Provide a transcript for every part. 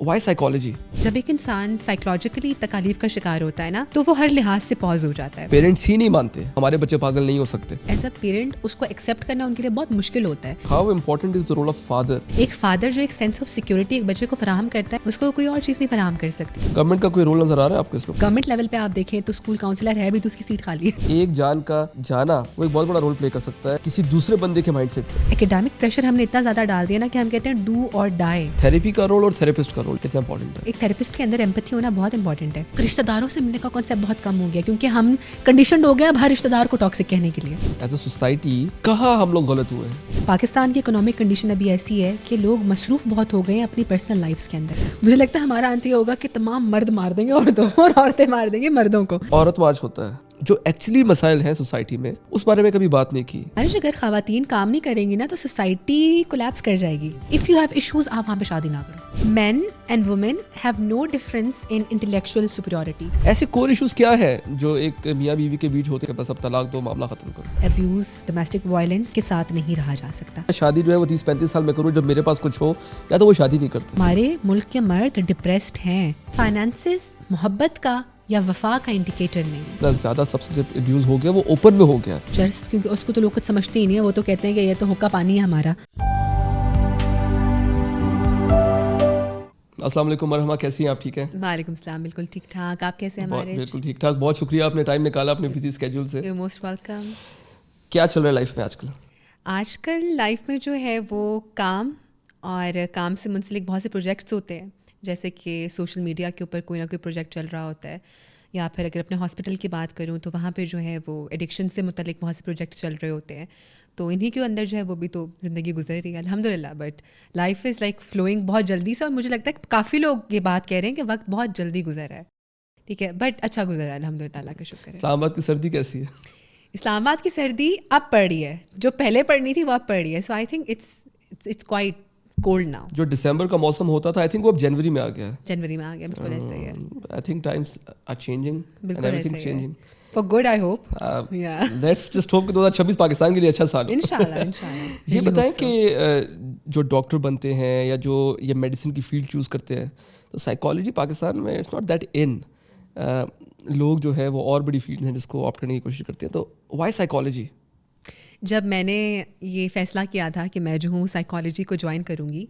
Y psychology? جب ایک انسان سائیکولوجیکلی تکالیف کا شکار ہوتا ہے نا تو وہ ہر لحاظ سے پاز ہو جاتا ہے. پیرنٹس ہی نہیں مانتے ہمارے بچے پاگل نہیں ہو سکتے. ایز اے پیرنٹ اس کو ایکسیپٹ کرنا ان کے لیے بہت مشکل ہوتا ہے. How important is the role of father? ایک فادر جو ایک سینس آف سیکورٹی ایک بچے کو فراہم کرتا ہے اس کو کوئی اور چیز نہیں فراہم کر سکتی. گورنمنٹ کا کوئی رول نظر آ رہا ہے آپ کو اس میں؟ گورنمنٹ لیول پہ آپ دیکھیں تو اسکول کاؤنسلر ہے بھی تو اس کی سیٹ خالی ہے. ایک جان کا جانا وہ ایک بہت بڑا رول پلے کر سکتا ہے کسی دوسرے بندے کے مائنڈ سیٹ پہ. اکیڈیمک پریشر ہم نے اتنا زیادہ ڈال دیا نا کہ ہم کہتے ہیں ڈو اور ڈائی. تھیراپی کا رول اور تھراپسٹ کا رول کتنا امپورٹنٹ ہے؟ ایک تھراپسٹ کے اندر ایمپتھی ہونا بہت امپورٹنٹ ہے. رشتہ داروں سے ملنے کا کانسیپٹ بہت کم ہو گیا کیونکہ ہم کنڈیشنڈ ہو گئے اب ہر رشتہ دار کو ٹاکسک کہنے کے لیے. ایز اے سوسائٹی کہاں ہم لوگ غلط ہوئے ہیں؟ پاکستان کی اکنامک کنڈیشن ابھی ایسی ہے کہ لوگ مصروف بہت ہو گئے ہیں اپنی پرسنل لائفس کے اندر. مجھے لگتا ہے ہمارا انت یہ ہوگا کہ تمام مرد مار دیں گے عورتوں کو اور عورتیں مار دیں گے مردوں کو. عورت مارچ ہوتا ہے جو ایکچولی مسائل ہیں سوسائٹی میں اس بارے میں کبھی بات نہیں کی. اگر خواتین کام نہیں کریں گی نا تو سوسائٹی کولیپس کر جائے گی. اف یو ہیو ایشوز آپ وہاں پہ شادی نہ کرو. Man and woman have no difference in intellectual superiority. ایسے کور ایشوز کیا ہے جو ایک میاں بیوی کے بیچ ہوتے ہیں بس اب طلاق دو معاملہ ختم کرو؟ ابیوز ڈومیسٹک وائلنس کے ساتھ نہیں رہا جا سکتا. شادی جو ہے وہ 30-35 سال میں کروں جب میرے پاس کچھ ہو یا تو وہ شادی نہیں کرتے. ہمارے ملک کے مرد ڈپریسڈ ہیں. فائنانسز محبت کا یا وفا کا انڈیکیٹر نہیں. اتنا زیادہ سبسٹنس ابیوز ہو گیا وہ اوپن میں ہو گیا. چرس کیونکہ اس کو تو لوگ کچھ سمجھتے ہی نہیں ہے. وہ تو کہتے ہیں کہ یہ تو حقہ پانی ہے ہمارا. السلام علیکم مرحبا، کیسی ہیں آپ؟ ٹھیک ہیں؟ وعلیکم السلام، بالکل ٹھیک ٹھاک. آپ کیسے ہیں؟ ہمارے بالکل ٹھیک ٹھاک. بہت شکریہ آپ نے ٹائم نکالا اپنے بزی اسکیجول سے. You most welcome. کیا چل رہا ہے لائف میں آج کل؟ آج کل لائف میں جو ہے وہ کام اور کام سے منسلک بہت سے پروجیکٹس ہوتے ہیں، جیسے کہ سوشل میڈیا کے اوپر کوئی نہ کوئی پروجیکٹ چل رہا ہوتا ہے، یا پھر اگر اپنے ہاسپٹل کی بات کروں تو وہاں پہ جو ہے وہ ایڈکشن سے متعلق بہت سے پروجیکٹس چل رہے ہوتے ہیں. تو انہیں کے اندر جو ہے وہ بھی تو زندگی گزر رہی ہے الحمد للہ. But life is like flowing بہت جلدی سے، اور مجھے لگتا ہے کہ کافی لوگ یہ بات کہہ رہے ہیں کہ وقت بہت جلدی گزر رہا ہے. ٹھیک ہے، بٹ اچھا گزر رہا ہے الحمد للہ، اللہ کا شکر ہے. اسلام آباد کی سردی کیسی ہے؟ اسلام آباد کی سردی اب پڑ رہی ہے، جو پہلے پڑنی تھی وہ اب پڑ رہی ہے. So I think it's quite cold now. جو دسمبر کا موسم ہوتا تھا آئی تھنک وہ اب جنوری میں آ گیا ہے. جنوری میں آ گیا، بالکل ایسا ہی ہے. I think times are changing and everything is changing for good I hope. Let's just hope کہ 2026 پاکستان کے لیے اچھا سال ہو انشاءاللہ. یہ بتائیں کہ جو ڈاکٹر بنتے ہیں یا جو یہ میڈیسن کی فیلڈ چوز کرتے ہیں تو سائیکالوجی پاکستان میں اٹس ناٹ دیٹ ان. لوگ جو ہے وہ اور بڑی فیلڈ ہیں جس کو آپٹ کرنے کی کوشش کرتے ہیں. تو وائی سائیکالوجی؟ جب میں نے یہ فیصلہ کیا تھا کہ میں جو ہوں سائیکالوجی کو جوائن کروں گی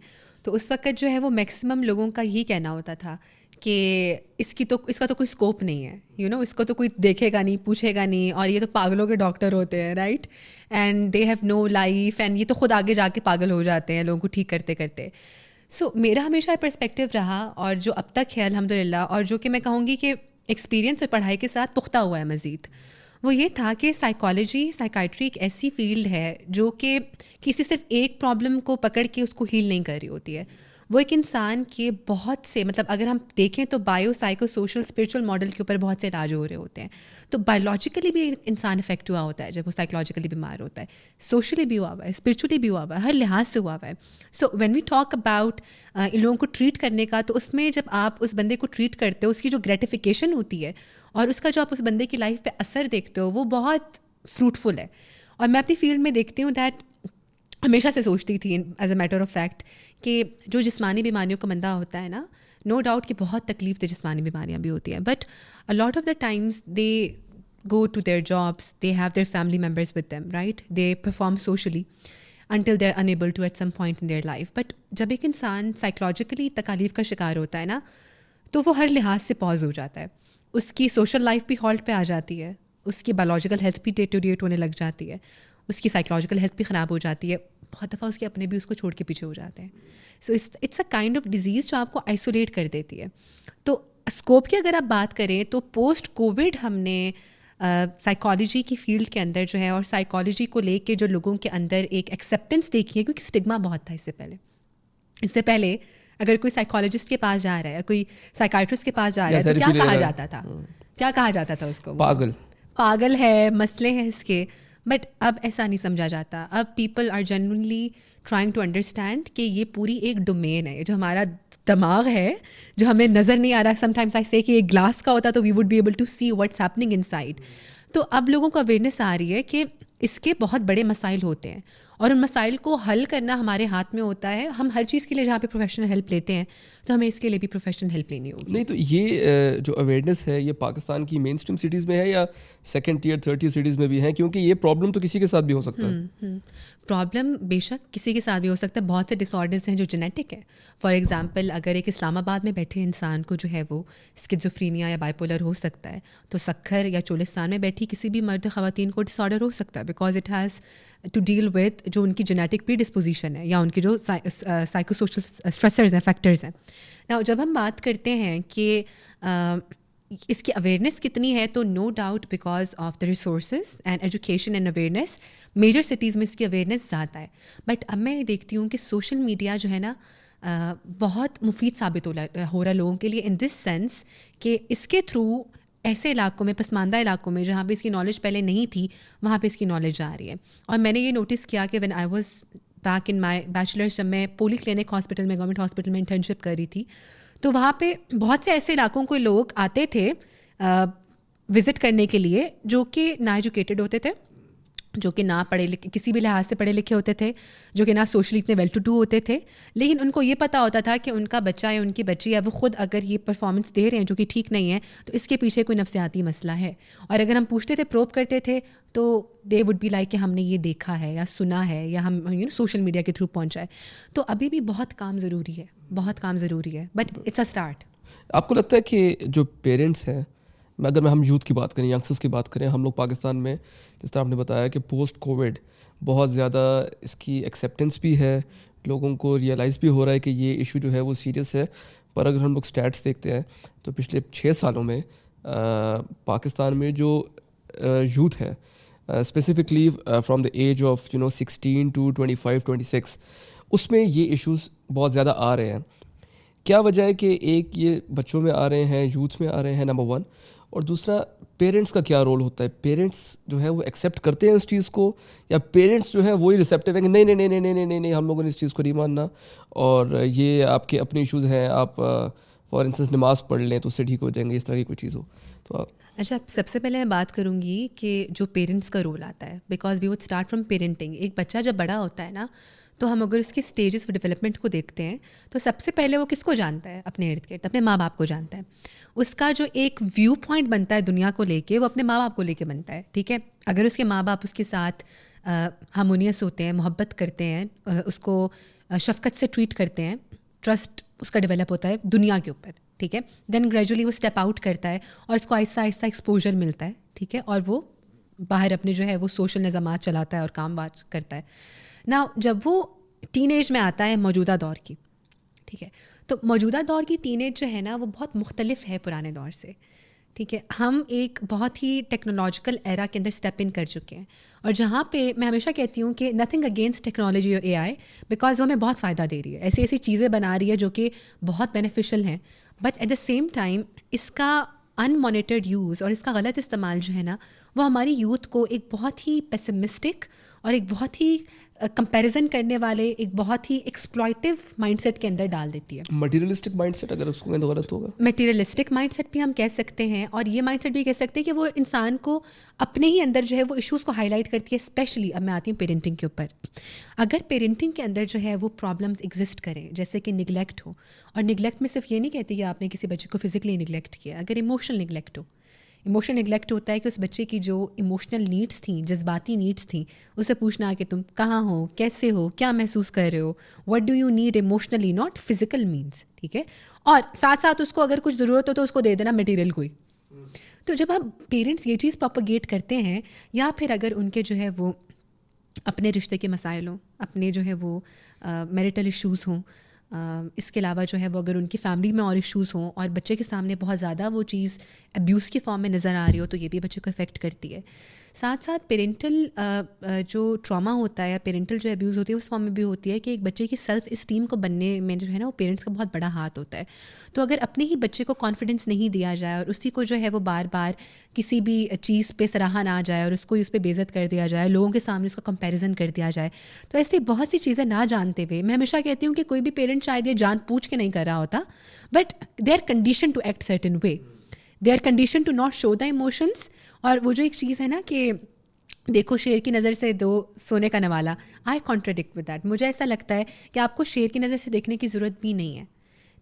تو اس وقت جو ہے وہ میکسیمم لوگوں کا یہی کہنا ہوتا تھا کہ اس کا تو کوئی اسکوپ نہیں ہے، اس کو تو کوئی دیکھے گا نہیں، پوچھے گا نہیں، اور یہ تو پاگلوں کے ڈاکٹر ہوتے ہیں، right, and they have no life, and یہ تو خود آگے جا کے پاگل ہو جاتے ہیں لوگوں کو ٹھیک کرتے کرتے. سو میرا ہمیشہ پرسپیکٹیو رہا اور جو اب تک ہے الحمد للہ، اور جو کہ میں کہوں گی کہ ایکسپیرینس اور پڑھائی کے ساتھ پختہ ہوا ہے مزید، وہ یہ تھا کہ سائیکائٹری ایک ایسی فیلڈ ہے جو کہ کسی صرف ایک پرابلم کو پکڑ کے اس کو ہیل نہیں کر رہی ہوتی ہے. وہ ایک انسان کے بہت سے، مطلب اگر ہم دیکھیں تو bio psycho social spiritual model کے اوپر بہت سے علاج ہو رہے ہوتے ہیں. تو بایولوجیکلی بھی انسان افیکٹ ہوا ہوتا ہے جب وہ سائیکولوجیکلی بیمار ہوتا ہے، سوشلی بھی ہوا ہوا ہے، اسپریچولی بھی ہوا ہوا ہے، ہر لحاظ سے ہوا ہوا ہے. So when we talk about ان لوگوں کو ٹریٹ کرنے کا، تو اس میں جب آپ اس بندے کو ٹریٹ کرتے ہو اس کی جو گریٹیفیکیشن ہوتی ہے اور اس کا جو آپ اس بندے کی لائف پہ اثر دیکھتے ہو وہ بہت فروٹفل ہے. اور میں اپنی فیلڈ میں دیکھتی ہوں دیٹ ہمیشہ سے سوچتی تھی as a matter of fact کہ جو جسمانی بیماریوں کا بندہ ہوتا ہے نا، نو ڈاؤٹ کہ بہت تکلیف دہ جسمانی بیماریاں بھی ہوتی ہیں، but a lot of the times they go to their jobs, they have their family members with them, right, they perform socially until they are unable to at some point in their life. But جب ایک انسان psychologically تکالیف کا شکار ہوتا ہے نا تو وہ ہر لحاظ سے پاز ہو جاتا ہے. اس کی سوشل لائف بھی ہالٹ پہ آ جاتی ہے، اس کی بایولوجیکل ہیلتھ بھی ڈیٹوریٹ ہونے لگ جاتی ہے، اس کی سائیکولوجیکل ہیلتھ بھی خراب ہو جاتی ہے. بہت دفعہ اس کے اپنے بھی اس کو چھوڑ کے پیچھے ہو جاتے ہیں. So it's a kind of disease جو آپ کو آئسولیٹ کر دیتی ہے. تو اسکوپ کی اگر آپ بات کریں تو پوسٹ کووڈ ہم نے سائیکالوجی کی فیلڈ کے اندر جو ہے اور سائیکالوجی کو لے کے جو لوگوں کے اندر ایک ایکسیپٹنس دیکھی ہے، کیونکہ اسٹگما بہت تھا اس سے پہلے اگر کوئی سائیکالوجسٹ کے پاس جا رہا ہے، کوئی سائیکائٹرسٹ کے پاس جا رہا ہے تو کیا کہا جاتا تھا اس کو؟ پاگل ہے، مسئلے ہیں اس کے. بٹ اب ایسا نہیں سمجھا جاتا. اب people are genuinely trying to understand کہ یہ پوری ایک ڈومین ہے. جو ہمارا دماغ ہے جو ہمیں نظر نہیں آ رہا، سم ٹائمس آئی سے کہ ایک گلاس کا ہوتا تو we would be able to see what's happening inside. تو اب لوگوں کو اویئرنیس آ رہی ہے کہ اس کے بہت بڑے مسائل ہوتے ہیں اور ان مسائل کو حل کرنا ہمارے ہاتھ میں ہوتا ہے. ہم ہر چیز کے لیے جہاں پہ پروفیشنل ہیلپ لیتے ہیں تو ہمیں اس کے لیے بھی پروفیشنل ہیلپ لینی ہوگی. نہیں تو یہ جو اویئرنیس ہے یہ پاکستان کی مین اسٹریم سٹیز میں ہے یا second tier third tier cities میں بھی ہے؟ کیونکہ یہ پرابلم تو کسی کے ساتھ بھی ہو سکتا ہے. پرابلم بے شک کسی کے ساتھ بھی ہو سکتا ہے. بہت سے ڈس آرڈرز ہیں جو جینیٹک ہے. فار ایگزامپل اگر ایک اسلام آباد میں بیٹھے انسان کو جو ہے وہ اسکیزوفرینیا یا بائیپولر ہو سکتا ہے, تو سکھر یا چولستان میں بیٹھی کسی بھی مرد خواتین کو ڈس آرڈر ہو سکتا ہے, because it has to deal with جو ان کی جینیٹک پری ڈسپوزیشن ہے یا ان کی جو سائیکو سوشل اسٹریسرز ہیں, فیکٹرز ہیں. نا جب ہم بات کرتے ہیں کہ اس کی اویئرنیس کتنی ہے, تو no doubt because of the resources and education and awareness major cities میں اس کی اویئرنیس زیادہ ہے. بٹ اب میں دیکھتی ہوں کہ سوشل میڈیا جو ہے نا بہت مفید ثابت ہو رہا ہے لوگوں کے لیے, ان دس سینس کہ اس کے تھرو ایسے علاقوں میں, پسماندہ علاقوں میں جہاں پہ اس کی نالج پہلے نہیں تھی, وہاں پہ اس کی نالج آ رہی ہے. اور میں نے یہ نوٹس کیا کہ when I was back in my bachelors, جب میں پولی کلینک ہاسپٹل میں, گورنمنٹ ہاسپٹل میں انٹرنشپ کر رہی تھی, تو وہاں پہ بہت سے ایسے علاقوں کو لوگ آتے تھے وزٹ کرنے کے لیے جو کہ نا ایجوکیٹڈ ہوتے تھے, جو کہ نہ پڑھے لکھے, کسی بھی لحاظ سے پڑھے لکھے ہوتے تھے, جو کہ نہ سوشلی اتنے ویل ٹو ڈو ہوتے تھے, لیکن ان کو یہ پتہ ہوتا تھا کہ ان کا بچہ یا ان کی بچی ہے وہ خود اگر یہ پرفارمنس دے رہے ہیں جو کہ ٹھیک نہیں ہے, تو اس کے پیچھے کوئی نفسیاتی مسئلہ ہے. اور اگر ہم پوچھتے تھے, پروب کرتے تھے, تو دے وڈ بی لائک کہ ہم نے یہ دیکھا ہے یا سنا ہے یا ہم سوشل میڈیا کے تھرو پہنچا ہے. تو ابھی بھی بہت کام ضروری ہے, بہت کام ضروری ہے, بٹ اٹس اے اسٹارٹ. آپ کو لگتا ہے کہ جو پیرنٹس ہیں, اگر ہم یوتھ کی بات کریں, ینگسٹرس کی بات کریں, ہم لوگ پاکستان میں جس طرح آپ نے بتایا کہ پوسٹ کووڈ بہت زیادہ اس کی ایکسیپٹنس بھی ہے, لوگوں کو ریئلائز بھی ہو رہا ہے کہ یہ ایشو جو ہے وہ سیریس ہے. پر اگر ہم لوگ اسٹیٹس دیکھتے ہیں تو پچھلے 6 سالوں میں پاکستان میں جو یوتھ ہے, specifically from the age of 16 to 25, 26, اس میں یہ ایشوز بہت زیادہ آ رہے ہیں. کیا وجہ ہے کہ ایک یہ بچوں میں آ رہے ہیں, یوتھ میں آ رہے ہیں, نمبر 1, اور دوسرا پیرنٹس کا کیا رول ہوتا ہے؟ پیرنٹس جو ہے وہ ایکسیپٹ کرتے ہیں اس چیز کو, یا پیرنٹس جو ہے وہی ریسیپٹیو ہیں کہ نہیں نہیں نہیں نہیں نہیں نہیں نہیں ہم لوگوں نے اس چیز کو نہیں ماننا, اور یہ آپ کے اپنے ایشوز ہیں, آپ فار انسٹنس نماز پڑھ لیں تو اس سے ٹھیک ہو جائیں گے, اس طرح کی کوئی چیز ہو تو. اچھا, سب سے پہلے میں بات کروں گی کہ جو پیرنٹس کا رول آتا ہے, because we would start from parenting. ایک بچہ جب بڑا ہوتا ہے نا, تو ہم اگر اس کی اسٹیجز آف ڈیولپمنٹ کو دیکھتے ہیں تو سب سے پہلے وہ کس کو جانتا ہے؟ اپنے ارد گرد, اپنے ماں باپ کو جانتا ہے. اس کا جو ایک ویو پوائنٹ بنتا ہے دنیا کو لے کے, وہ اپنے ماں باپ کو لے کے بنتا ہے. ٹھیک ہے, اگر اس کے ماں باپ اس کے ساتھ ہارمونیس ہوتے ہیں, محبت کرتے ہیں, اس کو شفقت سے ٹریٹ کرتے ہیں, ٹرسٹ اس کا ڈیولپ ہوتا ہے دنیا کے اوپر. ٹھیک ہے, دین گریجولی وہ اسٹیپ آؤٹ کرتا ہے اور اس کو آہستہ آہستہ ایکسپوجر ملتا ہے. ٹھیک ہے, اور وہ باہر اپنے جو ہے وہ سوشل نظامات چلاتا ہے اور کام بات کرتا ہے. نا جب وہ ٹین ایج میں آتا ہے موجودہ دور کی, ٹھیک ہے, تو موجودہ دور کی ٹین ایج جو ہے نا وہ بہت مختلف ہے پرانے دور سے. ٹھیک ہے, ہم ایک بہت ہی ٹیکنالوجیکل ایرا کے اندر اسٹیپ ان کر چکے ہیں, اور جہاں پہ میں ہمیشہ کہتی ہوں کہ نتھنگ اگینسٹ ٹیکنالوجی اور AI, بیکاز وہ ہمیں بہت فائدہ دے رہی ہے, ایسی ایسی چیزیں بنا رہی ہے جو کہ بہت بینیفیشل ہیں, but at the same time اس کا ان مانیٹرڈ یوز اور اس کا غلط استعمال جو ہے نا وہ ہماری یوتھ کو ایک بہت ہی پیسمسٹک اور ایک بہت ہی کمپیریزن کرنے والے, ایک بہت ہی ایکسپلائٹیو مائنڈ سیٹ کے اندر ڈال دیتی ہے. مٹیریلسٹک مائنڈ سیٹ, اگر اس کو میں تو غلط ہوگا, مٹیریلسٹک مائنڈ سیٹ بھی ہم کہہ سکتے ہیں, اور یہ مائنڈ سیٹ بھی کہہ سکتے ہیں کہ وہ انسان کو اپنے ہی اندر جو ہے وہ ایشوز کو ہائی لائٹ کرتی ہے. اسپیشلی اب میں آتی ہوں پیرنٹنگ کے اوپر. اگر پیرنٹنگ کے اندر جو ہے وہ پرابلمس ایگزسٹ کریں, جیسے کہ نگلیکٹ ہو, اور نگلیکٹ میں صرف یہ نہیں کہتی کہ آپ نے کسی بچے کو فزیکلی نگلیکٹ کیا, اگر ایموشنل نگلیکٹ ہو. ایموشنل نگلیکٹ ہوتا ہے کہ اس بچے کی جو ایموشنل نیڈس تھیں, جذباتی نیڈس تھیں, اسے پوچھنا کہ تم کہاں ہو, کیسے ہو, کیا محسوس کر رہے ہو, what do you need emotionally, not physical means. ٹھیک ہے, اور ساتھ ساتھ اس کو اگر کچھ ضرورت ہو تو اس کو دے دینا مٹیریل کوئی. تو جب آپ پیرنٹس یہ چیز پروپیگیٹ کرتے ہیں, یا پھر اگر ان کے جو ہے وہ اپنے رشتے کے مسائل ہوں, اپنے جو ہے وہ میریٹل ایشوز ہوں, اس کے علاوہ جو ہے وہ اگر ان کی فیملی میں اور ایشوز ہوں اور بچے کے سامنے بہت زیادہ وہ چیز ابیوز کی فارم میں نظر آ رہی ہو, تو یہ بھی بچے کو افیکٹ کرتی ہے. ساتھ ساتھ پیرنٹل جو ٹراما ہوتا ہے یا پیرنٹل جو ابیوز ہوتی ہے اس فارم میں بھی ہوتی ہے کہ ایک بچے کی سیلف اسٹیم کو بننے میں جو ہے نا وہ پیرنٹس کا بہت بڑا ہاتھ ہوتا ہے. تو اگر اپنے ہی بچے کو کانفیڈنس نہیں دیا جائے اور اسی کو جو ہے وہ بار بار کسی بھی چیز پہ سراہا نہ جائے اور اس کو اس پہ بے عزت کر دیا جائے, لوگوں کے سامنے اس کا کمپیریزن کر دیا جائے, تو ایسی بہت سی چیزیں نہ جانتے ہوئے, میں ہمیشہ کہتی ہوں کہ کوئی بھی پیرنٹ شاید یہ جان پوچھ کے نہیں کر رہا ہوتا, but they are condition to act certain way, they are condition to not show the emotions. اور وہ جو ایک چیز ہے نا کہ دیکھو شیر کی نظر سے دو سونے کا نوالا. آئی کانٹراڈکٹ ود دیٹ. مجھے ایسا لگتا ہے کہ آپ کو شیر کی نظر سے دیکھنے کی ضرورت بھی نہیں ہے.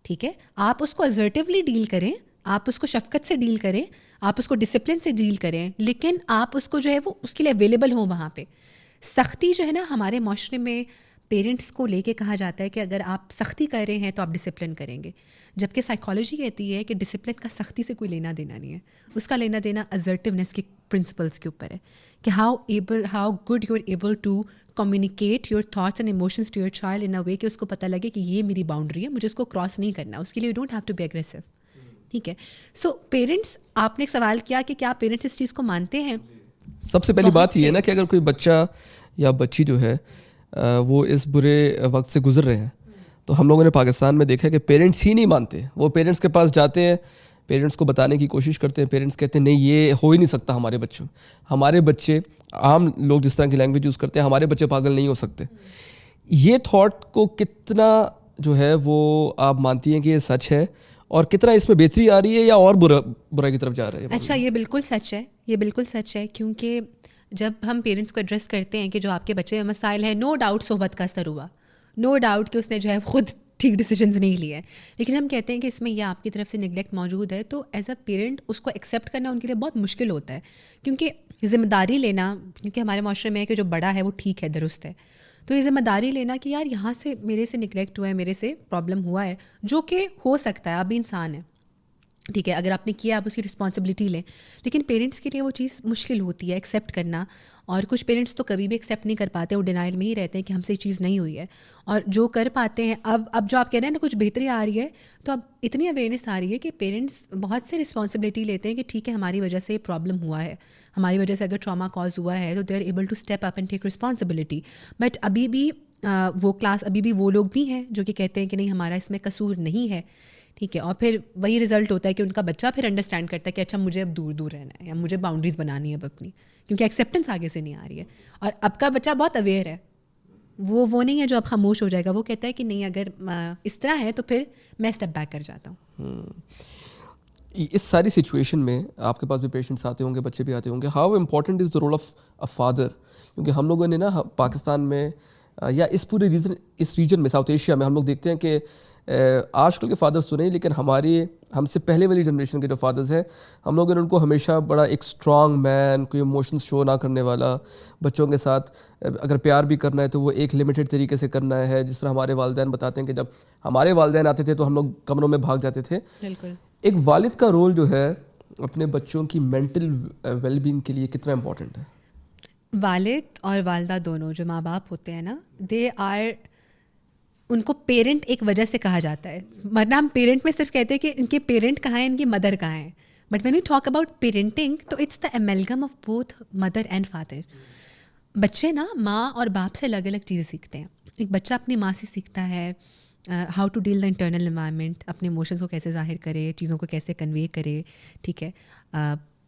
ٹھیک ہے, آپ اس کو ازرٹیولی ڈیل کریں, آپ اس کو شفقت سے ڈیل کریں, آپ اس کو ڈسپلن سے ڈیل کریں, لیکن آپ اس کو جو ہے وہ اس کے لیے اویلیبل ہوں وہاں پہ. سختی جو ہے نا ہمارے معاشرے میں پیرنٹس کو لے کے کہا جاتا ہے کہ اگر آپ سختی کر رہے ہیں تو آپ ڈسپلن کریں گے, جبکہ سائیکالوجی کہتی ہے کہ ڈسپلن کا سختی سے کوئی لینا دینا نہیں ہے. اس کا لینا دینا ازرٹیونیس کے پرنسپلس کے اوپر ہے کہ how good you are able to communicate your thoughts and emotions to your child in a way کہ اس کو پتہ لگے کہ یہ میری باؤنڈری ہے, مجھے اس کو کراس نہیں کرنا. اس کے لیے you don't have to be aggressive. ٹھیک ہے, سو پیرنٹس, آپ نے ایک سوال کیا کہ کیا پیرنٹس اس چیز کو مانتے ہیں. سب سے پہلی بات یہ ہے نا کہ اگر کوئی بچہ یا بچی جو ہے وہ اس برے وقت سے گزر رہے ہیں, تو ہم لوگوں نے پاکستان میں دیکھا ہے کہ پیرنٹس ہی نہیں مانتے. وہ پیرنٹس کے پاس جاتے ہیں, پیرنٹس کو بتانے کی کوشش کرتے ہیں, پیرنٹس کہتے ہیں نہیں یہ ہو ہی نہیں سکتا ہمارے بچوں, ہمارے بچے, عام لوگ جس طرح کی لینگویج یوز کرتے ہیں, ہمارے بچے پاگل نہیں ہو سکتے. یہ تھاٹ کو کتنا جو ہے وہ آپ مانتی ہیں کہ یہ سچ ہے, اور کتنا اس میں بہتری آ رہی ہے یا اور برائی کی طرف جا رہا ہے؟ اچھا, یہ بالکل سچ ہے, یہ بالکل سچ ہے, کیونکہ جب ہم پیرنٹس کو ایڈریس کرتے ہیں کہ جو آپ کے بچے میں مسائل ہیں, نو ڈاؤٹ صحبت کا اثر ہوا, نو ڈاؤٹ کہ اس نے جو ہے خود ٹھیک ڈیسیجنز نہیں لیے, لیکن ہم کہتے ہیں کہ اس میں یہ آپ کی طرف سے نگلیکٹ موجود ہے, تو ایز اے پیرنٹ اس کو ایکسیپٹ کرنا ان کے لیے بہت مشکل ہوتا ہے. کیونکہ ذمہ داری لینا, کیونکہ ہمارے معاشرے میں ہے کہ جو بڑا ہے وہ ٹھیک ہے, درست ہے, تو یہ ذمہ داری لینا کہ یار یہاں سے میرے سے نگلیکٹ ہوا ہے, میرے سے پرابلم ہوا ہے, جو کہ ہو سکتا ہے, آپ بھی انسان ہیں. ٹھیک ہے, اگر آپ نے کیا آپ اس کی رسپانسبلٹی لیں, لیکن پیرنٹس کے لیے وہ چیز مشکل ہوتی ہے ایکسیپٹ کرنا. اور کچھ پیرنٹس تو کبھی بھی ایکسیپٹ نہیں کر پاتے, وہ ڈینائل میں ہی رہتے ہیں کہ ہم سے یہ چیز نہیں ہوئی ہے. اور جو کر پاتے ہیں, اب جو آپ کہہ رہے ہیں نا کچھ بہتری آ رہی ہے, تو اب اتنی اویئرنیس آ رہی ہے کہ پیرنٹس بہت سے رسپانسبلٹی لیتے ہیں کہ ٹھیک ہے ہماری وجہ سے یہ پرابلم ہوا ہے, ہماری وجہ سے اگر ٹراما کاز ہوا ہے, تو they are able to step up and take responsibility. But ابھی بھی ابھی بھی وہ لوگ بھی ہیں جو کہ کہتے ہیں کہ نہیں ہمارا اس میں قصور نہیں ہے. ٹھیک ہے, اور پھر وہی رزلٹ ہوتا ہے کہ ان کا بچہ پھر انڈرسٹینڈ کرتا ہے کہ اچھا مجھے اب دور دور رہنا ہے, یا مجھے باؤنڈریز بنانی ہے اب اپنی, کیونکہ ایکسیپٹنس آگے سے نہیں آ رہی ہے. اور اب کا بچہ بہت اویئر ہے, وہ نہیں ہے جو اب خاموش ہو جائے گا, وہ کہتا ہے کہ نہیں اگر اس طرح ہے تو پھر میں اسٹیپ بیک کر جاتا ہوں. اس ساری سچویشن میں آپ کے پاس بھی پیشنٹس آتے ہوں گے, بچے بھی آتے ہوں گے, how important is the role of a father? کیونکہ ہم لوگوں نے نا پاکستان میں یا اس پورے ریجن میں, ساؤتھ ایشیا میں, ہم لوگ دیکھتے ہیں کہ آج کل کے فادرس تو نہیں, لیکن ہم سے پہلے والی جنریشن کے جو فادرز ہیں, ہم لوگوں نے ان کو ہمیشہ بڑا ایک اسٹرانگ مین, کوئی ایموشنس شو نہ کرنے والا, بچوں کے ساتھ اگر پیار بھی کرنا ہے تو وہ ایک لمیٹڈ طریقے سے کرنا ہے. جس طرح ہمارے والدین بتاتے ہیں کہ جب ہمارے والدین آتے تھے تو ہم لوگ کمروں میں بھاگ جاتے تھے. بالکل. ایک والد کا رول جو ہے اپنے بچوں کی مینٹل ویل بینگ کے لیے کتنا امپورٹنٹ ہے؟ والد اور والدہ دونوں جو ماں باپ ہوتے ہیں نا, ان کو پیرنٹ ایک وجہ سے کہا جاتا ہے, ورنہ ہم پیرنٹ میں صرف کہتے ہیں کہ ان کے پیرنٹ کہاں ہیں, ان کی مدر کہاں ہیں. But when you talk about parenting تو it's the amalgam of both mother and father. بچے نا ماں اور باپ سے الگ الگ چیزیں سیکھتے ہیں. ایک بچہ اپنی ماں سے سیکھتا ہے how to deal the internal environment, اپنے ایموشنس کو کیسے ظاہر کرے, چیزوں کو کیسے کنوے کرے. ٹھیک ہے,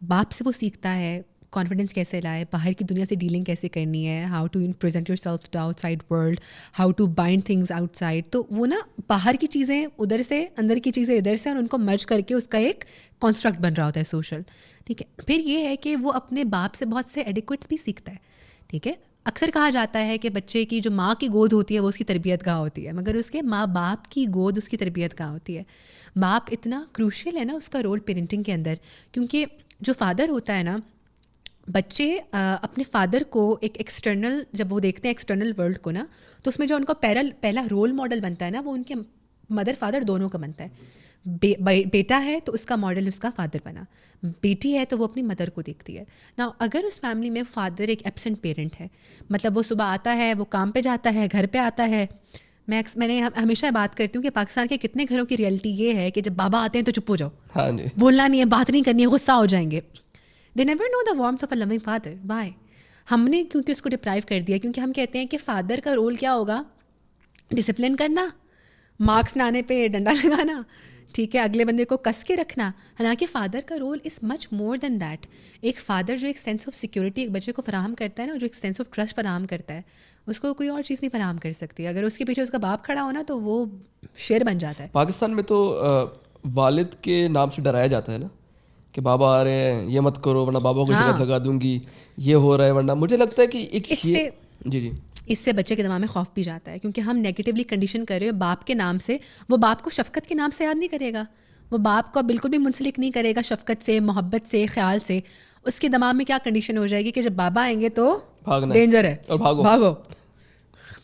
باپ سے وہ سیکھتا ہے کانفیڈنس کیسے لائے, باہر کی دنیا سے ڈیلنگ کیسے کرنی ہے, how to present yourself to outside world, how to bind things outside. تو وہ نا باہر کی چیزیں ادھر سے, اندر کی چیزیں ادھر سے, اور ان کو مرج کر کے اس کا ایک کانسٹرکٹ بن رہا ہوتا ہے سوشل. ٹھیک ہے, پھر یہ ہے کہ وہ اپنے باپ سے بہت سے ایڈیکویٹس بھی سیکھتا ہے. ٹھیک ہے, اکثر کہا جاتا ہے کہ بچے کی جو ماں کی گود ہوتی ہے وہ اس کی تربیت گاہ ہوتی ہے, مگر اس کے ماں باپ کی گود اس کی تربیت گاہ ہوتی ہے. باپ اتنا کروشل ہے نا اس کا رول پیرنٹنگ کے اندر, کیونکہ جو فادر ہوتا ہے نا, بچے اپنے فادر کو ایک ایکسٹرنل, جب وہ دیکھتے ہیں ایکسٹرنل ورلڈ کو نا, تو اس میں جو ان کا پہلا رول ماڈل بنتا ہے نا, وہ ان کے مدر فادر دونوں کا بنتا ہے. بیٹا ہے تو اس کا ماڈل اس کا فادر بنا, بیٹی ہے تو وہ اپنی مدر کو دیکھتی ہے. نا اگر اس فیملی میں فادر ایک ایبسنٹ پیرنٹ ہے, مطلب وہ صبح آتا ہے, وہ کام پہ جاتا ہے, گھر پہ آتا ہے, میں نے ہمیشہ بات کرتی ہوں کہ پاکستان کے کتنے گھروں کی ریئلٹی یہ ہے کہ جب بابا آتے ہیں تو چپ ہو جاؤ, ہاں جی, بولنا نہیں ہے, بات نہیں کرنی ہے, غصہ ہو جائیں گے. They never know the warmth of a loving father. Why? ہم نے کیونکہ اس کو ڈپرائیو کر دیا, کیونکہ ہم کہتے ہیں کہ فادر کا رول کیا ہوگا, ڈسپلن کرنا, مارکس نہ آنے پہ ڈنڈا لگانا, ٹھیک ہے, اگلے بندے کو کس کے رکھنا. حالانکہ فادر کا role is much more than that. ایک فادر جو ایک سینس آف سیکورٹی ایک بچے کو فراہم کرتا ہے نا, جو ایک سینس آف ٹرسٹ فراہم کرتا ہے, اس کو کوئی اور چیز نہیں فراہم کر سکتی. اگر اس کے پیچھے اس کا باپ کھڑا ہونا تو وہ شیر بن جاتا ہے. پاکستان میں تو والد کے نام سے ڈرایا جاتا ہے نا, کہ بابا آ رہے ہیں یہ مت کرو ورنہ بابا کو شکایت لگا دوں گی, یہ ہو رہا ہے ورنہ. مجھے لگتا ہے کہ ایک جی اس سے بچے کے دماغ میں خوف بھی جاتا ہے, کیونکہ ہم نیگیٹیولی کنڈیشن کر رہے ہو باپ کے نام سے. وہ باپ کو شفقت کے نام سے یاد نہیں کرے گا, وہ باپ کو بالکل بھی منسلک نہیں کرے گا شفقت سے, محبت سے, خیال سے. اس کے دماغ میں کیا کنڈیشن ہو جائے گی کہ جب بابا آئیں گے تو ڈینجر ہے اور بھاگو,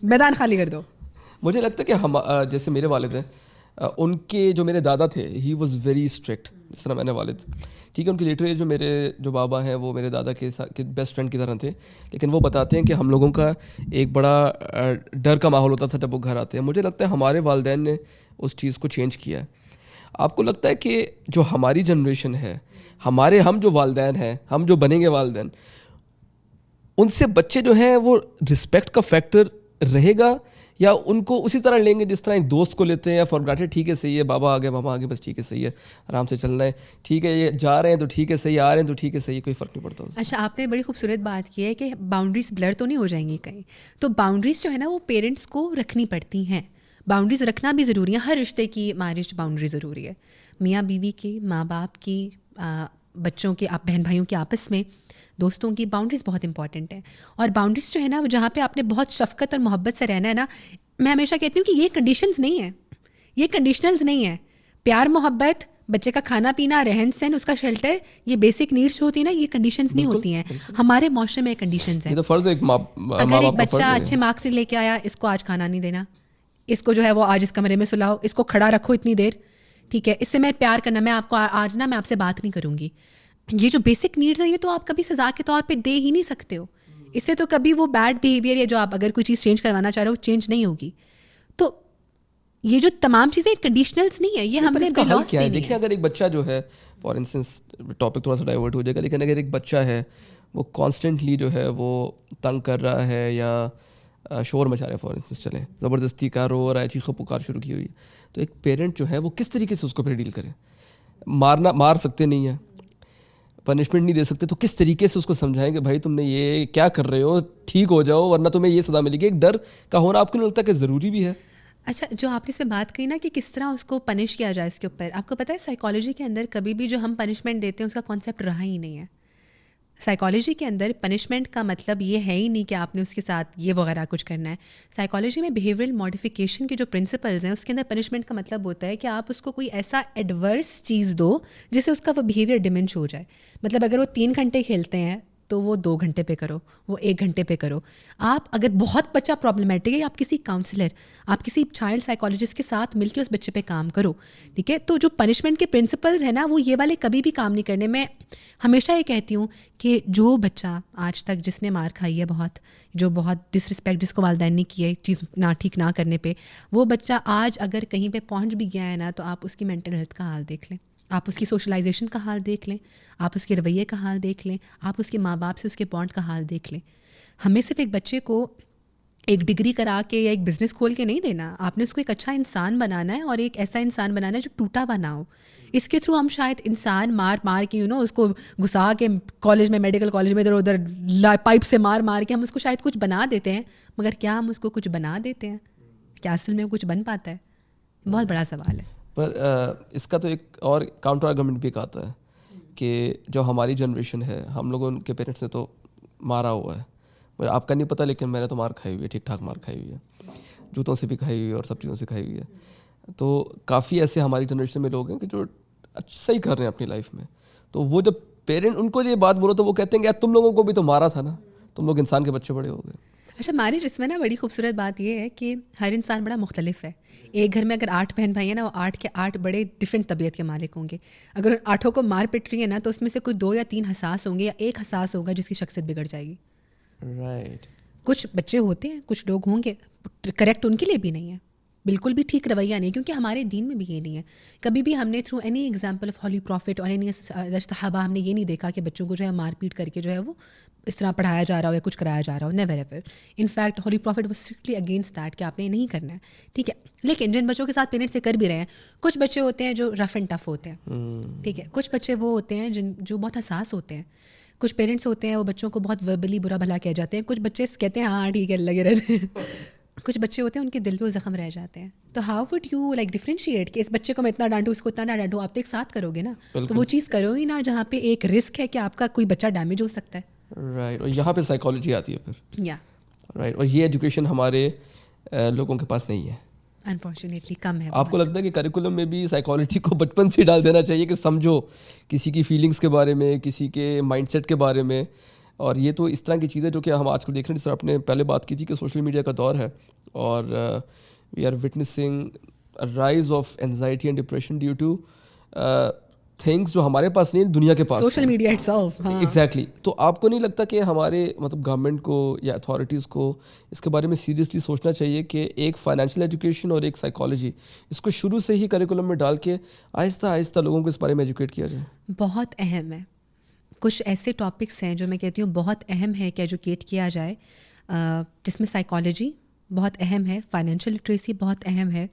میدان خالی کر دو. مجھے لگتا ہے کہ ہم جیسے میرے والد ہیں, ان کے جو میرے دادا تھے ہی واز ویری اسٹرکٹ, جس طرح میں نے والد, ٹھیک ہے, ان کے لیٹرلی جو میرے جو بابا ہیں وہ میرے دادا کے بیسٹ فرینڈ کی طرح تھے. لیکن وہ بتاتے ہیں کہ ہم لوگوں کا ایک بڑا ڈر کا ماحول ہوتا تھا جب وہ گھر آتے ہیں. مجھے لگتا ہے ہمارے والدین نے اس چیز کو چینج کیا ہے. آپ کو لگتا ہے کہ جو ہماری جنریشن ہے, ہم جو والدین ہیں, ہم جو بنیں گے والدین, ان سے بچے جو ہیں وہ رسپیکٹ کا فیکٹر رہے گا یا ان کو اسی طرح لیں گے جس طرح ایک دوست کو لیتے ہیں یا فار گرانٹیڈ, ٹھیک ہے صحیح ہے بابا آگے ماما آگے بس ٹھیک ہے صحیح ہے آرام سے چلنا ہے, ٹھیک ہے یہ جا رہے ہیں تو ٹھیک ہے صحیح, آ رہے ہیں تو ٹھیک ہے صحیح, کوئی فرق نہیں پڑتا. اچھا, آپ نے بڑی خوبصورت بات کی ہے کہ باؤنڈریز بلر تو نہیں ہو جائیں گی کہیں. تو باؤنڈریز جو ہے نا وہ پیرنٹس کو رکھنی پڑتی ہیں. باؤنڈریز رکھنا بھی ضروری ہے, ہر رشتے کی مارج باؤنڈری ضروری ہے. میاں بیوی کی, ماں باپ کی, بچوں کے, بہن بھائیوں کے آپس میں, دوستوں کی باؤنڈریز بہت امپورٹنٹ ہے. اور باؤنڈریز جو ہے نا جہاں پہ آپ نے بہت شفقت اور محبت سے رہنا ہے نا, میں ہمیشہ کہتی ہوں کہ یہ کنڈیشنز نہیں ہیں, یہ کنڈیشنلز نہیں ہیں. پیار محبت, بچے کا کھانا پینا, رہن سہن, اس کا شیلٹر, یہ بیسک نیڈس جو ہوتی ہیں نا, یہ کنڈیشنز نہیں ہوتی ہیں. ہمارے معاشرے میں کنڈیشنز ہیں. اگر ایک بچہ اچھے مارکس سے لے کے آیا, اس کو آج کھانا نہیں دینا, اس کو جو ہے وہ آج اس کمرے میں سلاؤ, اس کو کھڑا رکھو اتنی دیر, ٹھیک ہے, اس سے میں پیار کرنا, میں آپ کو آج نا میں آپ سے بات نہیں کروں گی. یہ جو بیسک نیڈس ہیں یہ تو آپ کبھی سزا کے طور پہ دے ہی نہیں سکتے ہو. اس سے تو کبھی وہ بیڈ بیہیویئر یا جو آپ اگر کوئی چیز چینج کروانا چاہ رہے ہو چینج نہیں ہوگی. تو یہ جو تمام چیزیں کنڈیشنلز نہیں ہے, یہ ہم نے بلاس دینی ہے. دیکھیے اگر ایک بچہ جو ہے, فار انسٹنس ٹاپک تھوڑا سا ڈائیورٹ ہو جائے گا, لیکن اگر ایک بچہ ہے وہ کانسٹنٹلی جو ہے وہ تنگ کر رہا ہے یا شور مچا رہا ہے, فار انسٹنس چلیں زبردستی کا رو رہا ہے, چیخو پکار شروع کی ہوئی ہے, تو ایک پیرنٹ جو ہے وہ کس طریقے سے اس کو پھر ڈیل کرے. مار سکتے نہیں ہیں, پنشمنٹ نہیں دے سکتے, تو کس طریقے سے اس کو سمجھائیں کہ بھائی تم نے یہ کیا کر رہے ہو, ٹھیک ہو جاؤ ورنہ تمہیں یہ سزا ملے گی. ایک ڈر کا ہونا آپ کو نہیں لگتا کہ ضروری بھی ہے؟ اچھا, جو آپ نے اس میں بات کہی نا کہ کس طرح اس کو پنش کیا جائے, اس کے اوپر آپ کو پتہ ہے سائیکالوجی کے اندر کبھی بھی جو ہم پنشمنٹ دیتے ہیں اس کا کانسیپٹ رہا ہی نہیں ہے. سائیکالوجی کے اندر پنشمنٹ کا مطلب یہ ہے ہی نہیں کہ آپ نے اس کے ساتھ یہ وغیرہ کچھ کرنا ہے. سائیکالوجی میں بیہیورل ماڈیفیکیشن کے جو پرنسپلز ہیں اس کے اندر پنشمنٹ کا مطلب ہوتا ہے کہ آپ اس کو کوئی ایسا ایڈورس چیز دو جس سے اس کا وہ بیہیویئر ڈیمنش ہو جائے. مطلب اگر وہ 3 گھنٹے کھیلتے ہیں تو وہ 2 گھنٹے پہ کرو, وہ 1 گھنٹے پہ کرو. آپ اگر بہت بچہ پرابلمیٹک ہے, آپ کسی کاؤنسلر, آپ کسی چائلڈ سائیکالوجسٹ کے ساتھ مل کے اس بچے پہ کام کرو, ٹھیک ہے. تو جو پنشمنٹ کے پرنسپلز ہیں نا وہ یہ والے کبھی بھی کام نہیں کرنے. میں ہمیشہ یہ کہتی ہوں کہ جو بچہ آج تک جس نے مار کھائی ہے بہت, جو بہت ڈس رسپیکٹ جس کو والدین نے کی ہے چیز نہ ٹھیک نہ کرنے پہ, وہ بچہ آج اگر کہیں پہ پہنچ بھی گیا ہے نا تو آپ اس کی مینٹل ہیلتھ کا حال دیکھ لیں, آپ اس کی سوشلائزیشن کا حال دیکھ لیں, آپ اس کے رویے کا حال دیکھ لیں, آپ اس کے ماں باپ سے اس کے بانڈ کا حال دیکھ لیں. ہمیں صرف ایک بچے کو ایک ڈگری کرا کے یا ایک بزنس کھول کے نہیں دینا, آپ نے اس کو ایک اچھا انسان بنانا ہے, اور ایک ایسا انسان بنانا ہے جو ٹوٹا ہوا نہ ہو. اس کے تھرو ہم شاید انسان مار کے اس کو گھسا کے کالج میں, میڈیکل کالج میں ادھر ادھر پائپ سے مار کے ہم اس کو شاید کچھ بنا دیتے ہیں, مگر کیا ہم اس کو کچھ بنا دیتے ہیں؟ کیا اصل میں کچھ بن پاتا ہے؟ بہت بڑا سوال ہے. پر اس کا تو ایک اور کاؤنٹر آرگومنٹ بھی آتا ہے کہ جو ہماری جنریشن ہے, ہم لوگوں کے پیرنٹس نے تو مارا ہوا ہے, مجھے آپ کا نہیں پتہ لیکن میں نے تو مار کھائی ہوئی ہے, ٹھیک ٹھاک مار کھائی ہوئی ہے, جوتوں سے بھی کھائی ہوئی ہے اور سب چیزوں سے کھائی ہوئی ہے. تو کافی ایسے ہماری جنریشن میں لوگ ہیں کہ جو صحیح کر رہے ہیں اپنی لائف میں, تو وہ جب پیرنٹ ان کو یہ بات بولو تو وہ کہتے ہیں کہ یار تم لوگوں کو بھی تو مارا تھا نا, تم لوگ انسان کے بچے بڑے ہو گئے. اچھا, مارج اس میں نا بڑی خوبصورت بات یہ ہے کہ ہر انسان بڑا مختلف ہے. ایک گھر میں اگر 8 بہن بھائی ہیں نا, وہ 8 کے 8 بڑے ڈفرینٹ طبیعت کے مالک ہوں گے. اگر ان 8 کو مار پٹ رہی ہے نا تو اس میں سے کوئی 2 یا 3 حساس ہوں گے, یا ایک حساس ہوگا جس کی شخصیت بگڑ جائے گی. رائٹ. کچھ بچے ہوتے ہیں, کچھ لوگ ہوں گے کریکٹ ان کے لیے بھی نہیں ہے, بالکل بھی ٹھیک رویہ نہیں, کیونکہ ہمارے دین میں بھی یہ نہیں ہے. کبھی بھی ہم نے through any example of holy prophet اور اینی صحابہ ہم نے یہ نہیں دیکھا کہ بچوں کو جو ہے مار پیٹ کر کے جو ہے وہ اس طرح پڑھایا جا رہا ہو یا کچھ کرایا جا رہا ہو. Never ever. In fact holy prophet was strictly against that کہ آپ نے یہ نہیں کرنا ہے, ٹھیک ہے. لیکن جن بچوں کے ساتھ پیرنٹس سے کر بھی رہے ہیں, کچھ بچے ہوتے ہیں جو رف اینڈ ٹف ہوتے ہیں, ٹھیک ہے. کچھ بچے وہ ہوتے ہیں جو بہت حساس ہوتے ہیں. کچھ پیرنٹس ہوتے ہیں وہ بچوں کو بہت وربلی برا بھلا کہہ جاتے ہیں, کچھ بچے کہتے ہیں ہاں ٹھیک ہے لگے رہتے ہیں. کچھ بچے ہوتے ہیں ان کے دل پہ وہ زخم رہ جاتے ہیں. تو how would you like differentiate کہ اس بچے کو میں اتنا ڈانٹوں اس کو اتنا نہ ڈانٹوں؟ آپ تو ایک ساتھ کرو گے نا, تو وہ چیز کرو ہی نا جہاں پہ ایک رسک ہے کہ آپ کا کوئی بچہ ڈیمیج ہو سکتا ہے. رائٹ, اور یہاں پہ سائیکالوجی آتی ہے پھر. یا رائٹ, اور یہ ایجوکیشن ہمارے لوگوں کے پاس نہیں ہے, انفارچونیٹلی کم ہے. آپ کو لگتا ہے کہ کریکولم میں بھی سائیکالوجی کو بچپن سے ڈال دینا چاہیے کہ سمجھو کسی کی فیلنگس کے بارے میں, کسی کے مائنڈ سیٹ کے بارے میں؟ اور یہ تو اس طرح کی چیزیں جو کہ ہم آج کل دیکھ رہے ہیں, جس طرح آپ نے پہلے بات کی تھی کہ سوشل میڈیا کا دور ہے اور we are witnessing rise of anxiety and depression due to things جو ہمارے پاس نہیں, دنیا کے پاس سوشل میڈیا اٹسیلف. ایگزیکٹلی. تو آپ کو نہیں لگتا کہ ہمارے مطلب گورنمنٹ کو یا اتھارٹیز کو اس کے بارے میں سیریسلی سوچنا چاہیے کہ ایک فائنینشیل ایجوکیشن اور ایک سائیکالوجی, اس کو شروع سے ہی کریکولم میں ڈال کے آہستہ آہستہ لوگوں کو اس بارے میں ایجوکیٹ کیا جائے؟ بہت اہم ہے. کچھ ایسے ٹاپکس ہیں جو میں کہتی ہوں بہت اہم ہے کہ ایجوکیٹ کیا جائے, جس میں سائیکالوجی بہت اہم ہے, فائنینشیل لٹریسی بہت اہم ہے,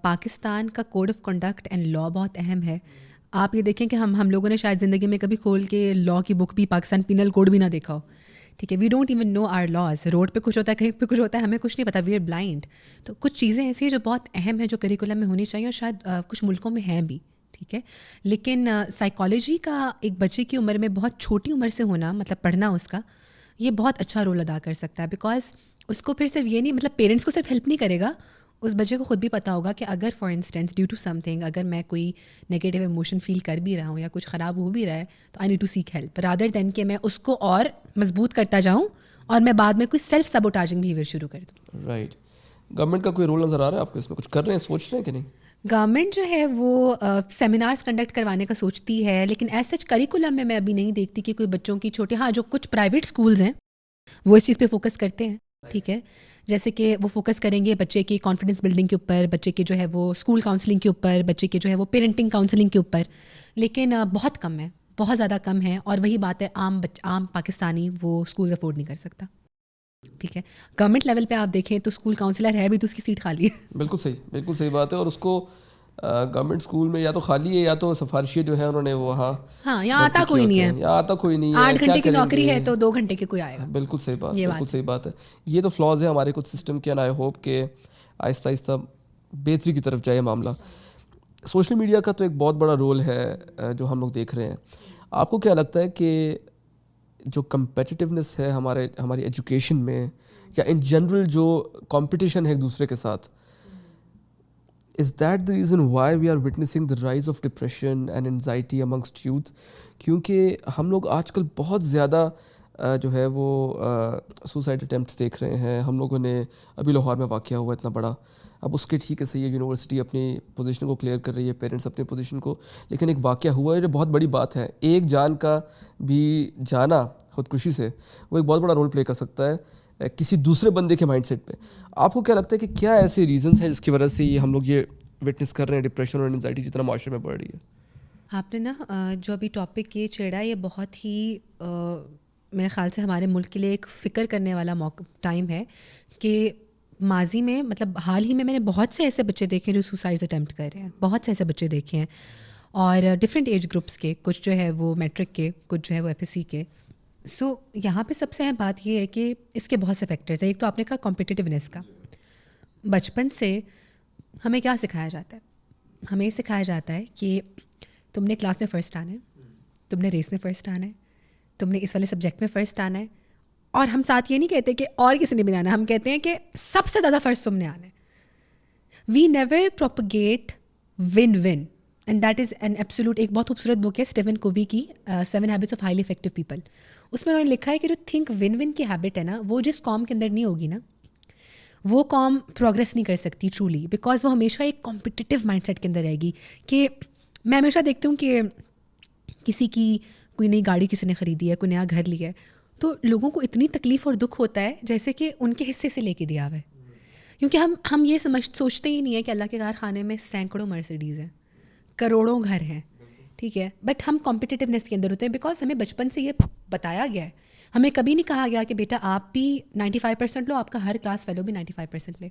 پاکستان کا کوڈ آف کنڈکٹ اینڈ لا بہت اہم ہے. آپ یہ دیکھیں کہ ہم لوگوں نے شاید زندگی میں کبھی کھول کے لا کی بک بھی, پاکستان پینل کوڈ بھی نہ دیکھا ہو. ٹھیک ہے, we don't even know our laws. Road پہ کچھ ہوتا ہے, کہیں پہ کچھ ہوتا ہے, ہمیں کچھ نہیں پتا, وی آر بلائنڈ. تو کچھ چیزیں ایسی ہیں جو بہت اہم ہیں جو کریکولم میں ہونی چاہیے, اور شاید کچھ ملکوں میں ہیں بھی. ٹھیک ہے, لیکن سائیکالوجی کا ایک بچے کی عمر میں بہت چھوٹی عمر سے ہونا, مطلب پڑھنا اس کا, یہ بہت اچھا رول ادا کر سکتا ہے. بیکاز اس کو پھر صرف یہ نہیں, مطلب پیرنٹس کو صرف ہیلپ نہیں کرے گا, اس بچے کو خود بھی پتہ ہوگا کہ اگر for instance due to something اگر میں کوئی نگیٹیو ایموشن فیل کر بھی رہا ہوں یا کچھ خراب ہو بھی رہا ہے تو I need to seek help rather than کہ میں اس کو اور مضبوط کرتا جاؤں اور میں بعد میں کوئی سیلف سبوٹاجنگ بیہیویئر شروع کر دوں. رائٹ. گورنمنٹ کا کوئی رول نظر آ رہا ہے آپ کو اس میں؟ کچھ کر رہے ہیں, سوچ رہے ہیں کہ نہیں؟ گورنمنٹ جو ہے وہ سیمینارز کنڈکٹ کروانے کا سوچتی ہے, لیکن ایز سچ کریکولم میں ابھی نہیں دیکھتی کہ کوئی بچوں کی چھوٹے, ہاں جو کچھ پرائیویٹ اسکولز ہیں وہ اس چیز پہ فوکس کرتے ہیں. ٹھیک ہے, جیسے کہ وہ فوکس کریں گے بچے کی کانفیڈنس بلڈنگ کے اوپر, بچے کے جو ہے وہ اسکول کاؤنسلنگ کے اوپر, بچے کے جو ہے وہ پیرنٹنگ کاؤنسلنگ کے اوپر, لیکن بہت کم ہے, بہت زیادہ کم ہے. اور وہی بات ہے, عام پاکستانی وہ اسکول افورڈ نہیں کر سکتا. ٹھیک ہے, گورنمنٹ لیول پہ آپ دیکھیں تو اسکول کاؤنسلر ہے بھی تو اس کی سیٹ خالی ہے. بالکل صحیح, بالکل صحیح بات ہے. اور اس کو گورنمنٹ اسکول میں یا تو خالی ہے یا تو سفارشی جو ہے انہوں نے وہاں, ہاں یہاں آتا کوئی نہیں ہے, یہاں آتا کوئی نہیں ہے, 8 گھنٹے کی نوکری ہے تو 2 گھنٹے کے کوئی آئے گا. بالکل صحیح بات, بالکل صحیح بات ہے. یہ تو فلاز ہے ہمارے کچھ سسٹم کے, اینڈ آئی ہوپ کہ آہستہ آہستہ بہتری کی طرف جائے معاملہ. سوشل میڈیا کا تو ایک بہت بڑا رول ہے جو ہم لوگ دیکھ رہے ہیں. آپ کو کیا لگتا ہے کہ جو کمپیٹیٹیونیس ہے ہماری ایجوکیشن میں یا ان جنرل جو کمپٹیشن ہے ایک دوسرے کے ساتھ, is that the reason why we are witnessing the rise of depression and anxiety amongst youth? کیونکہ ہم لوگ آج کل بہت زیادہ جو ہے وہ سوسائڈ اٹیمپٹس دیکھ رہے ہیں. ہم لوگوں نے ابھی لاہور میں واقعہ ہوا اتنا بڑا, اب اس کے ٹھیک ہے صحیح ہے, یونیورسٹی اپنی پوزیشن کو کلیئر کر رہی ہے, پیرنٹس اپنی پوزیشن کو, لیکن ایک واقعہ ہوا ہے جو بہت بڑی بات ہے. ایک جان کا بھی جانا خودکشی سے وہ ایک بہت بڑا رول پلے کر سکتا ہے کسی دوسرے بندے کے مائنڈ سیٹ پہ. آپ کو کیا لگتا ہے کہ کیا ایسے ریزنس ہیں جس کی وجہ سے یہ ہم لوگ یہ وٹنس کر رہے ہیں ڈپریشن اور انزائٹی جتنا معاشرے میں بڑھ رہی ہے؟ آپ نے نا جو ابھی ٹاپک یہ چھیڑا, یہ بہت ہی میرے خیال سے ہمارے ملک کے لیے ایک فکر کرنے والا ٹائم ہے کہ ماضی میں, مطلب حال ہی میں نے بہت سے ایسے بچے دیکھے جو سوسائڈ اٹیمپٹ کر رہے ہیں, بہت سے ایسے بچے دیکھے ہیں, اور ڈفرینٹ ایج گروپس کے, کچھ جو ہے وہ میٹرک کے, کچھ جو ہے وہ ایف ایس سی کے. سو یہاں پہ سب سے اہم بات یہ ہے کہ اس کے بہت سے فیکٹرز ہیں. ایک تو آپ نے کہا کمپٹیٹیونیس کا. بچپن سے ہمیں کیا سکھایا جاتا ہے؟ ہمیں یہ سکھایا جاتا ہے کہ تم نے کلاس میں فرسٹ آنا ہے, تم نے ریس میں فرسٹ آنا ہے, تم نے اس والے سبجیکٹ میں فرسٹ آنا ہے. اور ہم ساتھ یہ نہیں کہتے کہ اور کسی نے بھی آنا ہے, ہم کہتے ہیں کہ سب سے زیادہ فرسٹ تم نے آنا ہے. We never propagate win win, and that is an absolute. ایک بہت خوبصورت بک ہے اسٹیون کووی کی 7 habits of highly effective people. اس میں انہوں نے لکھا ہے کہ جو تھنک ون ون کی ہیبٹ ہے نا, وہ جس قوم کے اندر نہیں ہوگی نا, وہ قوم پروگریس نہیں کر سکتی ٹرولی, بیکاز وہ ہمیشہ ایک کمپٹیٹیو مائنڈ سیٹ کے اندر رہے گی. کہ میں ہمیشہ دیکھتی ہوں کہ کسی کی کوئی نئی گاڑی کسی نے خریدی ہے, کوئی نیا گھر لیا ہے, تو لوگوں کو اتنی تکلیف اور دکھ ہوتا ہے جیسے کہ ان کے حصے سے لے کے دیا ہوا ہے. کیونکہ ہم یہ سوچتے ہی نہیں ہے کہ اللہ کے کارخانے میں سینکڑوں مرسیڈیز ہیں, کروڑوں گھر ہیں. ٹھیک ہے, بٹ ہم کمپٹیٹیونیس کے اندر ہوتے ہیں بیکاز ہمیں بچپن سے یہ بتایا گیا ہے. ہمیں کبھی نہیں کہا گیا کہ بیٹا آپ بھی 95% لو, آپ کا ہر کلاس فیلو بھی 95% لے,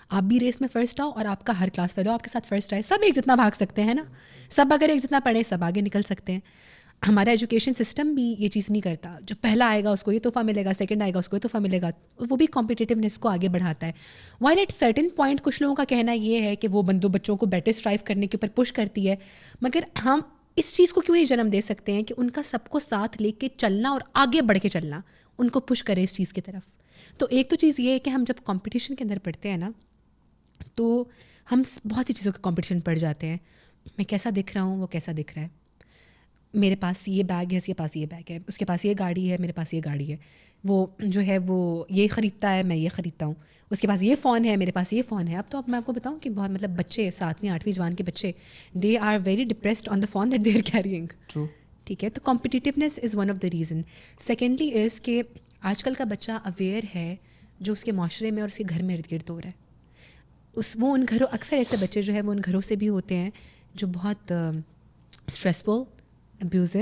آپ بھی ریس میں فرسٹ آؤ اور آپ کا ہر کلاس فیلو آپ کے ساتھ فرسٹ آئے. سب ایک جتنا بھاگ سکتے ہیں نا, سب اگر ایک جتنا پڑھے سب آگے نکل سکتے ہیں. ہمارا ایجوکیشن سسٹم بھی یہ چیز نہیں کرتا. جو پہلا آئے گا اس کو یہ تحفہ ملے گا, سیکنڈ آئے گا اس کو یہ تحفہ ملے گا, وہ بھی کمپٹیٹیونیس کو آگے بڑھاتا ہے. وائل ایٹ سرٹن پوائنٹ کچھ لوگوں کا کہنا یہ ہے کہ وہ بچوں کو بیٹر اسٹرائیو کرنے کے اوپر پش کرتی ہے, مگر ہم اس چیز کو کیوں یہ جنم دے سکتے ہیں کہ ان کا سب کو ساتھ لے کے چلنا اور آگے بڑھ کے چلنا, ان کو پش کرے اس چیز کی طرف. تو ایک تو چیز یہ ہے کہ ہم جب کمپٹیشن کے اندر پڑھتے ہیں نا تو ہم بہت سی چیزوں کے کمپٹیشن پڑ جاتے ہیں. میں کیسا دکھ رہا ہوں, وہ کیسا دکھ رہا ہے, میرے پاس یہ بیگ ہے, اس کے پاس یہ بیگ ہے, اس کے پاس یہ گاڑی ہے, میرے پاس یہ گاڑی ہے, وہ جو ہے وہ یہ خریدتا ہے, میں یہ خریدتا ہوں, اس کے پاس یہ فون ہے, میرے پاس یہ فون ہے. اب میں آپ کو بتاؤں کہ بہت مطلب بچے 7ویں 8ویں جوان کے بچے they are very depressed on the phone that they are carrying. ٹھیک ہے, تو competitiveness is one of the reason. Secondly is کہ آج کل کا بچہ اویئر ہے جو اس کے معاشرے میں اور اس کے گھر میں ارد گرد ہو رہا ہے. وہ ان گھروں, اکثر ایسے بچے جو ہے وہ ان گھروں سے بھی ہوتے ہیں جو بہت اسٹریسفل, ابیوزو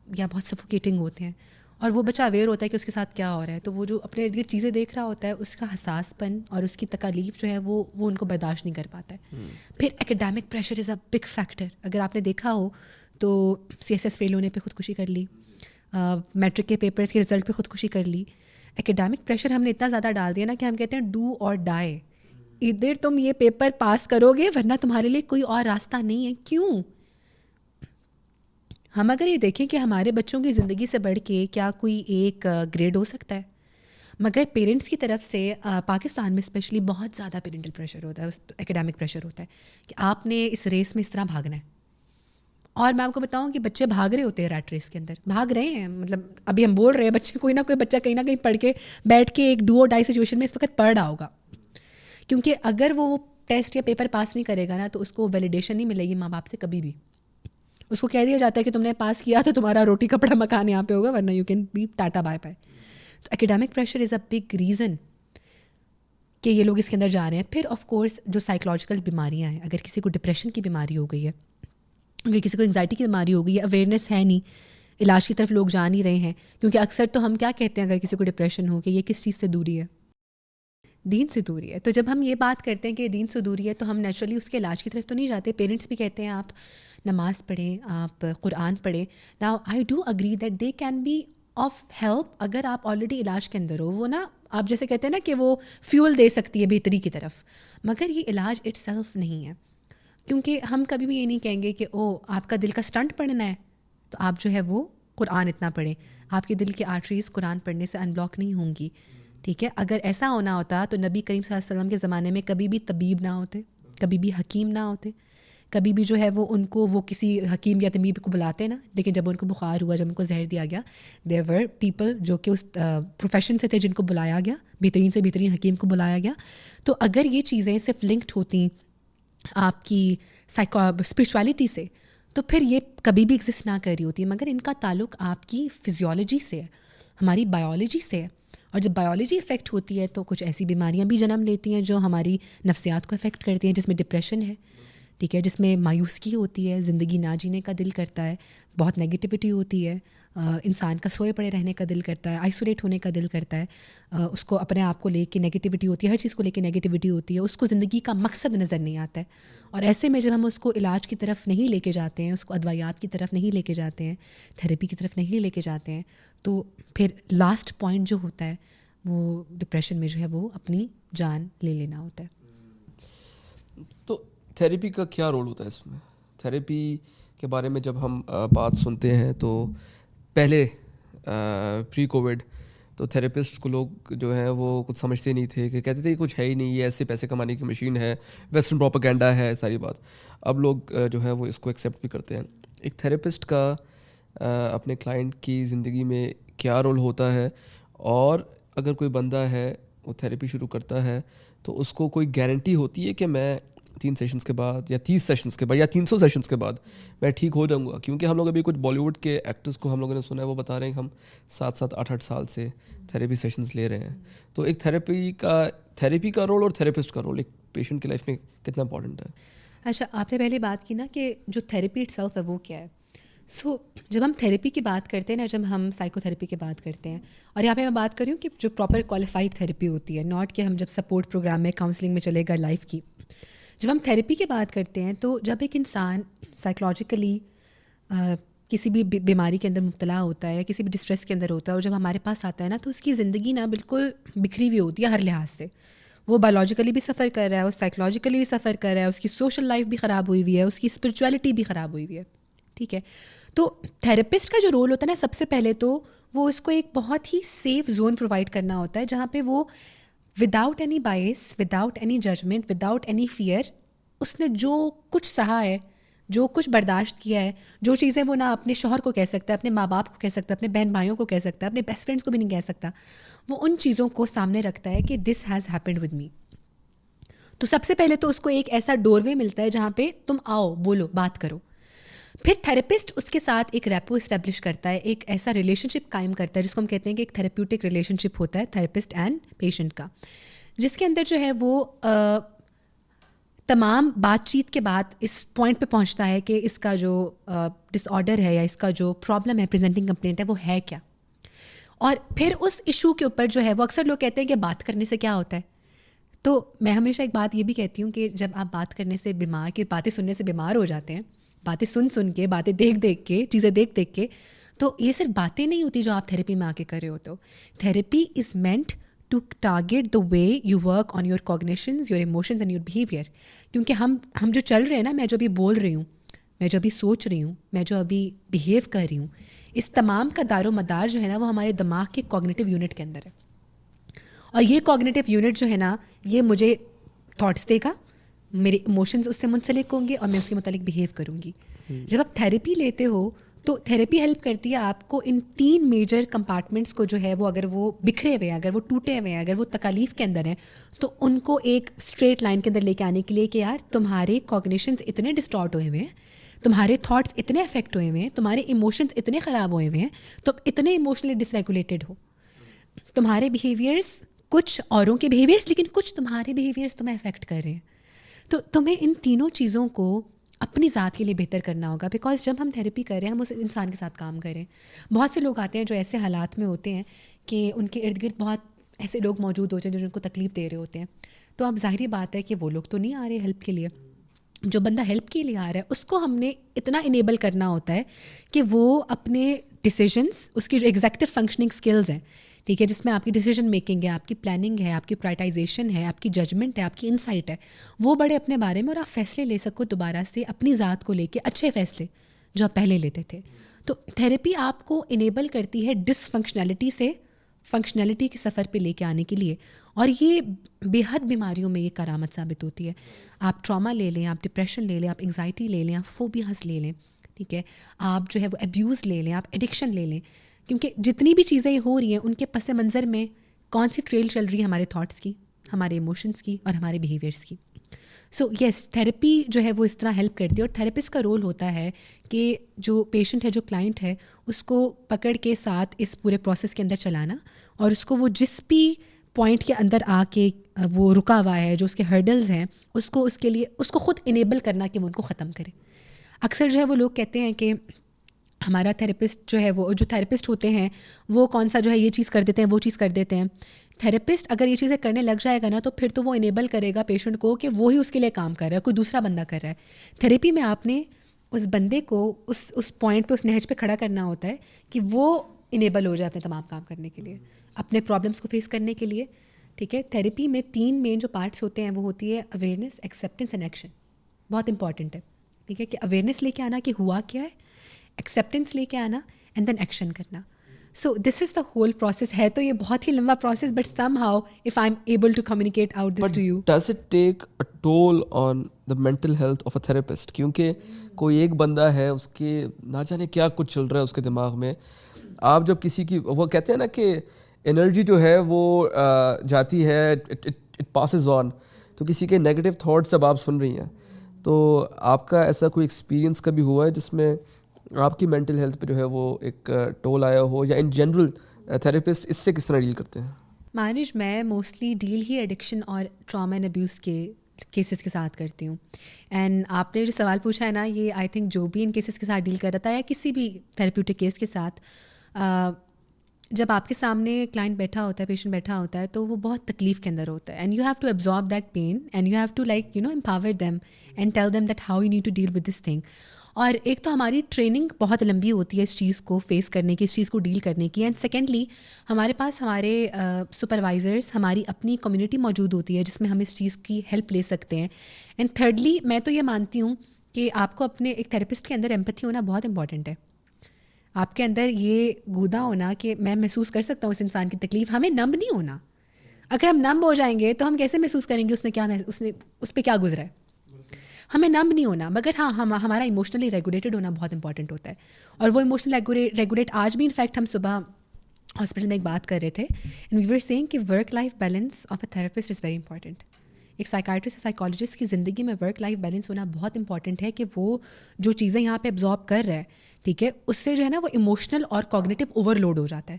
یا بہت سفوکیٹنگ ہوتے ہیں, اور وہ بچہ اویئر ہوتا ہے کہ اس کے ساتھ کیا ہو رہا ہے, تو وہ جو اپنے ارد گرد چیزیں دیکھ رہا ہوتا ہے اس کا حساس پن اور اس کی تکالیف جو ہے وہ ان کو برداشت نہیں کر پاتا ہے. پھر academic pressure is a big factor. اگر آپ نے دیکھا ہو تو CSS فیل ہونے پہ خودکشی کر لی, میٹرک کے پیپرز کے رزلٹ پہ خودکشی کر لی. ایکیڈیمک پریشر ہم نے اتنا زیادہ ڈال دیا نا کہ ہم کہتے ہیں ڈو اور ڈائی, ادھر تم یہ پیپر پاس کرو گے ورنہ تمہارے لیے کوئی اور راستہ نہیں ہے. کیوں؟ ہم اگر یہ دیکھیں کہ ہمارے بچوں کی زندگی سے بڑھ کے کیا کوئی ایک گریڈ ہو سکتا ہے, مگر پیرنٹس کی طرف سے پاکستان میں اسپیشلی بہت زیادہ پیرنٹل پریشر ہوتا ہے, ایکیڈیمک پریشر ہوتا ہے کہ آپ نے اس ریس میں اس طرح بھاگنا ہے. اور میں آپ کو بتاؤں کہ بچے بھاگ رہے ہوتے ہیں ریٹ ریس کے اندر, بھاگ رہے ہیں. مطلب ابھی ہم بول رہے ہیں بچے, کوئی نہ کوئی بچہ کہیں نہ کہیں پڑھ کے بیٹھ کے ایک ڈو اور ڈائی سچویشن میں اس وقت پڑھ رہا ہوگا, کیونکہ اگر وہ ٹیسٹ یا پیپر پاس نہیں کرے گا نا تو اس کو ویلیڈیشن نہیں ملے گی ماں باپ سے کبھی بھی. اس کو کہہ دیا جاتا ہے کہ تم نے پاس کیا تو تمہارا روٹی کپڑا مکان یہاں پہ ہوگا, ورنہ you can be tata bye bye. تو academic pressure is a big reason کہ یہ لوگ اس کے اندر جا رہے ہیں. پھر آف کورس جو سائیکولوجیکل بیماریاں ہیں, اگر کسی کو ڈپریشن کی بیماری ہو گئی ہے, اگر کسی کو انگزائٹی کی بیماری ہو گئی ہے, اویئرنیس ہے نہیں, علاج کی طرف لوگ جا نہیں رہے ہیں, کیونکہ اکثر تو ہم کیا کہتے ہیں اگر کسی کو ڈپریشن ہو کہ یہ کس چیز سے دوری ہے, دین سے دوری ہے. تو جب ہم یہ بات کرتے ہیں کہ دین سے دوری ہے تو ہم نیچرلی اس کے علاج کی طرف تو نہیں جاتے. پیرنٹس بھی کہتے ہیں آپ نماز پڑھیں, آپ قرآن پڑھیں. Now I do agree that they can be of help اگر آپ آلریڈی علاج کے اندر ہو. وہ نا آپ جیسے کہتے ہیں نا کہ وہ فیول دے سکتی ہے بہتری کی طرف, مگر یہ علاج اٹ سیلف نہیں ہے. کیونکہ ہم کبھی بھی یہ نہیں کہیں گے کہ او آپ کا دل کا اسٹنٹ پڑھنا ہے تو آپ جو ہے وہ قرآن اتنا پڑھیں. آپ کے دل کی آرٹریز قرآن پڑھنے سے ان بلاک نہیں ہوں گی. ٹھیک ہے, اگر ایسا ہونا ہوتا تو نبی کریم صلی اللہ علیہ وسلم کے زمانے میں کبھی بھی طبیب نہ ہوتے, کبھی بھی حکیم نہ ہوتے, کبھی بھی جو ہے وہ ان کو وہ کسی حکیم یا طبیب کو بلاتے نا. لیکن جب ان کو بخار ہوا, جب ان کو زہر دیا گیا, دیر ور پیپل جو کہ اس پروفیشن سے تھے جن کو بلایا گیا, بہترین سے بہترین حکیم کو بلایا گیا. تو اگر یہ چیزیں صرف لنکڈ ہوتی آپ کی اسپرچویلٹی سے تو پھر یہ کبھی بھی ایگزسٹ نہ کر رہی ہوتی, مگر ان کا تعلق آپ کی فزیولوجی سے ہے, ہماری بایولوجی سے ہے. اور جب بایولوجی افیکٹ ہوتی ہے تو کچھ ایسی بیماریاں بھی جنم لیتی ہیں جو ہماری نفسیات کو افیکٹ کرتی ہیں, جس میں ڈپریشن ہے, ٹھیک ہے, جس میں مایوسی ہوتی ہے, زندگی نہ جینے کا دل کرتا ہے, بہت نگیٹیوٹی ہوتی ہے, انسان کا سوئے پڑے رہنے کا دل کرتا ہے, آئسولیٹ ہونے کا دل کرتا ہے, اس کو اپنے آپ کو لے کے نگیٹیوٹی ہوتی ہے, ہر چیز کو لے کے نگیٹیوٹی ہوتی ہے, اس کو زندگی کا مقصد نظر نہیں آتا ہے. اور ایسے میں جب ہم اس کو علاج کی طرف نہیں لے کے جاتے ہیں, اس کو ادویات کی طرف نہیں لے کے جاتے ہیں, تھیراپی کی طرف نہیں لے کے جاتے ہیں, تو پھر لاسٹ پوائنٹ جو ہوتا ہے وہ ڈپریشن میں جو ہے وہ اپنی جان لے لینا ہوتا ہے. تو تھیراپی کا کیا رول ہوتا ہے اس میں؟ تھیراپی کے بارے میں جب ہم بات سنتے ہیں تو پہلے پری کووڈ تو تھیراپسٹ کو لوگ جو ہیں وہ کچھ سمجھتے نہیں تھے, کہ کہتے تھے کہ کچھ ہے ہی نہیں, یہ ایسے پیسے کمانے کی مشین ہے, ویسٹرن پروپیگنڈا ہے ساری بات. اب لوگ جو ہے وہ اس کو ایکسیپٹ بھی کرتے ہیں. ایک تھیراپسٹ کا اپنے کلائنٹ کی زندگی میں کیا رول ہوتا ہے, اور اگر کوئی بندہ ہے وہ تھیراپی شروع کرتا ہے تو اس کو کوئی گارنٹی ہوتی ہے کہ میں 3 سیشنز کے بعد یا 30 سیشنز کے بعد یا 300 سیشنز کے بعد میں ٹھیک ہو جاؤں گا؟ کیونکہ ہم لوگ ابھی کچھ بالی ووڈ کے ایکٹرس کو ہم لوگوں نے سنا ہے, وہ بتا رہے ہیں کہ ہم 7-7 8-8 سال سے تھیراپی سیشنز لے رہے ہیں. تو ایک تھیراپی کا رول اور تھیراپسٹ کا رول ایک پیشنٹ کی لائف میں کتنا امپورٹنٹ ہے؟ اچھا, آپ نے پہلے بات کی نا کہ جو تھیراپی اٹ سیلف ہے وہ کیا ہے. سو جب ہم تھیراپی کی بات کرتے ہیں نا, جب ہم سائیکو تھیراپی کی بات کرتے ہیں, اور یہاں پہ میں بات کر رہی ہوں کہ جو پراپر کوالیفائڈ تھیراپی ہوتی ہے, ناٹ کہ ہم جب سپورٹ پروگرام میں کاؤنسلنگ میں چلے گا لائف کی. جب ہم تھیراپی کی بات کرتے ہیں تو جب ایک انسان سائیکولوجیکلی کسی بھی بیماری کے اندر مبتلا ہوتا ہے یا کسی بھی ڈسٹریس کے اندر ہوتا ہے اور جب ہمارے پاس آتا ہے نا تو اس کی زندگی نا بالکل بکھری ہوئی ہوتی ہے ہر لحاظ سے. وہ بایولوجیکلی بھی سفر کر رہا ہے, وہ سائیکولوجیکلی بھی سفر کر رہا ہے, اس کی سوشل لائف بھی خراب ہوئی ہوئی ہے, اس کی اسپرچویلٹی بھی خراب ہوئی ہوئی ہے. ٹھیک ہے, تو تھراپسٹ کا جو رول ہوتا ہے نا, سب سے پہلے تو وہ اس کو ایک بہت ہی سیف زون پرووائڈ کرنا ہوتا ہے جہاں پہ وہ without any bias, without any judgement, without any fear, اس نے جو کچھ سہا ہے, جو کچھ برداشت کیا ہے, جو چیزیں وہ نہ اپنے شوہر کو کہہ سکتا ہے, اپنے ماں باپ کو کہہ سکتا ہے, اپنے بہن بھائیوں کو کہہ سکتا ہے, اپنے بیسٹ فرینڈس کو بھی نہیں کہہ سکتا, وہ ان چیزوں کو سامنے رکھتا ہے کہ this has happened with me. تو سب سے پہلے تو اس کو ایک ایسا ڈور وے ملتا ہے جہاں پہ تم آؤ, بولو, بات کرو. پھر تھراپسٹ اس کے ساتھ ایک ریپو اسٹیبلش کرتا ہے, ایک ایسا ریلیشن شپ قائم کرتا ہے جس کو ہم کہتے ہیں کہ ایک تھراپیوٹک ریلیشن شپ ہوتا ہے تھراپسٹ اینڈ پیشنٹ کا, جس کے اندر جو ہے وہ تمام بات چیت کے بعد اس پوائنٹ پہ پہنچتا ہے کہ اس کا جو ڈس آرڈر ہے یا اس کا جو پرابلم ہے, پریزنٹنگ کمپلینٹ ہے, وہ ہے کیا. اور پھر اس ایشو کے اوپر جو ہے وہ اکثر لوگ کہتے ہیں کہ بات کرنے سے کیا ہوتا ہے. تو میں ہمیشہ ایک بات یہ بھی کہتی ہوں کہ جب آپ بات کرنے سے بیمار, کی باتیں سننے سے بیمار ہو جاتے ہیں, باتیں سن کے, باتیں دیکھ کے, چیزیں دیکھ کے, تو یہ صرف باتیں نہیں ہوتی جو آپ تھیراپی میں آ کے کر رہے ہوتے ہو. Therapy is meant to target the way you work on your cognitions, your emotions and your behaviour. کیونکہ ہم جو چل رہے ہیں نا, میں جو ابھی بول رہی ہوں, میں جو ابھی سوچ رہی ہوں, میں جو ابھی بیہیو کر رہی ہوں, اس تمام کا دار و مدار جو ہے نا وہ ہمارے دماغ کے کوگنیٹیو یونٹ کے اندر ہے. اور یہ کوگنیٹیو یونٹ جو ہے نا, یہ مجھے تھاٹس دے گا, میرے ایموشنز اس سے منسلک ہوں گے اور میں اس کے متعلق بیہیو کروں گی. جب آپ تھیراپی لیتے ہو تو تھیراپی ہیلپ کرتی ہے آپ کو ان 3 میجر کمپارٹمنٹس کو جو ہے وہ, اگر وہ بکھرے ہوئے ہیں, اگر وہ ٹوٹے ہوئے ہیں, اگر وہ تکالیف کے اندر ہیں, تو ان کو ایک اسٹریٹ لائن کے اندر لے کے آنے کے لیے کہ یار تمہارے کوگنیشنز اتنے ڈسٹارٹ ہوئے ہوئے ہیں, تمہارے تھاٹس اتنے افیکٹ ہوئے ہوئے ہیں, تمہارے ایموشنز اتنے خراب ہوئے ہوئے ہیں, تم اتنے ایموشنلی ڈس ریگولیٹڈ ہو, تمہارے بیہیویئرس کچھ اوروں کے بیہیویئرس لیکن کچھ تمہارے بیہیویئرس تمہیں افیکٹ کر رہے ہیں. تو تمہیں ان تینوں چیزوں کو اپنی ذات کے لیے بہتر کرنا ہوگا, بیکاز جب ہم تھیراپی کر رہے ہیں ہم اس انسان کے ساتھ کام کریں. بہت سے لوگ آتے ہیں جو ایسے حالات میں ہوتے ہیں کہ ان کے ارد گرد بہت ایسے لوگ موجود ہوتے ہیں جو جن کو تکلیف دے رہے ہوتے ہیں. تو اب ظاہری بات ہے کہ وہ لوگ تو نہیں آ رہے ہیلپ کے لیے. جو بندہ ہیلپ کے لیے آ رہا ہے اس کو ہم نے اتنا انیبل کرنا ہوتا ہے کہ وہ اپنے ڈیسیژنس, اس کی جو ایگزیکٹو فنکشننگ اسکلز ہیں, ٹھیک ہے, جس میں آپ کی ڈیسیژن میکنگ ہے, آپ کی پلاننگ ہے, آپ کی پرائٹائزیشن ہے, آپ کی ججمنٹ ہے, آپ کی انسائٹ ہے, وہ بڑے اپنے بارے میں, اور آپ فیصلے لے سکو دوبارہ سے اپنی ذات کو لے کے, اچھے فیصلے جو آپ پہلے لیتے تھے. تو تھیراپی آپ کو انیبل کرتی ہے ڈس فنکشنلٹی سے فنکشنلٹی کے سفر پہ لے کے آنے کے لیے, اور یہ بے حد بیماریوں میں یہ کرامت ثابت ہوتی ہے. آپ ٹراما لے لیں, آپ ڈپریشن لے لیں, آپ انگزائٹی لے لیں, آپ فوبیاز لے لیں, ٹھیک ہے, آپ جو ہے وہ ابیوز لے لیں, آپ ایڈکشن لے لیں, کیونکہ جتنی بھی چیزیں ہو رہی ہیں ان کے پس منظر میں کون سی ٹریل چل رہی ہے ہمارے تھاٹس کی, ہمارے ایموشنس کی اور ہمارے بیہیویئرس کی. سو یس, تھیراپی جو ہے وہ اس طرح ہیلپ کرتی ہے, اور تھیراپسٹ کا رول ہوتا ہے کہ جو پیشنٹ ہے, جو کلائنٹ ہے, اس کو پکڑ کے ساتھ اس پورے پروسیس کے اندر چلانا, اور اس کو وہ جس بھی پوائنٹ کے اندر آ کے وہ رکا ہوا ہے, جو اس کے ہرڈلز ہیں, اس کو اس کے لیے اس کو خود انیبل کرنا کہ وہ ان کو ختم کرے. اکثر جو ہے وہ لوگ کہتے ہیں کہ ہمارا تھیراپسٹ جو ہے وہ, جو تھیراپسٹ ہوتے ہیں وہ کون سا جو ہے یہ چیز کر دیتے ہیں, وہ چیز کر دیتے ہیں. تھیراپسٹ اگر یہ چیزیں کرنے لگ جائے گا نا, تو پھر تو وہ انیبل کرے گا پیشنٹ کو کہ وہی اس کے لیے کام کر رہا ہے, کوئی دوسرا بندہ کر رہا ہے. تھیراپی میں آپ نے اس بندے کو اس پوائنٹ پہ, اس نہج پہ کھڑا کرنا ہوتا ہے کہ وہ انیبل ہو جائے اپنے تمام کام کرنے کے لیے, اپنے پرابلمس کو فیس کرنے کے لیے. ٹھیک ہے, تھیراپی میں 3 مین جو پارٹس ہوتے ہیں وہ ہوتی ہے اویئرنیس, ایکسیپٹنس اینڈ ایکشن. بہت امپورٹنٹ ہے, ٹھیک ہے, کہ اویئرنیس لے کے آنا کہ ہوا کیا ہے, ایکسیپٹنس لے کے آنا, اینڈ دین ایکشن کرنا. So this is the whole process. ہے تو یہ بہت ہی لمبا process, but somehow if I am able to communicate out this to you. Does it take a toll on the mental health of a therapist? کیونکہ کوئی ایک بندہ ہے, اس کے نہ جانے کیا کچھ چل رہا ہے اس کے دماغ میں. آپ جب کسی کی, وہ کہتے ہیں نا کہ انرجی جو ہے وہ جاتی ہے, اٹ پاسز آن. تو کسی کے نیگیٹو تھاٹس جب آپ سن رہی ہیں, تو آپ کا ایسا کوئی ایکسپیرینس کبھی ہوا ہے جس میں آپ کی مینٹل ہیلتھ پہ جو ہے وہ ایک ٹول آیا ہو, یا ان جنرل تھراپسٹ اس سے کس طرح ڈیل کرتے ہیں؟ مانج, میں موسٹلی ڈیل ہی ایڈکشن اور ٹراما اینڈ ابیوز کے کیسز کے ساتھ کرتی ہوں. اینڈ آپ نے جو سوال پوچھا ہے نا, یہ آئی تھنک جو بھی ان کیسز کے ساتھ ڈیل کر رہا تھا, یا کسی بھی تھراپیوٹک کیس کے ساتھ, جب آپ کے سامنے کلائنٹ بیٹھا ہوتا ہے, پیشنٹ بیٹھا ہوتا ہے, تو وہ بہت تکلیف کے اندر ہوتا ہے. And you have to absorb that pain, and you have to like empower them and tell them that how you need to deal with this thing. اور ایک تو ہماری ٹریننگ بہت لمبی ہوتی ہے اس چیز کو فیس کرنے کی, اس چیز کو ڈیل کرنے کی. اینڈ سیکنڈلی ہمارے پاس ہمارے سپروائزرس, ہماری اپنی کمیونٹی موجود ہوتی ہے جس میں ہم اس چیز کی ہیلپ لے سکتے ہیں. اینڈ تھرڈلی میں تو یہ مانتی ہوں کہ آپ کو اپنے ایک تھراپسٹ کے اندر ایمپتھی ہونا بہت امپورٹنٹ ہے. آپ کے اندر یہ گودا ہونا کہ میں محسوس کر سکتا ہوں اس انسان کی تکلیف. ہمیں نمب نہیں ہونا. اگر ہم نمب ہو جائیں گے تو ہم کیسے محسوس کریں گے اس پہ کیا گزرا ہے. ہمیں نمب نہیں ہونا, مگر ہاں ہمارا ایموشنلی ریگولیٹڈ ہونا بہت امپورٹنٹ ہوتا ہے. اور وہ ایموشنل ریگولیٹ آج بھی انفیکٹ ہم صبح ہاسپٹل میں ایک بات کر رہے تھے, اینڈ وی ور سیئنگ کہ work life balance of a therapist is very important. ایک سائیکائٹرسٹ سائیکالوجسٹ کی زندگی میں ورک لائف بیلنس ہونا بہت امپورٹنٹ ہے کہ وہ جو چیزیں یہاں پہ ابزارب کر رہا ہے, ٹھیک ہے, اس سے جو ہے نا وہ ایموشنل اور کوگنیٹو اوور لوڈ ہو جاتا ہے.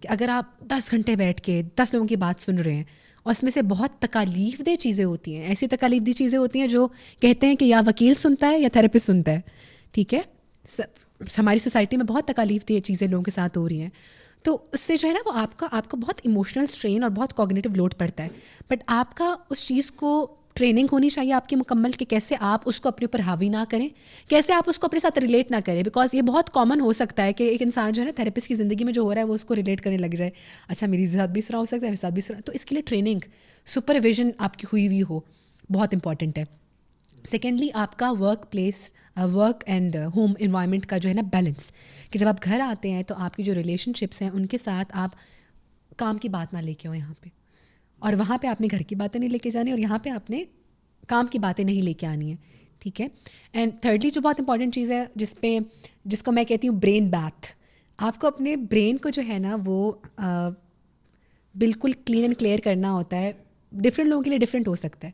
کہ اگر آپ 10 گھنٹے بیٹھ کے 10 لوگوں کی بات سن رہے ہیں اور اس میں سے بہت تکالیف دہ چیزیں ہوتی ہیں, ایسی تکالیف دہ چیزیں ہوتی ہیں جو کہتے ہیں کہ یا وکیل سنتا ہے یا تھراپسٹ سنتا ہے, ٹھیک ہے. ہماری سوسائٹی میں بہت تکالیف دہ چیزیں لوگوں کے ساتھ ہو رہی ہیں, تو اس سے جو ہے نا وہ آپ کا بہت ایموشنل اسٹرین اور بہت کوگنیٹو لوڈ پڑتا ہے. بٹ آپ کا اس چیز کو ٹریننگ ہونی چاہیے آپ کی مکمل کہ کیسے آپ اس کو اپنے اوپر حاوی نہ کریں, کیسے آپ اس کو اپنے ساتھ ریلیٹ نہ کریں. بیکاز یہ بہت کامن ہو سکتا ہے کہ ایک انسان جو ہے نا تھراپسٹ کی زندگی میں جو ہو رہا ہے وہ اس کو ریلیٹ کرنے لگ جائے. اچھا میری ساتھ بھی اس طرح ہو سکتا ہے, میرے ساتھ بھی اس طرح. تو اس کے لیے ٹریننگ, سپرویژن آپ کی ہوئی ہو بہت امپورٹنٹ ہے. سیکنڈلی آپ کا work place, work and home environment کا جو ہے نا بیلنس, کہ جب آپ گھر آتے ہیں تو آپ کی جو ریلیشن شپس ہیں ان کے ساتھ آپ کام کی بات نہ لے کے ہو یہاں پہ, اور وہاں پہ آپ نے گھر کی باتیں نہیں لے کے جانی, اور یہاں پہ آپ نے کام کی باتیں نہیں لے کے آنی ہیں, ٹھیک ہے. اینڈ تھرڈلی جو بہت امپورٹنٹ چیز ہے جس کو میں کہتی ہوں برین بیتھ, آپ کو اپنے برین کو جو ہے نا وہ بالکل کلین اینڈ کلیئر کرنا ہوتا ہے. ڈفرینٹ لوگوں کے لیے ڈفرینٹ ہو سکتا ہے,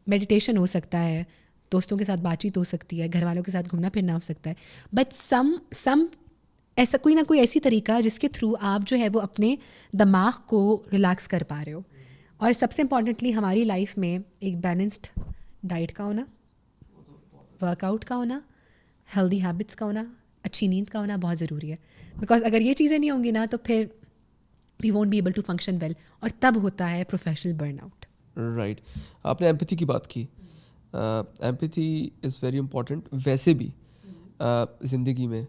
میڈیٹیشن ہو سکتا ہے, دوستوں کے ساتھ بات چیت ہو سکتی ہے, گھر والوں کے ساتھ گھومنا پھرنا ہو سکتا ہے, بٹ سم ایسا کوئی نہ کوئی ایسی طریقہ جس کے تھرو آپ جو ہے وہ اپنے دماغ کو ریلیکس کر پا رہے ہو. اور سب سے امپورٹنٹلی ہماری لائف میں ایک بیلنسڈ ڈائٹ کا ہونا, ورک آؤٹ کا ہونا, ہیلدی ہیبٹس کا ہونا, اچھی نیند کا ہونا بہت ضروری ہے. بیکاز اگر یہ چیزیں نہیں ہوں گی نا تو پھر we won't be able to function well, اور تب ہوتا ہے پروفیشنل برن آؤٹ. رائٹ, آپ نے ایمپتھی کی بات کی. ایمپتھی از ویری امپورٹنٹ ویسے بھی زندگی میں,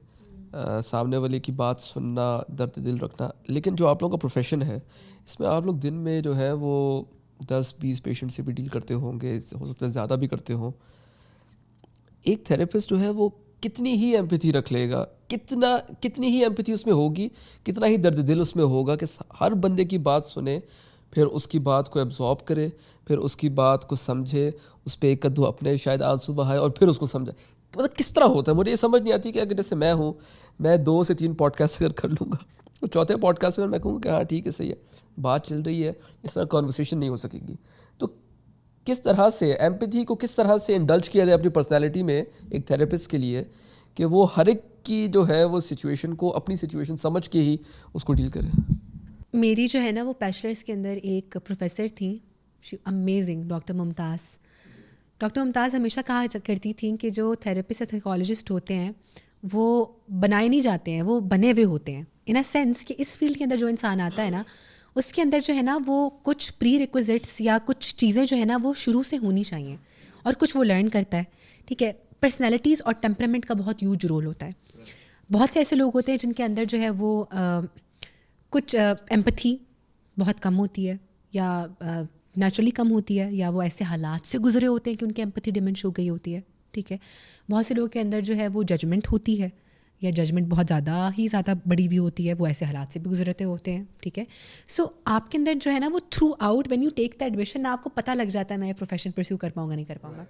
سامنے والے کی بات سننا, درد دل رکھنا. لیکن جو آپ لوگوں کا پروفیشن ہے اس میں آپ لوگ دن میں جو ہے وہ 10-20 پیشنٹ سے بھی ڈیل کرتے ہوں گے, ہو سکتا ہے زیادہ بھی کرتے ہوں. ایک تھراپسٹ جو ہے وہ کتنی ہی ایمپتھی رکھ لے گا, کتنی ہی ایمپتھی اس میں ہوگی, کتنا ہی درد دل اس میں ہوگا کہ ہر بندے کی بات سنے, پھر اس کی بات کو ایبزارب کرے, پھر اس کی بات کو سمجھے, اس پہ ایک دو اپنے شاید آنسو بہائے اور پھر اس کو سمجھے. مطلب کس طرح ہوتا ہے مجھے یہ سمجھ نہیں آتی کہ اگر جیسے میں ہوں, میں 2 سے 3 پوڈ کاسٹ اگر کر لوں گا تو چوتھے پوڈ کاسٹ میں میں کہوں کہ ہاں ٹھیک ہے صحیح ہے, بات چل رہی ہے, اس طرح کانورسیشن نہیں ہو سکے گی. تو کس طرح سے ایمپتھی کو کس طرح سے انڈلج کیا جائے اپنی پرسنالٹی میں ایک تھراپسٹ کے لیے کہ وہ ہر ایک کی جو ہے وہ سچویشن کو اپنی سچویشن سمجھ کے ہی اس کو ڈیل کرے. میری جو ہے نا وہ بیچلرس کے اندر ایک پروفیسر تھیں, امیزنگ, ڈاکٹر ممتاز ہمیشہ کہا کرتی تھیں کہ جو تھراپسٹ یا سائیکالوجسٹ ہوتے ہیں وہ بنائے نہیں جاتے ہیں, وہ بنے ہوئے ہوتے ہیں. ان اے سینس کہ اس فیلڈ کے اندر جو انسان آتا ہے نا اس کے اندر جو ہے نا وہ کچھ پری ریکوزٹس یا کچھ چیزیں جو ہے نا وہ شروع سے ہونی چاہیے, اور کچھ وہ لرن کرتا ہے, ٹھیک ہے. پرسنالٹیز اور ٹیمپرامنٹ کا بہت ہیوج رول ہوتا ہے. بہت سے ایسے لوگ ہوتے ہیں جن کے اندر جو ہے وہ کچھ ایمپتھی بہت کم ہوتی ہے, یا نیچرلی کم ہوتی ہے, یا وہ ایسے حالات سے گزرے ہوتے ہیں کہ ان کی ایمپتھی ڈیمنش ہو گئی ہوتی ہے, ٹھیک ہے. بہت سے لوگوں کے اندر جو ہے وہ ججمنٹ ہوتی ہے, یا ججمنٹ بہت زیادہ بڑی بھی ہوتی ہے, وہ ایسے حالات سے بھی گزرتے ہوتے ہیں, ٹھیک ہے. سو آپ کے اندر جو ہے نا وہ through out when you take the admission آپ کو پتہ لگ جاتا ہے میں پروفیشن پرسیو کر پاؤں گا نہیں کر پاؤں گا,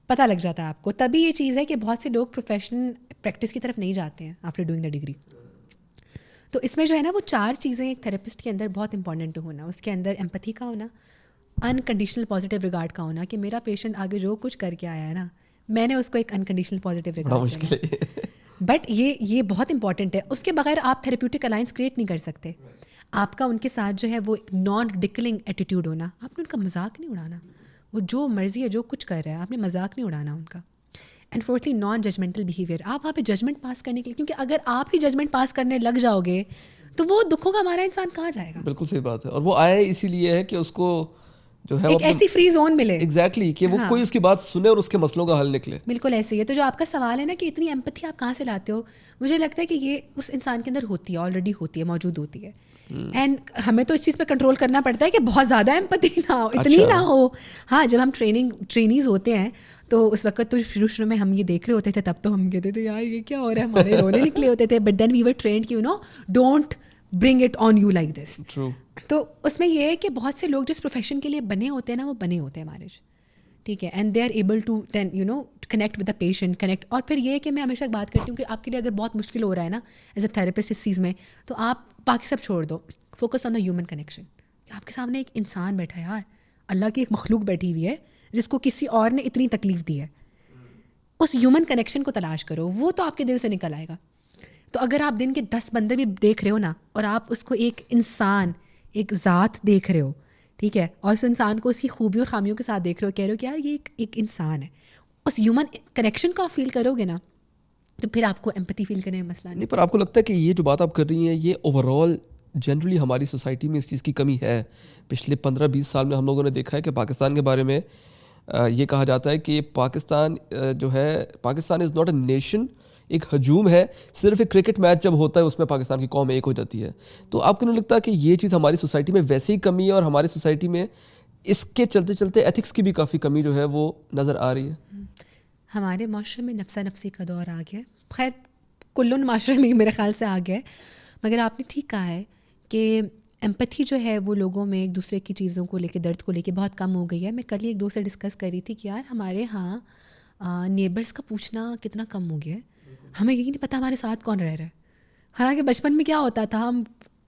پتہ لگ جاتا ہے آپ کو. تبھی یہ چیز ہے کہ بہت سے لوگ پروفیشنل پریکٹس کی طرف نہیں جاتے ہیں آفٹر ڈوئنگ دا ڈگری. تو اس میں جو ہے نا وہ 4 چیزیں ایک تھراپسٹ کے اندر بہت امپورٹنٹ ہونا. اس کے اندر ایمپتھی کا ہونا, انکنڈیشنل پازیٹیو ریگارڈ کا ہونا کہ میرا پیشنٹ آگے جو کچھ کر کے آیا ہے نا میں نے اس کو ایک انکنڈیشنل پازیٹیو ریگارڈ دیا, بٹ یہ بہت امپورٹنٹ ہے. اس کے بغیر آپ تھراپیوٹک الائنس کریٹ نہیں کر سکتے. آپ کا ان کے ساتھ جو ہے وہ نان ڈکلنگ ایٹیٹیوڈ ہونا, آپ نے ان کا مذاق نہیں اڑانا, وہ جو مرضی ہے جو کچھ کر رہا ہے آپ نے مذاق نہیں اڑانا ان کا. And fourthly non judgmental behaviour, آپ وہاں پہ ججمنٹ پاس کرنے کے لیے, کیونکہ اگر آپ ہی ججمنٹ پاس کرنے لگ جاؤ گے تو وہ دکھوں کا ہمارا انسان کہاں جائے گا. بالکل صحیح بات ہے, اور وہ آیا اسی لیے ہے کہ اس کو جو ہے ایک ایسی فری زون ملے ایگزیکٹلی کہ وہ کوئی اس کی بات سنے اور اس کے مسئلوں کا حل نکلے. بالکل ایسے ہی ہے. تو جو آپ کا سوال ہے نا کہ اتنی ایمپتھی آپ کہاں سے لاتے ہو, مجھے لگتا ہے کہ یہ اس انسان کے اندر ہوتی ہے, آلریڈی ہوتی ہے, موجود ہوتی ہے. اینڈ ہمیں تو اس چیز پہ کنٹرول کرنا پڑتا ہے کہ بہت زیادہ ایمپتھی نہ ہو, اتنی نہ ہو. ہاں جب ہم ٹرینیز ہوتے ہیں تو اس وقت تو شروع میں ہم یہ دیکھ رہے ہوتے تھے, تب تو ہم کہتے تھے یار یہ کیا ہو رہا ہے, ہمارے رونے نکلے ہوتے تھے. But then we were trained کہ you know don't bring it on you like this. تو اس میں یہ ہے کہ بہت سے لوگ جس پروفیشن کے لیے بنے ہوتے ہیں نا, وہ بنے ہوتے ہیں مارج, ٹھیک ہے, and they are able to then you know connect with the patient, connect. اور پھر یہ ہے کہ میں ہمیشہ بات کرتی ہوں کہ آپ کے لیے اگر بہت مشکل ہو رہا ہے نا ایز اے تھراپسٹ اس چیز میں, تو آپ باقی سب چھوڑ دو, focus on the human connection. آپ کے سامنے ایک انسان بیٹھا ہے یار, اللہ کی ایک مخلوق بیٹھی ہوئی ہے جس کو کسی اور نے اتنی تکلیف دی ہے. اس ہیومن کنیکشن کو تلاش کرو, وہ تو آپ کے دل سے نکل آئے گا. تو اگر آپ دن کے 10 بندے بھی دیکھ رہے ہو نا, اور آپ اس کو ایک انسان, ایک ذات دیکھ رہے ہو, ٹھیک ہے, اور اس انسان کو اس کی خوبیوں اور خامیوں کے ساتھ دیکھ رہے ہو, کہہ رہے ہو کہ یار یہ ایک انسان ہے, اس ہیومن کنیکشن کو آپ فیل کرو گے نا, تو پھر آپ کو ایمپتھی فیل کرنے میں مسئلہ نہیں. پر آپ کو لگتا ہے کہ یہ جو بات آپ کر رہی ہیں یہ اوور آل جنرلی ہماری سوسائٹی میں اس چیز کی کمی ہے؟ پچھلے 15-20 سال میں ہم لوگوں نے دیکھا ہے کہ پاکستان کے بارے میں یہ کہا جاتا ہے کہ پاکستان جو ہے, پاکستان از ناٹ اے نیشن, ایک ہجوم ہے. صرف ایک کرکٹ میچ جب ہوتا ہے اس میں پاکستان کی قوم ایک ہو جاتی ہے. تو آپ کو نہیں لگتا کہ یہ چیز ہماری سوسائٹی میں ویسے ہی کمی ہے, اور ہماری سوسائٹی میں اس کے چلتے چلتے ایتھکس کی بھی کافی کمی جو ہے وہ نظر آ رہی ہے؟ ہمارے معاشرے میں نفسا نفسی کا دور آ گیا. خیر کلن معاشرے میں میرے خیال سے آ گیا ہے, مگر آپ نے ٹھیک کہا ہے کہ ایمپتھی جو ہے وہ لوگوں میں ایک دوسرے کی چیزوں کو لے کے, درد کو لے کے بہت کم ہو گئی ہے. میں کل ہی ایک دوست سے ڈسکس کر رہی تھی کہ یار ہمارے ہاں نیبرس کا پوچھنا کتنا کم ہو گیا ہے. ہمیں یہی نہیں پتا ہمارے ساتھ کون رہ رہا ہے. حالانکہ بچپن میں کیا ہوتا تھا, ہم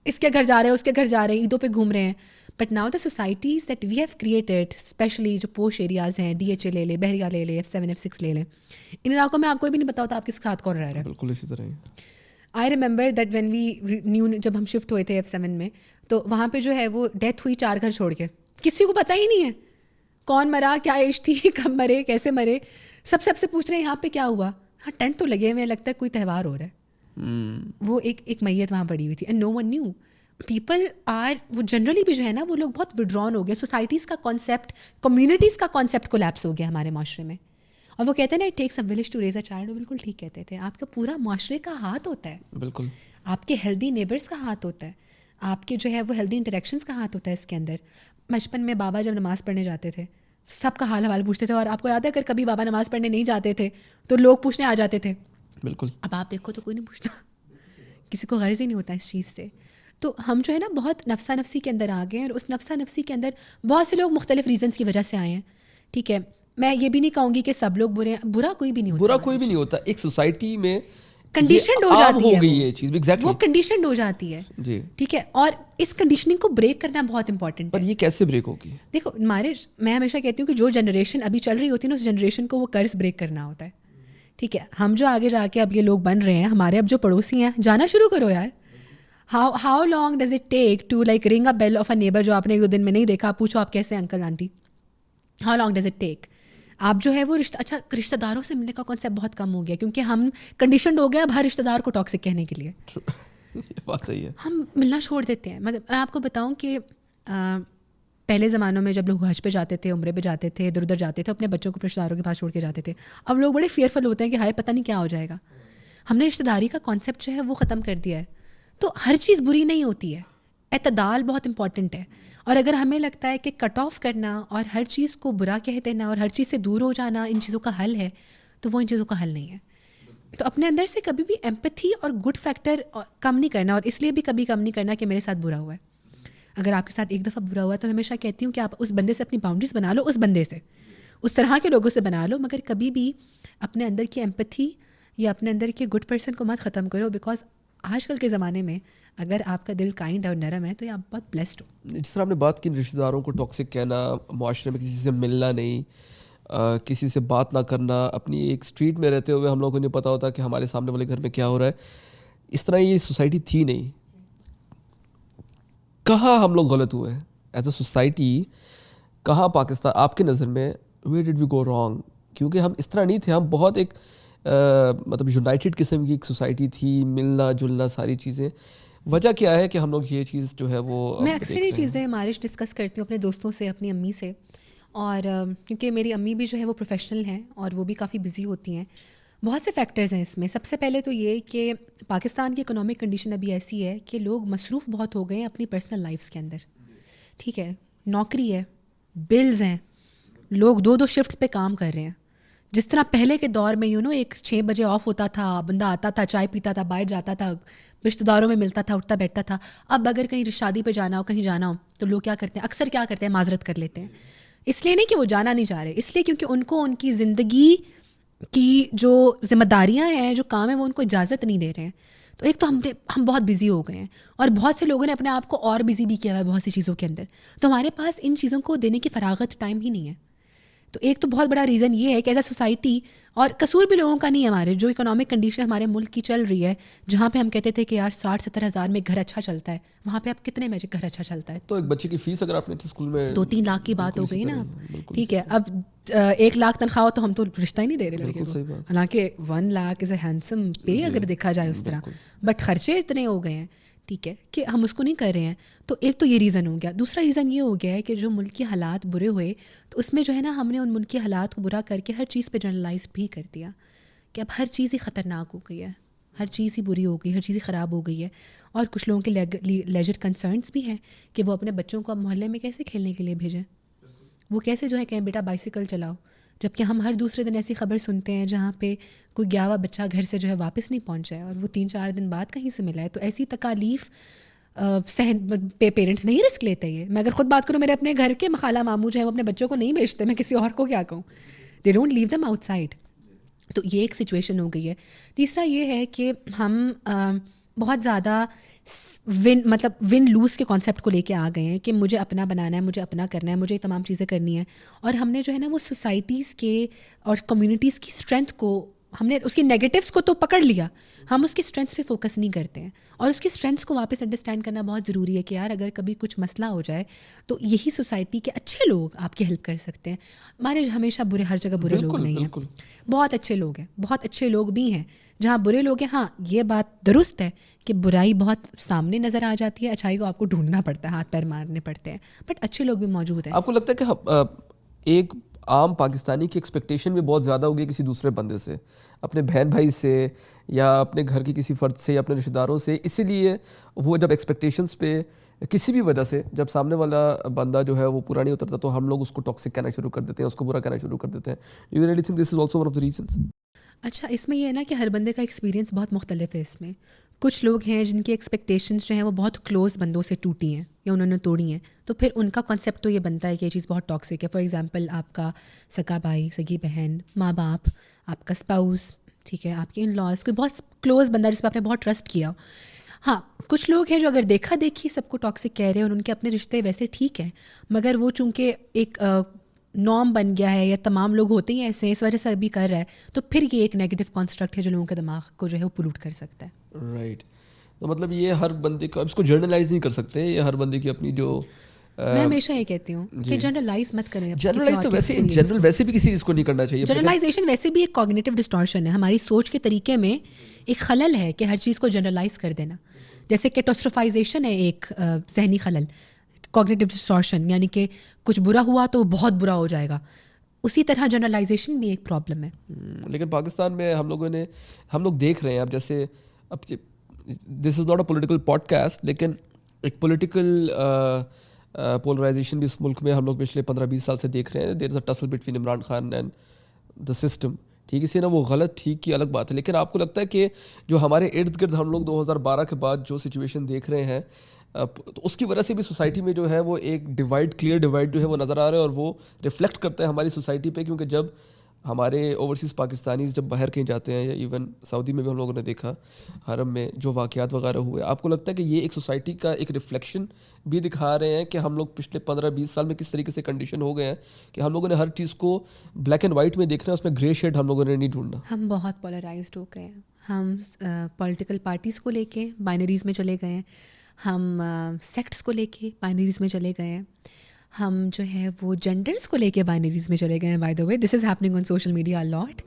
اس کے گھر جا رہے ہیں, اس کے گھر جا رہے ہیں, عیدوں پہ گھوم رہے ہیں. But now the societies that we have created, especially جو پوش ایریاز ہیں, DHA لے لے, بحریہ لے لے, F7 F6 لے لیں, ان علاقوں میں آپ کو بھی نہیں پتا ہوتا آپ کس ساتھ کون رہ رہا ہے. بالکل اسی طرح. I remember that when we knew, جب ہم شفٹ ہوئے تھے F7 میں, تو وہاں پہ جو ہے وہ ڈیتھ ہوئی 4 گھر چھوڑ کے, کسی کو پتہ ہی نہیں ہے کون مرا, کیا ایج تھی, کب مرے, کیسے مرے. سب سے پوچھ رہے ہیں یہاں پہ کیا ہوا, ہاں ٹینٹ تو لگے ہوئے, لگتا ہے کوئی تہوار ہو رہا ہے. وہ ایک میت وہاں پڑی ہوئی تھی, and no one knew. People are, وہ جنرلی بھی جو ہے نا وہ لوگ بہت وڈران ہو گئے. سوسائٹیز کا کانسیپٹ, کمیونٹیز کا کانسیپٹ کولیپس ہو گیا ہمارے معاشرے میں. اور وہ کہتے ہیں نا it takes a village to raise a child, وہ بالکل ٹھیک کہتے تھے. آپ کا پورا معاشرے کا ہاتھ ہوتا ہے, بالکل آپ کے ہیلدی نیبرس کا ہاتھ ہوتا ہے, آپ کے جو ہے وہ ہیلدی انٹریکشنس کا ہاتھ ہوتا ہے اس کے اندر. بچپن میں بابا جب نماز پڑھنے جاتے تھے سب کا حال حوال پوچھتے تھے, اور آپ کو یاد ہے اگر کبھی بابا نماز پڑھنے نہیں جاتے تھے تو لوگ پوچھنے آ جاتے تھے. بالکل. اب آپ دیکھو تو کوئی نہیں پوچھتا, کسی کو غرض ہی نہیں ہوتا اس چیز سے. تو ہم جو ہے نا بہت نفسا نفسی کے اندر آ گئے ہیں, اور اس نفسا نفسی کے اندر بہت سے لوگ مختلف ریزنس کی وجہ سے آئے ہیں. ٹھیک ہے, میں یہ بھی نہیں کہوں گی کہ سب لوگ برے ہیں, برا کوئی بھی نہیں ہوتا, برا کوئی بھی نہیں ہوتا. ایک سوسائٹی میں کنڈیشنڈ ہو جاتی ہے, یہ چیز وہ کنڈیشنڈ ہو جاتی ہے جی, ٹھیک ہے. اور اس کنڈیشننگ کو بریک کرنا بہت امپورٹنٹ ہے. پر یہ کیسے بریک ہوگی؟ دیکھو میں ہمیشہ کہتی ہوں کہ جو جنریشن ابھی چل رہی ہوتی ہے نا, اس جنریشن کو وہ قرض بریک کرنا ہوتا ہے. ٹھیک ہے, ہم جو آگے جا کے اب یہ لوگ بن رہے ہیں, ہمارے اب جو پڑوسی ہیں, جانا شروع کرو یار. How long does it take to like ring a bell of a neighbour جو آپ نے 2 دن میں نہیں دیکھا, پوچھو آپ کیسے uncle aunty, how long does it ٹیک. آپ جو ہے وہ رشتہ داروں سے ملنے کا کانسیپٹ بہت کم ہو گیا, کیونکہ ہم کنڈیشنڈ ہو گیا اب ہر رشتہ دار کو ٹاکسک کہنے کے لیے. بات صحیح ہے, ہم ملنا چھوڑ دیتے ہیں. مگر میں آپ کو بتاؤں کہ پہلے زمانوں میں جب لوگ حج پہ جاتے تھے, عمرے پہ جاتے تھے, ادھر ادھر جاتے تھے, اپنے بچوں کو رشتہ داروں کے پاس چھوڑ کے جاتے تھے. اب لوگ بڑے فیئرفل ہوتے ہیں کہ ہائے پتہ نہیں کیا ہو جائے گا. ہم نے رشتہ داری کا کانسیپٹ جو ہے وہ ختم کر دیا ہے. تو ہر چیز بری نہیں ہوتی ہے, اعتدال بہت امپورٹنٹ ہے. اور اگر ہمیں لگتا ہے کہ کٹ آف کرنا اور ہر چیز کو برا کہہ دینا اور ہر چیز سے دور ہو جانا ان چیزوں کا حل ہے, تو وہ ان چیزوں کا حل نہیں ہے. تو اپنے اندر سے کبھی بھی ایمپتھی اور گڈ فیکٹر کم نہیں کرنا, اور اس لیے بھی کبھی کم نہیں کرنا کہ میرے ساتھ برا ہوا ہے. اگر آپ کے ساتھ ایک دفعہ برا ہوا ہے تو میں ہمیشہ کہتی ہوں کہ آپ اس بندے سے اپنی باؤنڈریز بنا لو, اس بندے سے, اس طرح کے لوگوں سے بنا لو, مگر کبھی بھی اپنے اندر کی ایمپتھی یا اپنے اندر کے گڈ پرسن کو مت ختم کرو. بیکاز آج کل کے زمانے میں اگر آپ کا دل کائنڈ اور نرم ہے تو یہ آپ بہت بلیسڈ ہو. جس طرح آپ نے بات کی رشتہ داروں کو ٹاکسک کہنا, معاشرے میں کسی سے ملنا نہیں, کسی سے بات نہ کرنا, اپنی ایک اسٹریٹ میں رہتے ہوئے ہم لوگوں کو نہیں پتہ ہوتا کہ ہمارے سامنے والے گھر میں کیا ہو رہا ہے. اس طرح یہ سوسائٹی تھی نہیں. کہاں ہم لوگ غلط ہوئے ایز اے سوسائٹی, کہاں پاکستان آپ کے نظر میں ویئر ڈڈ وی گو رانگ؟ کیونکہ ہم اس طرح نہیں تھے, ہم بہت ایک مطلب یونائٹیڈ قسم کی ایک سوسائٹی تھی, ملنا جلنا ساری چیزیں. وجہ کیا ہے کہ ہم لوگ یہ چیز جو ہے وہ میں اکثر یہ چیزیں مارش ڈسکس کرتی ہوں اپنے دوستوں سے, اپنی امی سے, اور کیونکہ میری امی بھی جو ہے وہ پروفیشنل ہیں اور وہ بھی کافی بزی ہوتی ہیں. بہت سے فیکٹرز ہیں اس میں. سب سے پہلے تو یہ کہ پاکستان کی اکنامک کنڈیشن ابھی ایسی ہے کہ لوگ مصروف بہت ہو گئے ہیں اپنی پرسنل لائفس کے اندر. ٹھیک ہے, نوکری ہے, بلز ہیں, لوگ 2 شفٹس پہ کام کر رہے ہیں. جس طرح پہلے کے دور میں ایک 6 بجے آف ہوتا تھا, بندہ آتا تھا, چائے پیتا تھا, باہر جاتا تھا, رشتہ داروں میں ملتا تھا, اٹھتا بیٹھتا تھا. اب اگر کہیں شادی پہ جانا ہو, کہیں جانا ہو, تو لوگ کیا کرتے ہیں, اکثر کیا کرتے ہیں, معذرت کر لیتے ہیں. اس لیے نہیں کہ وہ جانا نہیں چاہ رہے, اس لیے کیونکہ ان کو ان کی زندگی کی جو ذمہ داریاں ہیں, جو کام ہے, وہ ان کو اجازت نہیں دے رہے ہیں. تو ایک تو ہم بہت بزی ہو گئے ہیں, اور بہت سے لوگوں نے اپنے آپ کو اور بزی بھی کیا ہوا ہے بہت سی چیزوں کے اندر. تو ہمارے پاس ان چیزوں کو دینے کی فراغت ٹائم ہی نہیں ہے. تو ایک تو بہت بڑا ریزن یہ ہے کہ ایز اے سوسائٹی, اور قصور بھی لوگوں کا نہیں ہے, ہمارے جو اکنامک کنڈیشن ہمارے ملک کی چل رہی ہے, جہاں پہ ہم کہتے تھے کہ یار 60-70 ہزار میں گھر اچھا چلتا ہے, وہاں پہ اب کتنے میں گھر اچھا چلتا ہے. تو ایک بچے کی فیس اگر آپ نے اسکول میں 2-3 لاکھ کی بات ہو گئی نا. ٹھیک ہے, اب 1 لاکھ تنخواہ ہو تو ہم تو رشتہ ہی نہیں دے رہے لڑکے کو, حالانکہ 1 لاکھ از اے ہینڈسم پے اگر دیکھا جائے اس طرح, بٹ خرچے اتنے ہو گئے ہیں. ٹھیک ہے, کہ ہم اس کو نہیں کر رہے ہیں. تو ایک تو یہ ریزن ہو گیا. دوسرا ریزن یہ ہو گیا ہے کہ جو ملک کے حالات برے ہوئے, تو اس میں جو ہے نا ہم نے ان ملک کے حالات کو برا کر کے ہر چیز پہ جنرلائز بھی کر دیا کہ اب ہر چیز ہی خطرناک ہو گئی ہے, ہر چیز ہی بری ہو گئی, ہر چیز ہی خراب ہو گئی ہے. اور کچھ لوگوں کے لیجر کنسرنس بھی ہیں کہ وہ اپنے بچوں کو اب محلے میں کیسے کھیلنے کے لیے بھیجیں, وہ کیسے جو ہے کہیں بیٹا بائسیکل چلاؤ, جبکہ ہم ہر دوسرے دن ایسی خبر سنتے ہیں جہاں پہ کوئی گیا ہوا بچہ گھر سے جو ہے واپس نہیں پہنچا ہے, اور وہ 3-4 دن بعد کہیں سے ملا ہے. تو ایسی تکالیف پیرنٹس نہیں رسک لیتے. یہ میں اگر خود بات کروں, میرے اپنے گھر کے خالہ ماموں جو ہیں وہ اپنے بچوں کو نہیں بھیجتے, میں کسی اور کو کیا کہوں, they don't leave them outside. تو یہ ایک سچویشن ہو گئی ہے. تیسرا یہ ہے کہ ہم بہت زیادہ ون لوز کے کانسیپٹ کو لے کے آ گئے ہیں کہ مجھے اپنا بنانا ہے, مجھے اپنا کرنا ہے, مجھے یہ تمام چیزیں کرنی ہیں. اور ہم نے جو ہے نا وہ سوسائٹیز کے اور کمیونٹیز کی اسٹرینتھ کو, ہم نے اس کی نیگیٹیوس کو تو پکڑ لیا, ہم اس کی اسٹرینتھس پہ فوکس نہیں کرتے ہیں. اور اس کی اسٹرینتھس کو واپس انڈرسٹینڈ کرنا بہت ضروری ہے کہ یار اگر کبھی کچھ مسئلہ ہو جائے تو یہی سوسائٹی کے اچھے لوگ آپ کی ہیلپ کر سکتے ہیں. ہمارے ہمیشہ ہر جگہ برے لوگ نہیں ہیں, بہت اچھے لوگ ہیں, بہت اچھے لوگ بھی ہیں جہاں برے لوگ ہیں. ہاں یہ بات درست ہے کہ برائی بہت سامنے نظر آ جاتی ہے, اچھائی کو آپ کو ڈھونڈنا پڑتا ہے, ہاتھ پیر مارنے پڑتے ہیں, بٹ اچھے لوگ بھی موجود ہیں. آپ کو لگتا ہے کہ ایک عام پاکستانی کی ایکسپیکٹیشن بھی بہت زیادہ ہوگی کسی دوسرے بندے سے, اپنے بہن بھائی سے, یا اپنے گھر کے کسی فرد سے, یا اپنے رشتہ داروں سے, اسی لیے وہ جب ایکسپیکٹیشنس پہ کسی بھی وجہ سے جب سامنے والا بندہ جو ہے وہ پورا نہیں اترتا تو ہم لوگ اس کو ٹاکسک کہنا شروع کر دیتے ہیں, اس کو برا کہنا شروع کر دیتے ہیں. You really think this is also one of the reasons? اچھا, اس میں یہ ہے نا کہ ہر بندے کا ایکسپیرینس بہت مختلف ہے. اس میں کچھ لوگ ہیں جن کی ایکسپیکٹیشنس جو ہیں وہ بہت کلوز بندوں سے ٹوٹی ہیں یا انہوں نے توڑی ہیں, تو پھر ان کا کانسیپٹ تو یہ بنتا ہے کہ یہ چیز بہت ٹاکسک ہے. فار ایگزامپل آپ کا سگا بھائی, سگی بہن, ماں باپ, آپ کا اسپاؤس, ٹھیک ہے, آپ کے ان لاز, کوئی بہت کلوز بندہ جس پہ آپ نے بہت ٹرسٹ کیا. ہاں کچھ لوگ ہیں جو اگر دیکھا دیکھی سب کو ٹاکسک کہہ رہے ہیں, اور ان کے اپنے رشتے ویسے ٹھیک ہیں, مگر وہ چونکہ ایک نارم بن گیا ہے یا تمام لوگ ہوتے ہی ایسے, اس وجہ سے ابھی کر رہا ہے, تو پھر یہ ایک نیگیٹو کانسٹرکٹ ہے جو لوگوں کے دماغ کو جو ہے وہ پولوٹ کر سکتا ہے. رائٹ. تو مطلب یہ ہر بندے کو, اب اس کو جرنلائز نہیں کر سکتے, یہ ہر بندے کی اپنی جو, میں ہمیشہ یہ کہتی ہوں کہ جنرلائز مت کریں. جنرلائز تو ویسے ان جنرل ویسے بھی کسی چیز کو نہیں کرنا چاہیے. جنرلائزیشن ویسے بھی ایک کوگنیٹو ڈسٹورشن ہے, ہماری سوچ کے طریقے میں ایک خلل ہے کہ ہر چیز کو جنرلائز کر دینا. جیسے کیٹاسٹروفائزیشن ہے ایک ذہنی خلل, کوگنیٹو ڈسٹورشن, یعنی کہ کچھ برا ہوا تو بہت برا ہو جائے گا. اسی طرح جنرلائزیشن بھی ایک پرابلم ہے. لیکن پاکستان میں ہم لوگ دیکھ رہے ہیں اب, جیسے اب this is not a political podcast, لیکن ایک پولیٹیکل پولرائزیشن بھی اس ملک میں ہم لوگ پچھلے 15-20 سال سے دیکھ رہے ہیں. There is a tussle between Imran Khan and the system. ٹھیک ہے, اسی نا وہ غلط ٹھیک کی الگ بات ہے, لیکن آپ کو لگتا ہے کہ جو ہمارے ارد گرد ہم لوگ 2012 کے بعد جو سچویشن دیکھ رہے ہیں, تو اس کی وجہ سے بھی سوسائٹی میں جو ہے وہ ایک کلیئر ڈیوائڈ جو ہے وہ نظر آ رہا ہے, اور وہ ریفلیکٹ کرتا ہے ہماری سوسائٹی پہ. کیونکہ جب ہمارے اوورسیز پاکستانیز جب باہر کہیں جاتے ہیں, یا ایون سعودی میں بھی ہم لوگوں نے دیکھا حرم میں جو واقعات وغیرہ ہوئے, آپ کو لگتا ہے کہ یہ ایک سوسائٹی کا ایک ریفلیکشن بھی دکھا رہے ہیں کہ ہم لوگ پچھلے 15-20 سال میں کس طریقے سے کنڈیشن ہو گئے ہیں کہ ہم لوگوں نے ہر چیز کو بلیک اینڈ وائٹ میں دیکھنا ہے, اس میں گرے شیڈ ہم لوگوں نے نہیں ڈھونڈنا. ہم بہت پولرائزڈ ہو گئے ہیں. ہم پولیٹیکل پارٹیز کو لے کے بائنریز میں چلے گئے ہیں, ہم سیکٹس کو لے کے بائنریز میں چلے گئے ہیں, ہم جو ہے وہ جینڈرز کو لے کے بائنریز میں چلے گئے ہیں. By the way this is happening on social media allot.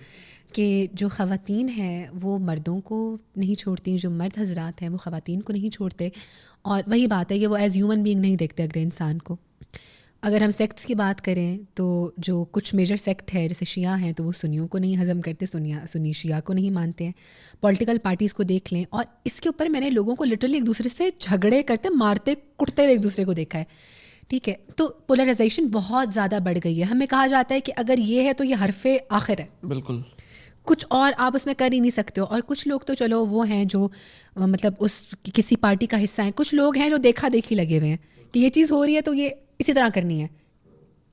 کہ جو خواتین ہیں وہ مردوں کو نہیں چھوڑتی، جو مرد حضرات ہیں وہ خواتین کو نہیں چھوڑتے. اور وہی بات ہے کہ وہ ایز ہیومن بینگ نہیں دیکھتے اگلے انسان کو. اگر ہم سیکٹس کی بات کریں تو جو کچھ میجر سیکٹ ہے جیسے شیعہ ہیں تو وہ سنیوں کو نہیں ہضم کرتے، سنی شیعہ کو نہیں مانتے ہیں. پولیٹیکل پارٹیز کو دیکھ لیں، اور اس کے اوپر میں نے لوگوں کو لٹرلی ایک دوسرے سے جھگڑے کرتے مارتے کٹتے ہوئے ایک دوسرے کو دیکھا ہے. ٹھیک ہے، تو پولرائزیشن بہت زیادہ بڑھ گئی ہے. ہمیں کہا جاتا ہے کہ اگر یہ ہے تو یہ حرف آخر ہے، بالکل کچھ اور آپ اس میں کر ہی نہیں سکتے ہو. اور کچھ لوگ تو چلو وہ ہیں جو مطلب اس کسی پارٹی کا حصہ ہیں، کچھ لوگ ہیں جو دیکھا دیکھی لگے ہوئے ہیں کہ یہ چیز ہو رہی ہے تو یہ اسی طرح کرنی ہے،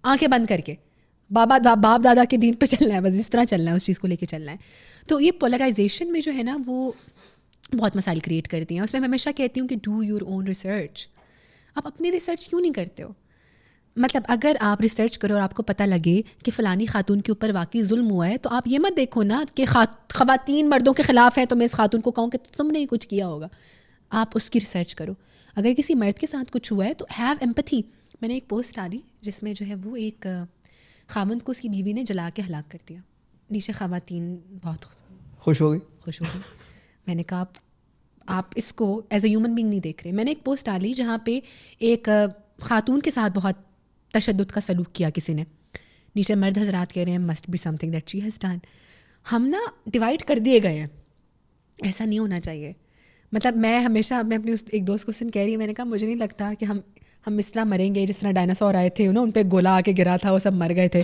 آنکھیں بند کر کے باپ دادا کے دین پہ چلنا ہے، بس اس طرح چلنا ہے، اس چیز کو لے کے چلنا ہے. تو یہ پولرائزیشن میں جو ہے نا وہ بہت مسائل کریٹ کرتی ہیں. اس میں ہمیشہ کہتی ہوں کہ ڈو یور اون ریسرچ. آپ اپنی ریسرچ کیوں نہیں کرتے ہو؟ مطلب اگر آپ ریسرچ کرو اور آپ کو پتہ لگے کہ فلانی خاتون کے اوپر واقعی ظلم ہوا ہے تو آپ یہ مت دیکھو نا کہ خواتین مردوں کے خلاف ہیں تو میں اس خاتون کو کہوں کہ تم نے ہی کچھ کیا ہوگا. آپ اس کی ریسرچ کرو. اگر کسی مرد کے ساتھ کچھ ہوا ہے تو ہیو ایمپتھی. میں نے ایک پوسٹ ڈالی جس میں جو ہے وہ ایک خامند کو اس کی بیوی نے جلا کے ہلاک کر دیا. نیچے خواتین بہت خوش ہو گئی. میں نے کہا آپ اس کو ایز اے ہیومن بینگ نہیں دیکھ رہے. میں نے ایک پوسٹ ڈالی جہاں پہ ایک خاتون کے ساتھ بہت تشدد کا سلوک کیا کسی نے. نیچے مرد حضرات کہہ رہے ہیں must be something that she has done. ہم نا ڈیوائڈ کر دیے گئے ہیں، ایسا نہیں ہونا چاہیے. مطلب میں اپنی ایک دوست کو کہہ رہی، میں نے کہا مجھے نہیں لگتا کہ ہم اس طرح مریں گے جس طرح ڈائناسور آئے تھے نا، ان پہ گولا آ کے گرا تھا، وہ سب مر گئے تھے.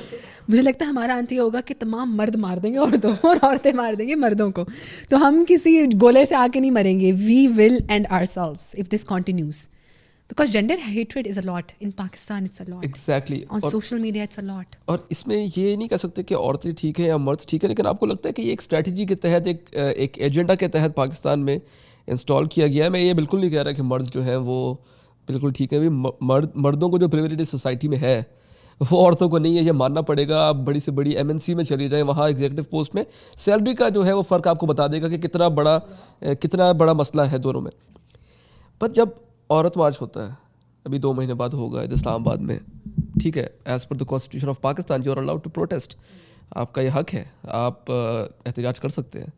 مجھے لگتا ہے ہمارا انت یہ ہوگا کہ تمام مرد مار دیں گے عورتوں کو اور عورتیں مار دیں گے مردوں کو. تو ہم کسی گولے سے آ کے نہیں مریں گے. We will end ourselves if this continues. Because gender hatred is a lot. In Pakistan it's a lot. Exactly. On social media it's a lot. اور اس میں یہ نہیں کہہ سکتے کہ عورتیں ٹھیک ہیں یا مرد ٹھیک ہے، لیکن آپ کو لگتا ہے کہ یہ ایک اسٹریٹجی کے تحت ایک ایجنڈا کے تحت پاکستان میں انسٹال کیا گیا ہے. میں یہ بالکل نہیں کہہ رہا کہ مرد جو ہیں وہ بالکل ٹھیک ہے. مردوں کو جو پریویلیج سوسائٹی میں ہے وہ عورتوں کو نہیں ہے، یہ ماننا پڑے گا. آپ بڑی سے بڑی MNC میں چلی جائیں، وہاں ایگزیکٹو پوسٹ میں سیلری کا جو ہے وہ فرق آپ کو بتا دے گا کہ کتنا بڑا مسئلہ ہے دونوں میں. پر جب عورت مارچ ہوتا ہے، ابھی 2 مہینے بعد ہوگا اسلام آباد میں، ٹھیک ہے، as per the constitution of Pakistan you are allowed to protest. آپ کا یہ حق ہے، آپ احتجاج کر سکتے ہیں.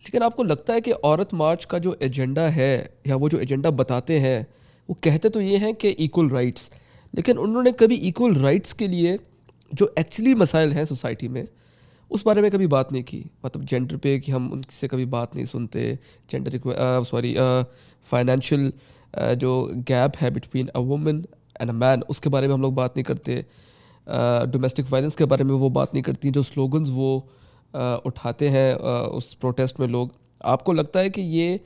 لیکن آپ کو لگتا ہے کہ عورت مارچ کا جو ایجنڈا ہے یا وہ جو ایجنڈا بتاتے ہیں، وہ کہتے تو یہ ہیں کہ ایکول رائٹس، لیکن انہوں نے کبھی ایکول رائٹس کے لیے جو ایکچولی مسائل ہیں سوسائٹی میں اس بارے میں کبھی بات نہیں کی. مطلب جینڈر پہ کہ ہم ان سے کبھی بات نہیں سنتے، فائنینشیل جو گیپ ہے بٹوین اے وومن اینڈ اے مین، اس کے بارے میں ہم لوگ بات نہیں کرتے. ڈومیسٹک وائلنس کے بارے میں وہ بات نہیں کرتی. جو سلوگنز وہ اٹھاتے ہیں اس پروٹیسٹ میں لوگ، آپ کو لگتا ہے کہ یہ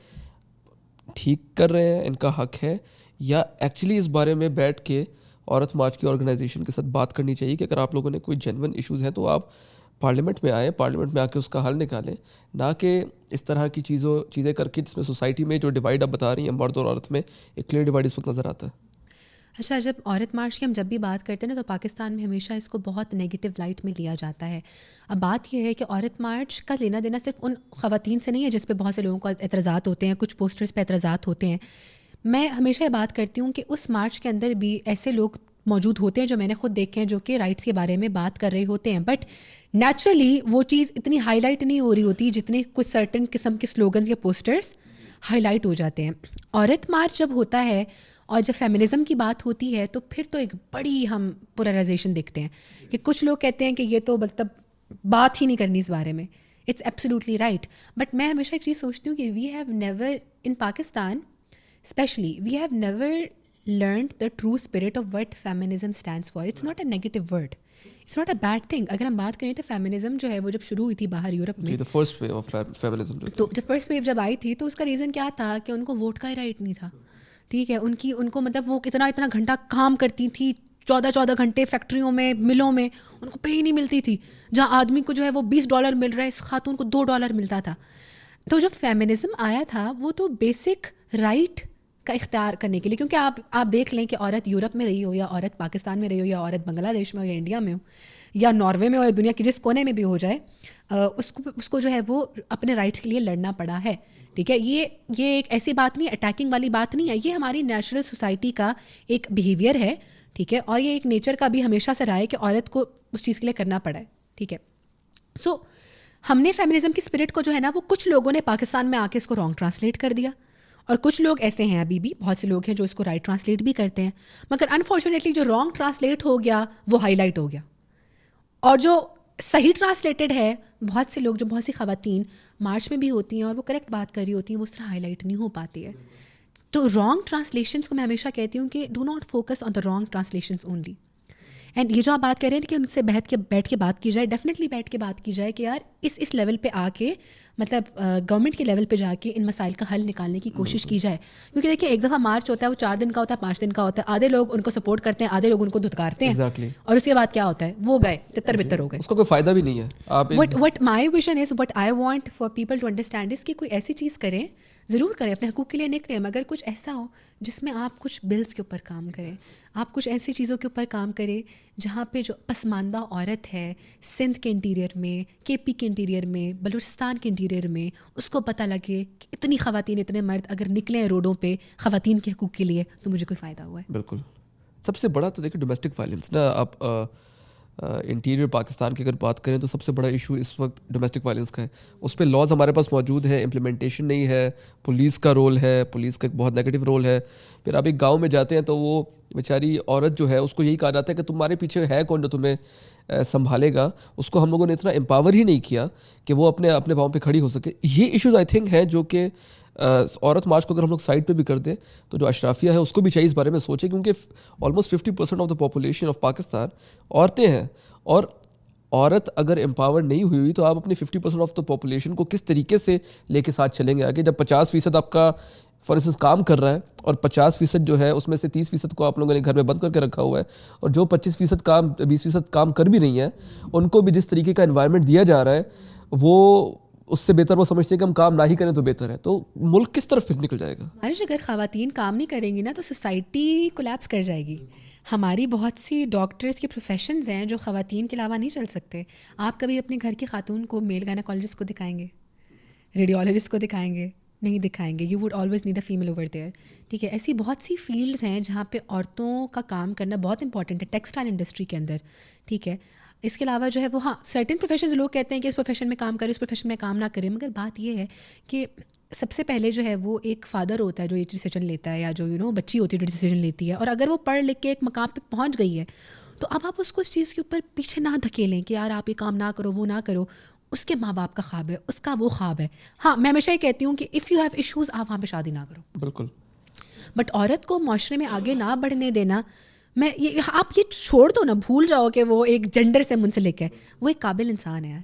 ٹھیک کر رہے ہیں، ان کا حق ہے، یا ایکچولی اس بارے میں بیٹھ کے عورت مارچ کی آرگنائزیشن کے ساتھ بات کرنی چاہیے کہ اگر آپ لوگوں نے کوئی جینون ایشوز ہیں تو آپ پارلیمنٹ میں آئیں، پارلیمنٹ میں آ کے اس کا حل نکالیں، نہ کہ اس طرح کی چیزیں کر کے جس میں سوسائٹی میں جو ڈیوائڈ آپ بتا رہی ہیں مرد اور عورت میں ایک کلیئر ڈیوائڈ اس وقت نظر آتا ہے. اچھا، جب عورت مارچ کی ہم جب بھی بات کرتے ہیں نا تو پاکستان میں ہمیشہ اس کو بہت نگیٹو لائٹ میں لیا جاتا ہے. اب بات یہ ہے کہ عورت مارچ کا لینا دینا صرف ان خواتین سے نہیں ہے جس پہ بہت سے لوگوں کو اعتراضات ہوتے ہیں، کچھ پوسٹرز پہ اعتراضات ہوتے ہیں. میں ہمیشہ یہ بات کرتی ہوں کہ اس مارچ کے اندر بھی ایسے لوگ موجود ہوتے ہیں جو میں نے خود دیکھے ہیں جو کہ رائٹس کے بارے میں بات کر رہے ہوتے ہیں، بٹ نیچرلی وہ چیز اتنی ہائی لائٹ نہیں ہو رہی ہوتی جتنے کچھ سرٹن قسم کے سلوگنز یا پوسٹرز ہائی لائٹ ہو جاتے ہیں. عورت مارچ جب ہوتا ہے اور جب فیمنزم کی بات ہوتی ہے تو پھر تو ایک بڑی ہم پولرائزیشن دیکھتے ہیں کہ کچھ لوگ کہتے ہیں کہ یہ تو مطلب بات ہی نہیں کرنی اس بارے میں. It's absolutely right. بٹ میں ہمیشہ ایک چیز سوچتی ہوں کہ we have never in Pakistan especially we have never learned the true spirit of what feminism stands for. It's not a negative word. It's not a bad thing. اگر ہم بات کریں تو فیمنزم جو ہے وہ جب شروع ہوئی تھی باہر یورپ میں، the first wave of feminism، تو جب فرسٹ ویو جب آئی تھی تو اس کا ریزن کیا تھا کہ ان کو ووٹ کا ہی رائٹ نہیں تھا. ٹھیک ہے، ان کو مطلب وہ اتنا گھنٹہ کام کرتی تھی، 14 گھنٹے فیکٹریوں میں، ملوں میں، ان کو پے ہی نہیں ملتی تھی. جہاں آدمی کو جو ہے وہ $20 مل رہا ہے، اس خاتون کو $2 ملتا تھا. تو جب فیمنزم آیا تھا وہ تو بیسک رائٹ کا اختیار کرنے کے لیے، کیونکہ آپ دیکھ لیں کہ عورت یورپ میں رہی ہو یا عورت پاکستان میں رہی ہو یا عورت بنگلہ دیش میں ہو یا انڈیا میں ہو یا ناروے میں ہو یا دنیا کے جس کونے میں بھی ہو جائے، اس کو جو ہے وہ اپنے رائٹس کے لیے لڑنا پڑا ہے. ٹھیک ہے، یہ ایک ایسی بات نہیں، اٹیکنگ والی بات نہیں ہے، یہ ہماری نیچرل سوسائٹی کا ایک بیہیویئر ہے. ٹھیک ہے، اور یہ ایک نیچر کا بھی ہمیشہ سے رہا ہے کہ عورت کو اس چیز کے لیے کرنا پڑا ہے. ٹھیک ہے، سو ہم نے فیمنزم کی اسپرٹ کو جو ہے نا وہ کچھ لوگوں نے پاکستان میں آ کے اس کو رانگ ٹرانسلیٹ کر دیا, اور کچھ لوگ ایسے ہیں ابھی بھی, بہت سے لوگ ہیں جو اس کو رائٹ ٹرانسلیٹ بھی کرتے ہیں, مگر انفارچونیٹلی جو رانگ ٹرانسلیٹ ہو گیا وہ ہائی لائٹ ہو گیا, اور جو صحیح ٹرانسلیٹڈ ہے بہت سے لوگ, جو بہت سی خواتین مارچ میں بھی ہوتی ہیں اور وہ کریکٹ بات کر رہی ہوتی ہیں, وہ اس طرح ہائی لائٹ نہیں ہو پاتی ہے. تو رانگ ٹرانسلیشنس کو میں ہمیشہ کہتی ہوں کہ do not focus on the wrong translations only. And یہ جو آپ بات کر رہے ہیں کہ ان سے بیٹھ کے بات کی جائے, ڈیفینیٹلی بیٹھ کے بات کی جائے کہ یار اس لیول پہ آ کے, مطلب گورنمنٹ کے لیول پہ جا کے ان مسائل کا حل نکالنے کی کوشش کی جائے. کیونکہ دیکھیں ایک دفعہ مارچ ہوتا ہے, وہ 4 دن کا ہوتا ہے, 5 دن کا ہوتا ہے, آدھے لوگ ان کو سپورٹ کرتے ہیں, آدھے لوگ ان کو دھتکارتے ہیں, اور اس کے بعد کیا ہوتا ہے, وہ گئے تتر بتر ہو گئے, اس کو کوئی فائدہ بھی نہیں ہے. What my vision is, what I want for people to understand is کہ کوئی ایسی چیز کریں, ضرور کریں, اپنے حقوق کے لیے نکلیں, مگر کچھ ایسا ہو جس میں آپ کچھ بلز کے اوپر کام کریں, آپ کچھ ایسی چیزوں کے اوپر کام کریں جہاں پہ جو پسماندہ عورت ہے سندھ کے انٹیریئر میں, کے پی کے انٹیریئر میں, بلوچستان کے انٹیریئر میں, اس کو پتہ لگے کہ اتنی خواتین, اتنے مرد اگر نکلیں روڈوں پہ خواتین کے حقوق کے لیے تو مجھے کوئی فائدہ ہوا ہے. بالکل. سب سے بڑا تو دیکھیں ڈومیسٹک وائلنس نا, آپ انٹیریئر پاکستان کی اگر بات کریں تو سب سے بڑا ایشو اس وقت ڈومیسٹک وائلنس کا ہے. اس پہ لاز ہمارے پاس موجود ہیں, امپلیمنٹیشن نہیں ہے, پولیس کا رول ہے, پولیس کا ایک بہت نیگیٹو رول ہے. پھر آپ ایک گاؤں میں جاتے ہیں تو وہ بیچاری عورت جو ہے اس کو یہی کہا جاتا ہے کہ تمہارے پیچھے ہے کون جو تمہیں سنبھالے گا. اس کو ہم لوگوں نے اتنا امپاور ہی نہیں کیا کہ وہ اپنے پاؤں پہ کھڑی ہو سکے. یہ ایشوز آئی تھنک ہیں جو کہ عورت مارچ کو اگر ہم لوگ سائڈ پہ بھی کر دیں تو جو اشرافیہ ہے اس کو بھی چاہیے اس بارے میں سوچے, کیونکہ almost 50% of the population of Pakistan عورتیں ہیں, اور عورت اگر امپاور نہیں ہوئی تو آپ اپنی 50% آف دا پاپولیشن کو کس طریقے سے لے کے ساتھ چلیں گے آگے, جب 50% آپ کا فار انسٹنس کام کر رہا ہے اور 50% جو ہے اس میں سے 30% کو آپ لوگوں نے گھر میں بند کر کے رکھا ہوا ہے, اور جو 25% کام 20% کام کر بھی رہی ہیں ان کو بھی جس طریقے کا انوائرمنٹ دیا جا رہا ہے وہ اس سے بہتر وہ سمجھتے ہیں کہ ہم کام نہ ہی کریں تو بہتر ہے. تو ملک کس طرف پھر نکل جائے گا؟ مارش اگر خواتین کام نہیں کریں گی نا تو سوسائٹی کولیپس کر جائے گی. ہماری بہت سی ڈاکٹرز کے پروفیشنز ہیں جو خواتین کے علاوہ نہیں چل سکتے. آپ کبھی اپنے گھر کی خاتون کو میل گائنیکالوجسٹ کو دکھائیں گے, ریڈیولوجسٹ کو دکھائیں گے؟ نہیں دکھائیں گے. You would always need a female over there. ٹھیک ہے, ایسی بہت سی فیلڈز ہیں جہاں پہ عورتوں کا کام کرنا بہت امپورٹنٹ ہے, ٹیکسٹائل انڈسٹری کے اندر. ٹھیک ہے, اس کے علاوہ جو ہے وہ, ہاں سرٹن پروفیشنز لوگ کہتے ہیں کہ اس پروفیشن میں کام کرے, اس پروفیشن میں کام نہ کرے, مگر بات یہ ہے کہ سب سے پہلے جو ہے وہ ایک فادر ہوتا ہے جو یہ ڈیسیجن لیتا ہے, یا جو بچی ہوتی ہے جو ڈیسیجن لیتی ہے, اور اگر وہ پڑھ لکھ کے ایک مقام پہ پہنچ گئی ہے تو اب آپ اس کو اس چیز کے اوپر پیچھے نہ دھکیلیں کہ یار آپ یہ کام نہ کرو, وہ نہ کرو. اس کے ماں باپ کا خواب ہے, اس کا وہ خواب ہے. ہاں میں ہمیشہ یہ کہتی ہوں کہ اف یو ہیو ایشوز آپ وہاں پہ شادی نہ کرو. بالکل. بٹ عورت کو معاشرے میں آگے نہ بڑھنے دینا, میں یہ آپ یہ چھوڑ دو نا, بھول جاؤ کہ وہ ایک جینڈر سے منسلک ہے. وہ ایک قابل انسان ہے,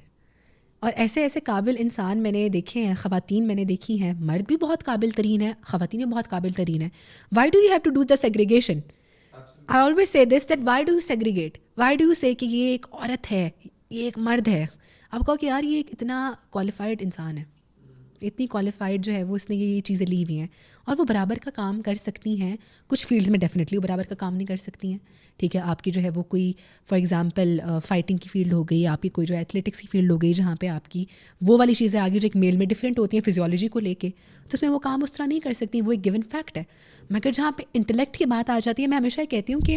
اور ایسے ایسے قابل انسان میں نے دیکھے ہیں, خواتین میں نے دیکھی ہیں, مرد بھی بہت قابل ترین ہیں, خواتین بھی بہت قابل ترین ہیں. Why do you have to do the segregation? I always say this that why do you segregate, why do you say کہ یہ ایک عورت ہے, یہ ایک مرد ہے. آپ کہو کہ یار یہ ایک اتنا کوالیفائڈ انسان ہے, اتنی کوالیفائڈ جو ہے وہ, اس نے یہ چیزیں لی ہوئی ہیں, اور وہ برابر کا کام کر سکتی ہیں. کچھ فیلڈز میں ڈیفینیٹلی وہ برابر کا کام نہیں کر سکتی ہیں. ٹھیک ہے, آپ کی جو ہے وہ کوئی فار ایگزامپل فائٹنگ کی فیلڈ ہو گئی, آپ کی کوئی جو ایتھلیٹکس کی فیلڈ ہو گئی, جہاں پہ آپ کی وہ والی چیزیں آگے جو ایک میل میں ڈفرینٹ ہوتی ہیں فزیولوجی کو لے کے, تو اس میں وہ کام اس طرح نہیں کر سکتی, وہ ایک گیون فیکٹ ہے. مگر جہاں پہ انٹلیکٹ کی بات آ جاتی ہے, میں ہمیشہ کہتی ہوں کہ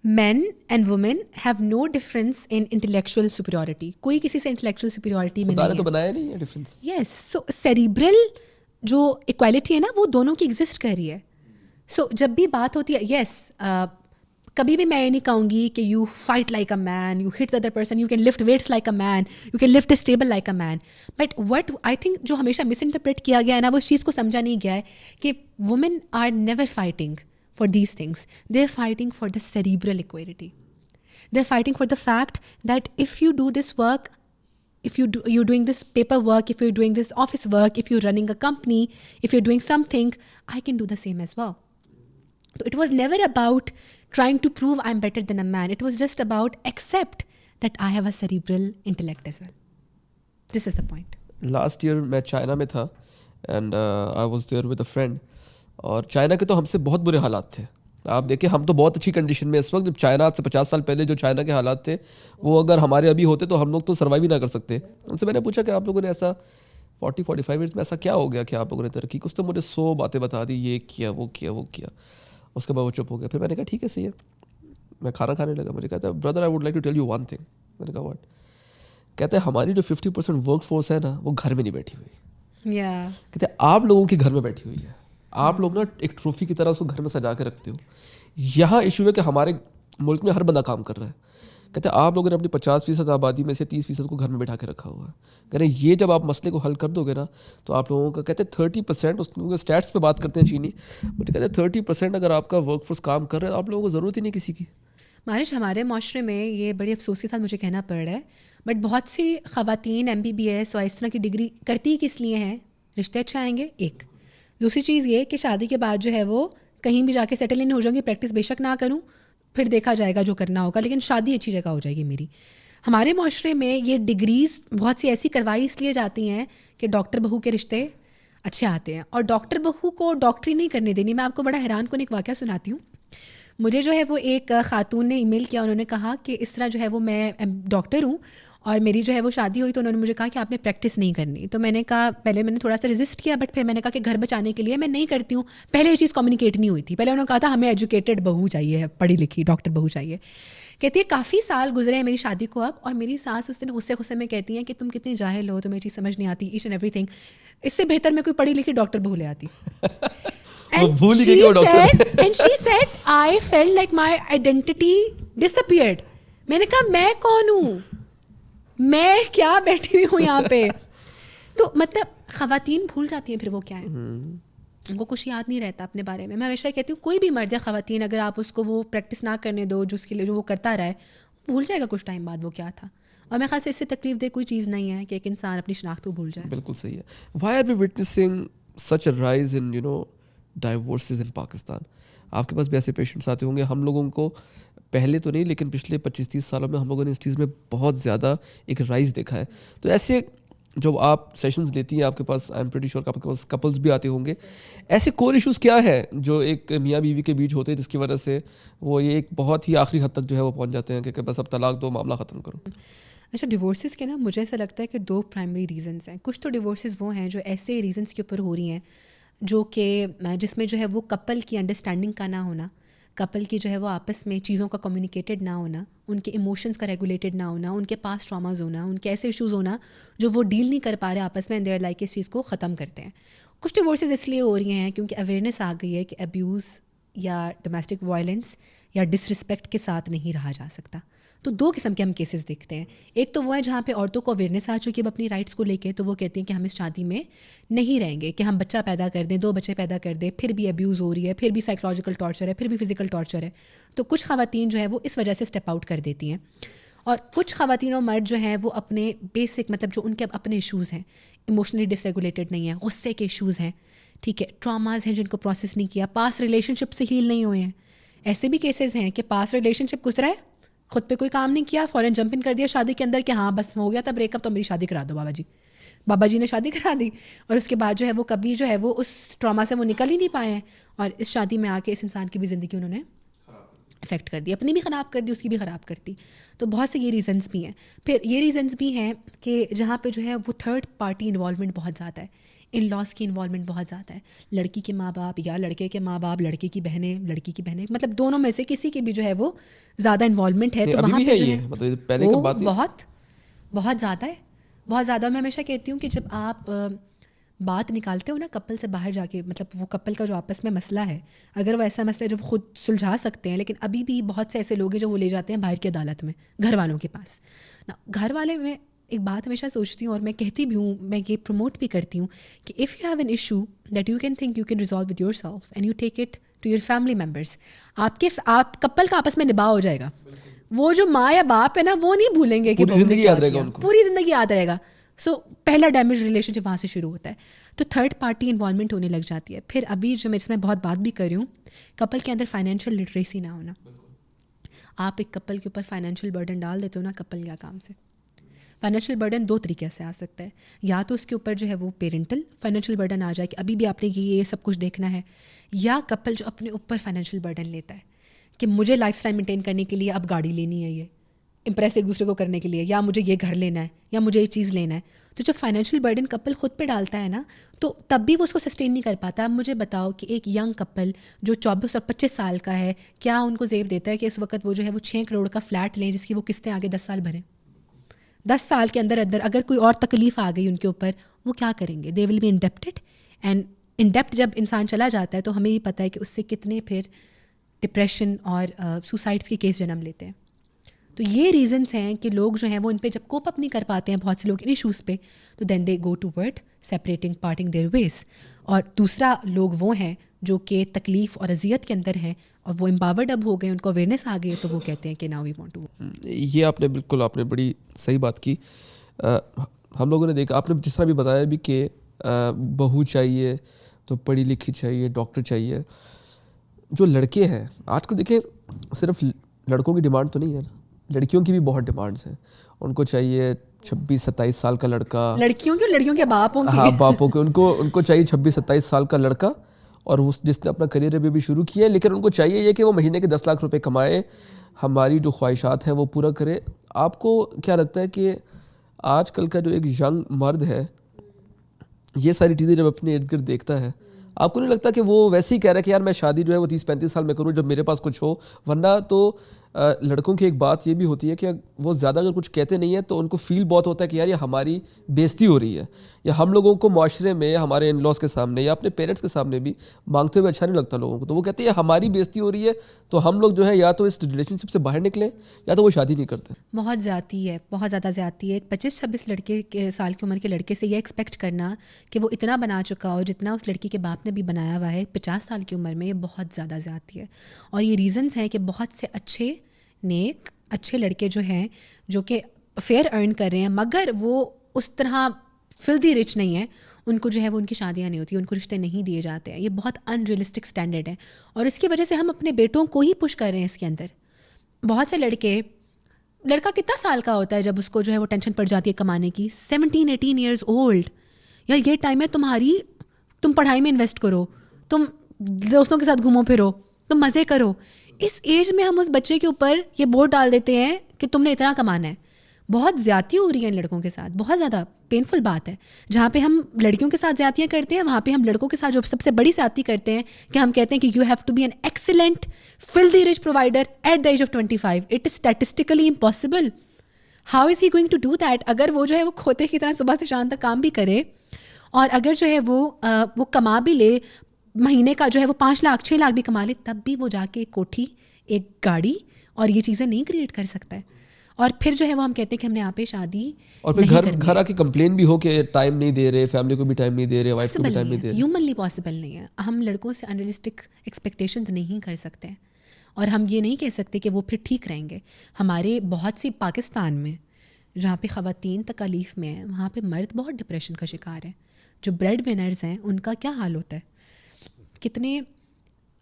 man and woman have no difference in intellectual superiority. کوئی کسی سے انٹلیکچوئل سپیریورٹی میں نہیں ہے. تو بنایا نہیں ہے ڈفرینس. یس, سو سیریبرل جو ایکوالٹی ہے نا وہ دونوں کی ایگزسٹ کر رہی ہے. سو جب بھی بات ہوتی ہے, یس کبھی بھی میں یہ نہیں کہوں گی کہ you fight like a man, you hit the other person, you can lift weights like a man, you can lift this table like a man. But what I think جو ہمیشہ مس انٹرپریٹ کیا گیا ہے نا, وہ اس چیز کو سمجھا نہیں گیا ہے کہ women are never fighting for these things. They're fighting for the cerebral equality. They're fighting for the fact that if you do this work, if you're doing this paperwork, if you're doing this office work, if you're running a company, if you're doing something, I can do the same as well. So it was never about trying to prove I'm better than a man. It was just about accept that I have a cerebral intellect as well. This is the point. Last year میں China میں تھا and I was there with a friend. اور China کے تو ہم سے بہت برے حالات تھے. آپ دیکھیں ہم تو بہت اچھی کنڈیشن میں اس وقت, جب چائنا سے 50 سال پہلے جو چائنا کے حالات تھے وہ اگر ہمارے ابھی ہوتے تو ہم لوگ تو سروائیو ہی نہ کر سکتے. ان سے میں نے پوچھا کہ آپ لوگوں نے ایسا 40-45 ایئرس میں ایسا کیا ہو گیا کہ آپ لوگوں نے ترقی کی؟ اس نے مجھے 100 باتیں بتا دی, یہ کیا وہ کیا وہ کیا. اس کے بعد وہ چپ ہو گیا. پھر میں نے کہا ٹھیک ہے صحیح ہے, میں کھانا کھانے لگا. مجھے کہتا ہے brother I would like to tell you one thing. میں نے کہا واٹ؟ کہتے ہیں ہماری جو 50% ورک فورس ہے نا وہ گھر میں نہیں بیٹھی ہوئی. کہتے ہیں آپ لوگوں کی گھر میں بیٹھی ہوئی ہے, آپ لوگ نا ایک ٹرافی کی طرح اس کو گھر میں سجا کے رکھتے ہو. یہاں ایشو ہے کہ ہمارے ملک میں ہر بندہ کام کر رہا ہے. کہتے ہیں آپ لوگوں نے اپنی 50% آبادی میں سے 30% کو گھر میں بٹھا کے رکھا ہوا ہے. کہہ رہے ہیں یہ جب آپ مسئلے کو حل کر دو گے نا تو آپ لوگوں کا کہتے ہیں 30%, اس کے اسٹیٹس پہ بات کرتے ہیں چینی, بٹ کہتے ہیں 30% اگر آپ کا ورک فورس کام کر رہا ہے آپ لوگوں کو ضرورت ہی نہیں کسی کی. مارش, ہمارے معاشرے میں یہ بڑی افسوس کے ساتھ مجھے کہنا پڑ رہا ہے, بٹ بہت سی خواتین MBBS اور اس طرح کی ڈگری کرتی کس لیے ہیں؟ رشتے اچھے آئیں گے, ایک. دوسری چیز یہ کہ شادی کے بعد جو ہے وہ کہیں بھی جا کے سیٹل ان ہو جاؤں گی, پریکٹس بے شک نہ کروں, پھر دیکھا جائے گا جو کرنا ہوگا, لیکن شادی اچھی جگہ ہو جائے گی میری. ہمارے معاشرے میں یہ ڈگریز بہت سی ایسی کروائی اس لیے جاتی ہیں کہ ڈاکٹر بہو کے رشتے اچھے آتے ہیں, اور ڈاکٹر بہو کو ڈاکٹری نہیں کرنے دینی. میں آپ کو بڑا حیران کن ایک واقعہ سناتی ہوں. مجھے جو ہے وہ ایک خاتون نے ای میل کیا, انہوں نے کہا کہ اس طرح جو ہے وہ میں ڈاکٹر ہوں اور میری جو ہے وہ شادی ہوئی, تو انہوں نے مجھے کہا کہ آپ نے پریکٹس نہیں کرنی. تو میں نے کہا, پہلے میں نے تھوڑا سا ریزسٹ کیا, بٹ پھر میں نے کہا کہ گھر بچانے کے لیے میں نہیں کرتی ہوں. پہلے یہ چیز کمیونیکیٹ نہیں ہوئی تھی. پہلے انہوں نے کہا تھا ہمیں ایجوکیٹڈ بہو چاہیے, پڑھی لکھی ڈاکٹر بہو چاہیے. کہتی ہے کافی سال گزرے ہیں میری شادی کو اب, اور میری ساس اس دن غصے میں کہتی ہیں کہ تم کتنی جاہل ہو, تمہیں چیز سمجھ نہیں آتی, ایچ اینڈ ایوری تھنگ. اس سے بہتر میں کوئی پڑھی لکھی ڈاکٹر بہو لے آتی. And she said, I felt like my identity disappeared. میں نے کہا میں کون ہوں, میں کیا بیٹھی ہوئی ہوں یہاں پہ. تو مطلب خواتین بھول جاتی ہیں پھر وہ کیا ہے, ان کو کچھ یاد نہیں رہتا اپنے بارے میں. میں ہمیشہ کہتی ہوں کوئی بھی مرد یا خواتین اگر آپ اس کو وہ پریکٹس نہ کرنے دو جو اس کے لیے جو وہ کرتا رہا ہے, بھول جائے گا کچھ ٹائم بعد وہ کیا تھا. اور میں خیال سے اس سے تکلیف دہ کوئی چیز نہیں ہے کہ ایک انسان اپنی شناخت کو بھول جائے. بالکل صحیح ہے. Why are we witnessing such a rise in divorces ان پاکستان؟ آپ کے پاس بھی ایسے پیشنٹس آتے ہوں گے. ہم لوگوں کو پہلے تو نہیں لیکن پچھلے 25-30 سالوں میں ہم لوگوں نے اس چیز میں بہت زیادہ ایک رائز دیکھا ہے. تو ایسے جب آپ سیشنز لیتی ہیں آپ کے پاس, آئی ایم پریٹی شیور آپ کے پاس کپلز بھی آتے ہوں گے, ایسے کور ایشوز کیا ہے جو ایک میاں بیوی کے بیچ ہوتے ہیں جس کی وجہ سے وہ یہ ایک بہت ہی آخری حد تک جو ہے وہ پہنچ جاتے ہیں کہ بس اب طلاق دو, معاملہ ختم کرو؟ اچھا, ڈیورسز کے نا مجھے ایسا لگتا ہے کہ 2 پرائمری ریزنس ہیں. کچھ تو ڈیورسز وہ ہیں جو ایسے ریزنس کے اوپر ہو رہی ہیں جو کہ جس میں جو ہے وہ کپل کی انڈرسٹینڈنگ کا نہ ہونا, کپل کی جو ہے وہ آپس میں چیزوں کا کمیونیکیٹڈ نہ ہونا, ان کے ایموشنس کا ریگولیٹڈ نہ ہونا, ان کے پاس ٹراماز ہونا, ان کے ایسے ایشوز ہونا جو وہ ڈیل نہیں کر پا رہے آپس میں, اینڈ دیئر لائک اس چیز کو ختم کرتے ہیں. کچھ ڈیورسز اس لیے ہو رہی ہیں کیونکہ اویئرنیس آ گئی ہے کہ ابیوز یا ڈومیسٹک وائلنس یا ڈس رسپیکٹ کے ساتھ نہیں رہا جا سکتا. تو 2 قسم کے ہم کیسز دیکھتے ہیں. ایک تو وہ ہے جہاں پہ عورتوں کو اویئرنیس آ چکی ہے اپنی رائٹس کو لے کے, تو وہ کہتی ہیں کہ ہم اس شادی میں نہیں رہیں گے, کہ ہم بچہ پیدا کر دیں, 2 بچے پیدا کر دیں, پھر بھی ابیوز ہو رہی ہے, پھر بھی سائیکولوجیکل ٹارچر ہے, پھر بھی فزیکل ٹارچر ہے. تو کچھ خواتین جو ہے وہ اس وجہ سے اسٹیپ آؤٹ کر دیتی ہیں, اور کچھ خواتین و مرد جو ہیں وہ اپنے بیسک مطلب جو ان کے اپنے ایشوز ہیں, ایموشنلی ڈس ریگولیٹڈ نہیں ہیں, غصے کے ایشوز ہیں, ٹھیک ہے, ٹراماز ہیں جن کو پروسیس نہیں کیا, پاس ریلیشن شپ سے ہیل نہیں ہوئے ہیں. ایسے بھی کیسز ہیں کہ پاس ریلیشن شپ گزرا ہے, خود پہ کوئی کام نہیں کیا, فوراً جمپ ان کر دیا شادی کے اندر کہ ہاں بس ہو گیا تھا بریک اپ, تو میری شادی کرا دو بابا جی نے شادی کرا دی, اور اس کے بعد جو ہے وہ کبھی جو ہے وہ اس ٹراما سے وہ نکل ہی نہیں پائے ہیں, اور اس شادی میں آ کے اس انسان کی بھی زندگی انہوں نے افیکٹ کر دی, اپنی بھی خراب کر دی, اس کی بھی خراب کرتی. تو بہت سے یہ ریزنس بھی ہیں. پھر یہ ریزنس بھی ہیں کہ جہاں پہ جو ہے وہ تھرڈ پارٹی انوالومنٹ بہت زیادہ ہے, ان لاس کی انوالومنٹ بہت زیادہ ہے. لڑکی کے ماں باپ یا لڑکے کے ماں باپ, لڑکی کی بہنیں, مطلب دونوں میں سے کسی کی بھی جو ہے وہ زیادہ انوالومنٹ ہے. تو وہاں پہ جو ہے وہ بہت زیادہ ہے, بہت زیادہ. میں ہمیشہ کہتی ہوں کہ جب آپ بات نکالتے ہو نا کپل سے باہر جا کے, مطلب وہ کپل کا جو آپس میں مسئلہ ہے, اگر وہ ایسا مسئلہ ہے جو خود سلجھا سکتے ہیں, لیکن ابھی بھی بہت سے ایسے لوگ ہیں جو وہ لے جاتے ہیں باہر کی عدالت میں, گھر والوں کے پاس. گھر والے میں ایک بات ہمیشہ سوچتی ہوں, اور میں کہتی بھی ہوں, میں یہ پروموٹ بھی کرتی ہوں کہ if you have an issue that you can think you can resolve with yourself and you take it to your family members, آپ کپل کا آپس میں نباہ ہو جائے گا. وہ جو ماں یا باپ ہے نا وہ نہیں بھولیں گے, کہ پوری زندگی یاد رہے گا. سو پہلا ڈیمیج ریلیشن شپ وہاں سے شروع ہوتا ہے. تو تھرڈ پارٹی انوالومنٹ ہونے لگ جاتی ہے. پھر ابھی جو میں اس میں بہت بات بھی کر رہی ہوں, کپل کے اندر فائنینشیل لٹریسی نہ ہونا. آپ ایک کپل کے اوپر فائنینشیل برڈن ڈال دیتے ہو نا کپل یا کام سے. فائنینشیل برڈن 2 طریقے سے آ سکتا ہے, یا تو اس کے اوپر جو ہے وہ پیرنٹل فائنینشیل برڈن آ جائے کہ ابھی بھی آپ نے یہ سب کچھ دیکھنا ہے, یا کپل جو اپنے اوپر فائنینشیل برڈن لیتا ہے کہ مجھے لائف اسٹائل مینٹین کرنے کے لیے اب گاڑی لینی ہے, یہ امپریس ایک دوسرے کو کرنے کے لیے, یا مجھے یہ گھر لینا ہے, یا مجھے یہ چیز لینا ہے. تو جب فائنینشیل برڈن کپل خود پہ ڈالتا ہے نا, تو تب بھی وہ اس کو سسٹین نہیں کر پاتا. اب مجھے بتاؤ کہ ایک ینگ کپل جو 24 اور 25 سال کا ہے, کیا ان کو زیب دیتا ہے کہ اس وقت وہ جو ہے وہ 6 کروڑ کا فلیٹ لیں جس کی وہ قسطیں آگے 10 سال بھریں؟ 10 سال کے اندر اگر کوئی اور تکلیف آ گئی ان کے اوپر, وہ کیا کریں گے؟ دے ول بی انڈیپٹڈ. اینڈ انڈیپٹ جب انسان چلا جاتا ہے تو ہمیں یہ پتہ ہے کہ اس سے کتنے پھر ڈپریشن اور سوسائڈس کے کیس جنم لیتے ہیں. تو یہ ریزنس ہیں کہ لوگ جو ہیں وہ ان پہ جب کوپ اپ نہیں کر پاتے ہیں بہت سے لوگ ان ایشوز پہ, تو then they go toward separating parting their ways. اور دوسرا لوگ وہ ہیں جو کہ تکلیف اور اذیت کے اندر ہیں اور وہ امپاورڈ اب ہو گئے, ان کو اویئرنیس آ گئی, تو وہ کہتے ہیں کہ ناؤ وی وانٹ ٹو. یہ آپ نے بڑی صحیح بات کی. ہم لوگوں نے دیکھا, آپ نے جس طرح بھی بتایا بھی کہ بہو چاہیے تو پڑھی لکھی چاہیے, ڈاکٹر چاہیے. جو لڑکے ہیں آج کل دیکھیں, صرف لڑکوں کی ڈیمانڈ تو نہیں ہے نا, لڑکیوں کی بھی بہت ڈیمانڈس ہیں. ان کو چاہیے 26-27 سال کا لڑکا, لڑکیوں کے باپوں کی, ہاں باپوں کے, ان کو چاہیے 26-27 سال کا لڑکا, اور جس نے اپنا کریئر ابھی بھی شروع کیا ہے, لیکن ان کو چاہیے یہ کہ وہ مہینے کے 10 لاکھ روپے کمائے, ہماری جو خواہشات ہیں وہ پورا کرے. آپ کو کیا لگتا ہے کہ آج کل کا جو ایک ینگ مرد ہے, یہ ساری چیزیں جب اپنے ارد گرد دیکھتا ہے, آپ کو نہیں لگتا کہ وہ ویسے ہی کہہ رہا ہے کہ یار میں شادی جو ہے وہ 30-35 سال میں کروں جب میرے پاس کچھ ہو؟ ورنہ تو لڑکوں کی ایک بات یہ بھی ہوتی ہے کہ وہ زیادہ اگر کچھ کہتے نہیں ہیں تو ان کو فیل بہت ہوتا ہے کہ یار یہ ہماری بےزتی ہو رہی ہے, یا ہم لوگوں کو معاشرے میں ہمارے ان لاس کے سامنے یا اپنے پیرنٹس کے سامنے بھی مانگتے ہوئے اچھا نہیں لگتا لوگوں کو. تو وہ کہتے ہیں ہماری بےزتی ہو رہی ہے, تو ہم لوگ جو ہے یا تو اس ریلیشن شپ سے باہر نکلیں یا تو وہ شادی نہیں کرتے. بہت زیادتی ہے, بہت زیادہ زیادتی ہے. ایک 25-26 لڑکے کے سال کی عمر کے لڑکے سے یہ ایکسپیکٹ کرنا کہ وہ اتنا بنا چکا ہو جتنا اس لڑکی کے باپ نے بھی بنایا ہوا ہے 50 سال کی عمر میں, یہ بہت زیادہ زیادتی ہے. اور یہ ریزنس ہیں کہ بہت سے اچھے نیک اچھے لڑکے جو ہیں جو کہ فیئر ارن کر رہے ہیں, مگر وہ اس طرح فلدی رچ نہیں ہیں, ان کو جو ہے وہ ان کی شادیاں نہیں ہوتی, ان کو رشتے نہیں دیے جاتے ہیں. یہ بہت ان ریئلسٹک اسٹینڈرڈ ہے, اور اس کی وجہ سے ہم اپنے بیٹوں کو ہی پش کر رہے ہیں اس کے اندر. بہت سے لڑکا کتنا سال کا ہوتا ہے جب اس کو جو ہے وہ ٹینشن پڑ جاتی ہے کمانے کی, 17-18 ایئرز اولڈ. یار یہ ٹائم ہے تمہاری, تم پڑھائی میں انویسٹ کرو, تم دوستوں کے ساتھ گھومو پھرو, تم مزے کرو. اس ایج میں ہم اس بچے کے اوپر یہ بورڈ ڈال دیتے ہیں کہ تم نے اتنا کمانا ہے. بہت زیادتی ہو رہی ہے ان لڑکوں کے ساتھ, بہت زیادہ پینفل بات ہے. جہاں پہ ہم لڑکیوں کے ساتھ زیادتیاں کرتے ہیں, وہاں پہ ہم لڑکوں کے ساتھ جو سب سے بڑی زیادتی کرتے ہیں کہ ہم کہتے ہیں کہ you have to be an excellent filthy rich provider at the age of 25. It is statistically impossible. How is he going to do that? اگر وہ جو ہے وہ کھوتے کی طرح صبح سے شام تک کام بھی کرے, اور اگر جو ہے وہ کما بھی لے, مہینے کا جو ہے وہ 5 لاکھ 6 لاکھ بھی کما لے, تب بھی وہ جا کے ایک کوٹھی, ایک گاڑی اور یہ چیزیں نہیں کریٹ کر سکتا ہے. اور پھر جو ہے وہ ہم کہتے ہیں کہ ہم نے یہاں پہ شادی, اور پھر گھر آ کے کمپلین بھی ہو کہ ٹائم نہیں دے رہے, فیملی کو بھی ٹائم نہیں دے رہے, وائف کو بھی ٹائم نہیں دے رہے. ہیومنلی پاسبل نہیں ہے. ہم لڑکوں سے انریلسٹک ایکسپیکٹیشنز نہیں کر سکتے, اور ہم یہ نہیں کہہ سکتے کہ وہ پھر ٹھیک رہیں گے. ہمارے بہت سی پاکستان میں جہاں پہ خواتین تکالیف میں ہیں, وہاں پہ مرد بہت ڈپریشن کا شکار ہیں. جو بریڈ ونرز ہیں ان کا کیا حال ہوتا ہے. کتنے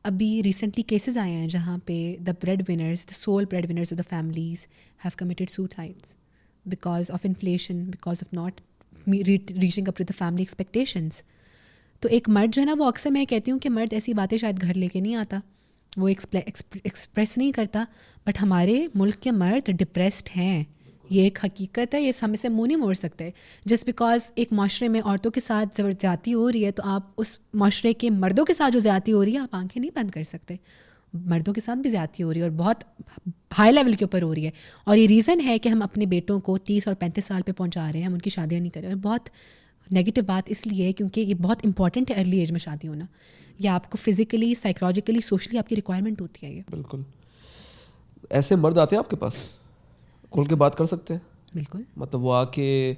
ابھی ریسنٹلی کیسز آئے ہیں جہاں پہ the bread winners, the sole bread winners of the families have committed suicides because of inflation, because of not reaching up to the family expectations. تو ایک مرد جو ہے نا, وہ اکثر میں کہتی ہوں کہ مرد ایسی باتیں شاید گھر لے کے نہیں آتا, وہ ایکسپریس نہیں کرتا, بٹ ہمارے ملک کے مرد ڈپریسڈ ہیں. یہ ایک حقیقت ہے, یہ ہم سے منہ نہیں موڑ سکتے. جسٹ بیکاز ایک معاشرے میں عورتوں کے ساتھ زیادتی ہو رہی ہے, تو آپ اس معاشرے کے مردوں کے ساتھ جو زیادتی ہو رہی ہے آپ آنکھیں نہیں بند کر سکتے. مردوں کے ساتھ بھی زیادتی ہو رہی ہے, اور بہت ہائی لیول کے اوپر ہو رہی ہے. اور یہ ریزن ہے کہ ہم اپنے بیٹوں کو 30 اور 35 سال پہ پہنچا رہے ہیں, ہم ان کی شادیاں نہیں کر رہے. اور بہت نیگیٹو بات اس لیے ہے کیونکہ یہ بہت امپورٹنٹ ہے ارلی ایج میں شادی ہونا. یا آپ کو فزیکلی, سائیکولوجیکلی, سوشلی آپ کی ریکوائرمنٹ ہوتی ہے. یہ بالکل. ایسے مرد آتے ہیں آپ کے پاس, کھول کے بات کر سکتے ہیں؟ بالکل. مطلب وہ آ کے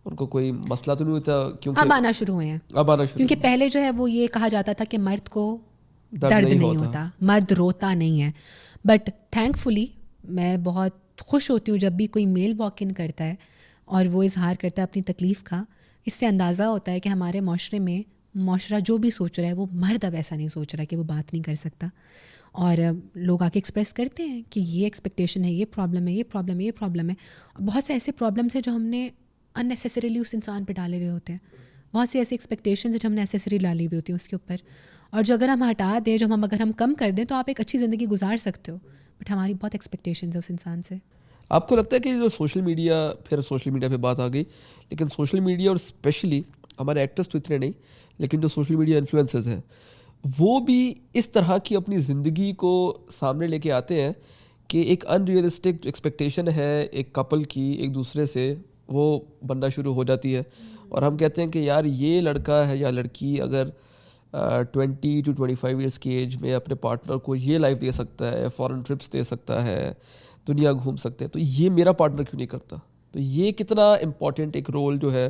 ان کو کوئی مسئلہ تو نہیں ہوتا؟ کیونکہ اب آنا شروع ہوئے ہیں, کیونکہ پہلے جو ہے وہ یہ کہا جاتا تھا کہ مرد کو درد نہیں ہوتا, مرد روتا نہیں ہے. بٹ تھینک فلی میں بہت خوش ہوتی ہوں جب بھی کوئی میل واک ان کرتا ہے اور وہ اظہار کرتا ہے اپنی تکلیف کا. اس سے اندازہ ہوتا ہے کہ ہمارے معاشرے میں معاشرہ جو بھی سوچ رہا ہے وہ مرد اب ایسا نہیں سوچ رہا کہ وہ بات نہیں کر سکتا. اور لوگ آ کے ایکسپریس کرتے ہیں کہ یہ ایکسپیکٹیشن ہے, یہ پرابلم ہے, یہ پرابلم ہے, یہ پرابلم ہے. بہت سے ایسے پرابلمس ہیں جو ہم نے ان نیسیسریلی اس انسان پہ ڈالے ہوئے ہوتے ہیں. بہت سی ایسی ایکسپیکٹیشنز ہیں جو ہم نے نیسیسری ڈالی ہوئی ہوتی ہیں اس کے اوپر, اور جو اگر ہم ہٹا دیں, جو اگر ہم کم کر دیں تو آپ ایک اچھی زندگی گزار سکتے ہو. بٹ ہماری بہت ایکسپیکٹیشنز ہیں اس انسان سے. آپ کو لگتا ہے کہ جو سوشل میڈیا, پھر سوشل میڈیا پہ بات آ گئی, لیکن سوشل میڈیا اور اسپیشلی ہمارے ایکٹرس تو اتنے نہیں, لیکن جو سوشل میڈیا انفلوئنسرز ہیں وہ بھی اس طرح کی اپنی زندگی کو سامنے لے کے آتے ہیں کہ ایک ان ریئلسٹک ایکسپیکٹیشن ہے ایک کپل کی ایک دوسرے سے, وہ بننا شروع ہو جاتی ہے, اور ہم کہتے ہیں کہ یار یہ لڑکا ہے یا لڑکی اگر 20 to 25 ایئرس کی ایج میں اپنے پارٹنر کو یہ لائف دے سکتا ہے, فارن ٹرپس دے سکتا ہے, دنیا گھوم سکتے ہیں, تو یہ میرا پارٹنر کیوں نہیں کرتا؟ تو یہ کتنا امپورٹنٹ ایک رول جو ہے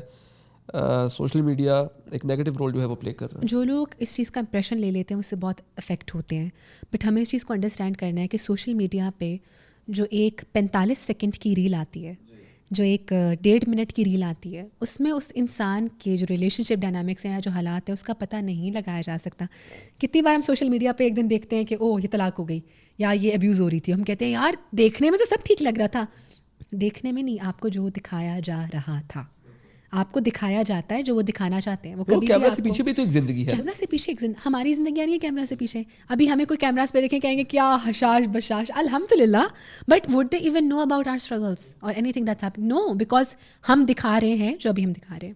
سوشل میڈیا ایک نیگیٹو رول جو ہے وہ پلے کر رہا ہے. جو لوگ اس چیز کا امپریشن لے لیتے ہیں اس سے بہت افیکٹ ہوتے ہیں, بٹ ہمیں اس چیز کو انڈرسٹینڈ کرنا ہے کہ سوشل میڈیا پہ جو ایک 45 سیکنڈ کی ریل آتی ہے, جو ایک 1.5 منٹ کی ریل آتی ہے, اس میں اس انسان کے جو ریلیشن شپ ڈائنامکس ہیں یا جو حالات ہیں اس کا پتہ نہیں لگایا جا سکتا. کتنی بار ہم سوشل میڈیا پہ ایک دن دیکھتے ہیں کہ اوہ یہ طلاق ہو گئی یا یہ ابیوز ہو رہی تھی, ہم کہتے ہیں یار دیکھنے میں تو سب ٹھیک لگ رہا تھا. دیکھنے میں نہیں, آپ کو جو دکھایا جا رہا تھا, آپ کو دکھایا جاتا ہے جو وہ دکھانا چاہتے ہیں. وہ کبھی کیمرہ سے پیچھے بھی تو ایک زندگی ہے, کیمرہ سے پیچھے ایک ہماری زندگی نہیں ہے کیمرہ سے پیچھے. ابھی ہمیں کوئی کیمراز پہ دیکھیں کہیں گے کیا حشاش بشاش, الحمدللہ, but would they even know about our struggles or anything that's happening? No, because ہم دکھا رہے ہیں جو ابھی ہم دکھا رہے ہیں.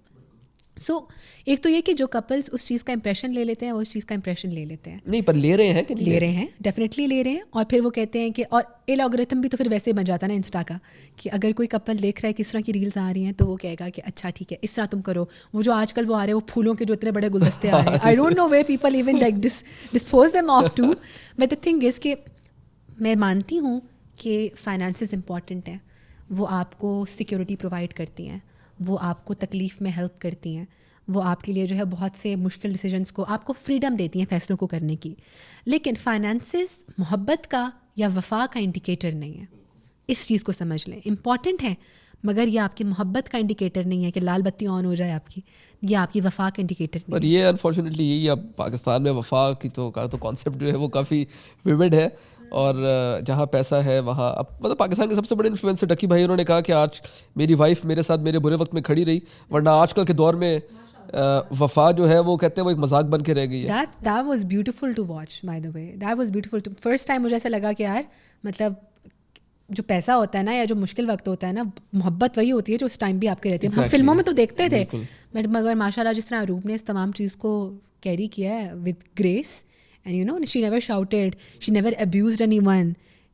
سو ایک تو یہ کہ جو کپلس اس چیز کا امپریشن لے لیتے ہیں وہ اس چیز کا امپریشن لے لیتے ہیں. نہیں پر لے رہے ہیں کہ لے رہے ہیں, ڈیفینیٹلی لے رہے ہیں. اور پھر وہ کہتے ہیں کہ, اور الگورتھم بھی تو پھر ویسے بن جاتا ہے نا انسٹا کا, کہ اگر کوئی کپل دیکھ رہا ہے کس طرح کی ریلز آ رہی ہیں تو وہ کہے گا کہ اچھا ٹھیک ہے اس طرح تم کرو. وہ جو آج کل وہ آ رہے ہیں وہ پھولوں کے جو اتنے بڑے گلدستے آ رہے ہیں, I don't know where people even like dispose them of too. But the thing is کہ میں مانتی ہوں کہ فائنانسز امپورٹنٹ ہیں, وہ آپ کو سیکورٹی پرووائڈ کرتی ہیں, وہ آپ کو تکلیف میں ہیلپ کرتی ہیں, وہ آپ کے لیے جو ہے بہت سے مشکل ڈیسیجنس کو آپ کو فریڈم دیتی ہیں فیصلوں کو کرنے کی. لیکن فائنانسز محبت کا یا وفا کا انڈیکیٹر نہیں ہے. اس چیز کو سمجھ لیں, امپورٹنٹ ہے مگر یہ آپ کی محبت کا انڈیکیٹر نہیں ہے کہ لال بتی آن ہو جائے آپ کی, یہ آپ کی وفا کا انڈیکیٹر نہیں. پر یہ انفارچونیٹلی یہی اب پاکستان میں وفا کی تو کانسیپٹ جو ہے وہ کافی ویوڈ ہے, اور جہاں پیسہ ہے وہاں اب مطلب پاکستان کے سب سے بڑے انفلوئنسر ڈکی بھائی, انہوں نے کہا کہ آج میری وائف میرے ساتھ میرے برے وقت میں کھڑی رہی, ورنہ آج کل کے دور میں وفا جو ہے وہ کہتے ہیں وہ ایک مذاق بن کے رہ گئی ہے. That was beautiful to watch, by the way. That was beautiful to first time مجھے ایسا لگا کہ یار مطلب جو پیسہ ہوتا ہے نا یا جو مشکل وقت ہوتا ہے نا, محبت وہی ہوتی ہے جو اس ٹائم بھی آپ کے رہتی ہے. ہم فلموں میں تو دیکھتے تھے, مگر ماشاء اللہ جس طرح روپ نے اس تمام چیز کو کیری کیا ہے with grace, and you know she never shouted, she never abused anyone,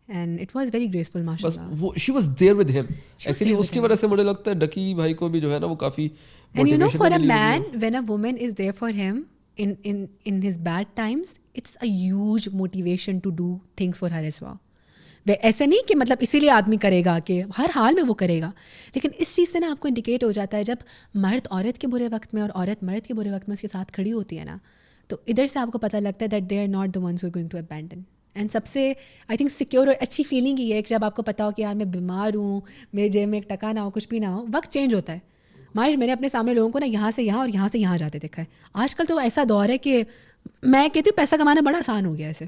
and it was very graceful mashallah. She was there with him actually. اس کی وجہ سے مجھے لگتا ہے ڈکی بھائی کو بھی جو ہے نا وہ کافی, and you know for a man when a woman is there for him in his bad times, it's a huge motivation to do things for her as well. ایسے نہیں کہ مطلب اسی لیے آدمی کرے گا کہ ہر حال میں وہ کرے گا, لیکن اس چیز سے نا آپ کو انڈیکیٹ ہو جاتا ہے جب مرد عورت کے برے وقت میں اور عورت مرد کے برے وقت میں اس کے ساتھ کھڑی ہوتی ہے نا, تو ادھر سے آپ کو پتہ لگتا ہے that they are not the ones who going to abandon. And سب سے آئی تھنک سیکیور اور اچھی فیلنگ یہ ہے کہ جب آپ کو پتا ہو کہ یار میں بیمار ہوں, میرے جیب میں ایک ٹکا نہ ہو, کچھ بھی نہ ہو, وقت چینج ہوتا ہے. میں نے اپنے سامنے لوگوں کو نا یہاں سے یہاں اور یہاں سے یہاں جاتے دیکھا ہے. آج کل تو ایسا دور ہے کہ میں کہتی ہوں پیسہ کمانا بڑا آسان ہو گیا. ایسے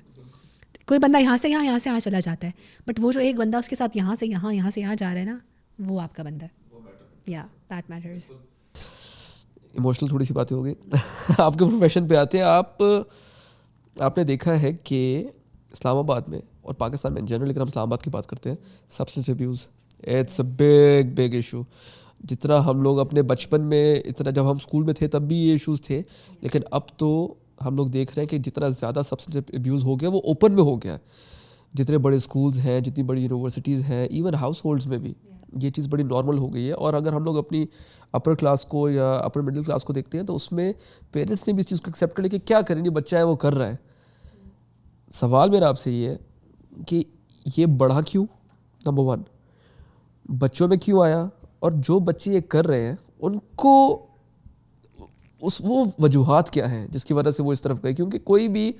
کوئی بندہ یہاں سے یہاں سے یہاں چلا جاتا ہے, بٹ وہ جو ایک بندہ اس کے ساتھ یہاں سے یہاں سے یہاں جا رہا ہے نا, وہ آپ کا بندہ ہے. یا دیٹ میٹرز. ایموشنل تھوڑی سی باتیں ہو گئی. آپ کے پروفیشن پہ آتے ہیں. آپ نے دیکھا ہے کہ اسلام آباد میں اور پاکستان میں ان جنرل, لیکن ہم اسلام آباد کی بات کرتے ہیں, substance abuse it's a big issue. جتنا ہم لوگ اپنے بچپن میں, اتنا جب ہم اسکول میں تھے تب بھی یہ ایشوز تھے, لیکن اب تو ہم لوگ دیکھ رہے ہیں کہ جتنا زیادہ سبسٹنس ابیوز ہو گیا وہ اوپن میں ہو گیا. جتنے بڑے اسکولز ہیں, جتنی بڑی یونیورسٹیز ہیں, ایون ہاؤس ہولڈز میں بھی یہ چیز بڑی نارمل ہو گئی ہے. اور اگر ہم لوگ اپنی اپر کلاس کو یا اپر مڈل کلاس کو دیکھتے ہیں تو اس میں پیرنٹس نے بھی اس چیز کو ایکسیپٹ کر لیا کہ کیا کریں گے, بچہ ہے وہ کر رہا ہے. سوال میرا آپ سے یہ ہے کہ یہ بڑھا کیوں, نمبر 1 بچوں میں کیوں آیا, اور جو بچے یہ کر رہے ہیں ان کو وہ وجوہات کیا ہیں جس کی وجہ سے وہ اس طرف گئے. کیونکہ کوئی بھی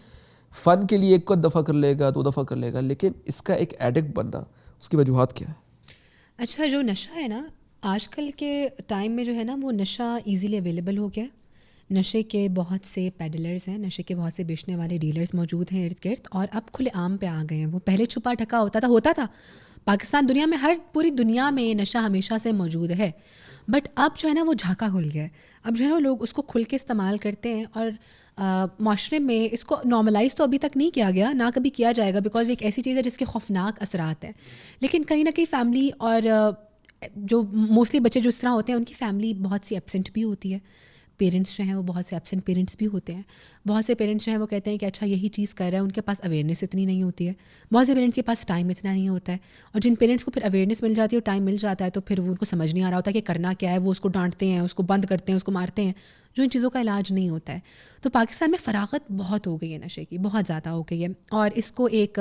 فن کے لیے 1 دفعہ کر لے گا, 2 دفعہ کر لے گا, لیکن اس کا ایک ایڈکٹ بننا, اس کی وجوہات کیا ہے؟ اچھا, جو نشہ ہے نا آج کل کے ٹائم میں جو ہے نا وہ نشہ ایزیلی اویلیبل ہو گیا. نشے کے بہت سے پیڈلرز ہیں, نشے کے بہت سے بیچنے والے ڈیلرز موجود ہیں ارد گرد, اور اب کھلے عام پہ آ گئے ہیں. وہ پہلے چھپا ڈھکا ہوتا تھا پاکستان, دنیا میں پوری دنیا میں نشہ ہمیشہ سے موجود ہے, بٹ اب جو ہے نا وہ جھاکا کھل گیا ہے. اب جو ہے نا لوگ اس کو کھل کے استعمال کرتے ہیں, اور معاشرے میں اس کو نارملائز تو ابھی تک نہیں کیا گیا, نہ کبھی کیا جائے گا, بیکاز ایک ایسی چیز ہے جس کے خوفناک اثرات ہیں. لیکن کہیں نہ کہیں فیملی اور جو موسٹلی بچے جو اس طرح ہوتے ہیں ان کی فیملی بہت سی ایبسنٹ بھی ہوتی ہے, پیرنٹس جو ہیں وہ بہت سے ایبسینٹ پیرنٹس بھی ہوتے ہیں. بہت سے پیرنٹس جو ہیں وہ کہتے ہیں کہ اچھا یہی چیز کر رہا ہے, ان کے پاس اویئرنیس اتنی نہیں ہوتی ہے. بہت سے پیرنٹس کے پاس ٹائم اتنا نہیں ہوتا ہے, اور جن پیرنٹس کو پھر اویئرنیس مل جاتی ہے اور ٹائم مل جاتا ہے تو پھر وہ ان کو سمجھ نہیں آ رہا ہوتا کہ کرنا کیا ہے. وہ اس کو ڈانٹتے ہیں, اس کو بند کرتے ہیں, اس کو مارتے ہیں, جو ان چیزوں کا علاج نہیں ہوتا ہے. تو پاکستان میں فراغت بہت ہو گئی ہے نشے کی, بہت زیادہ ہو گئی ہے, اور اس کو ایک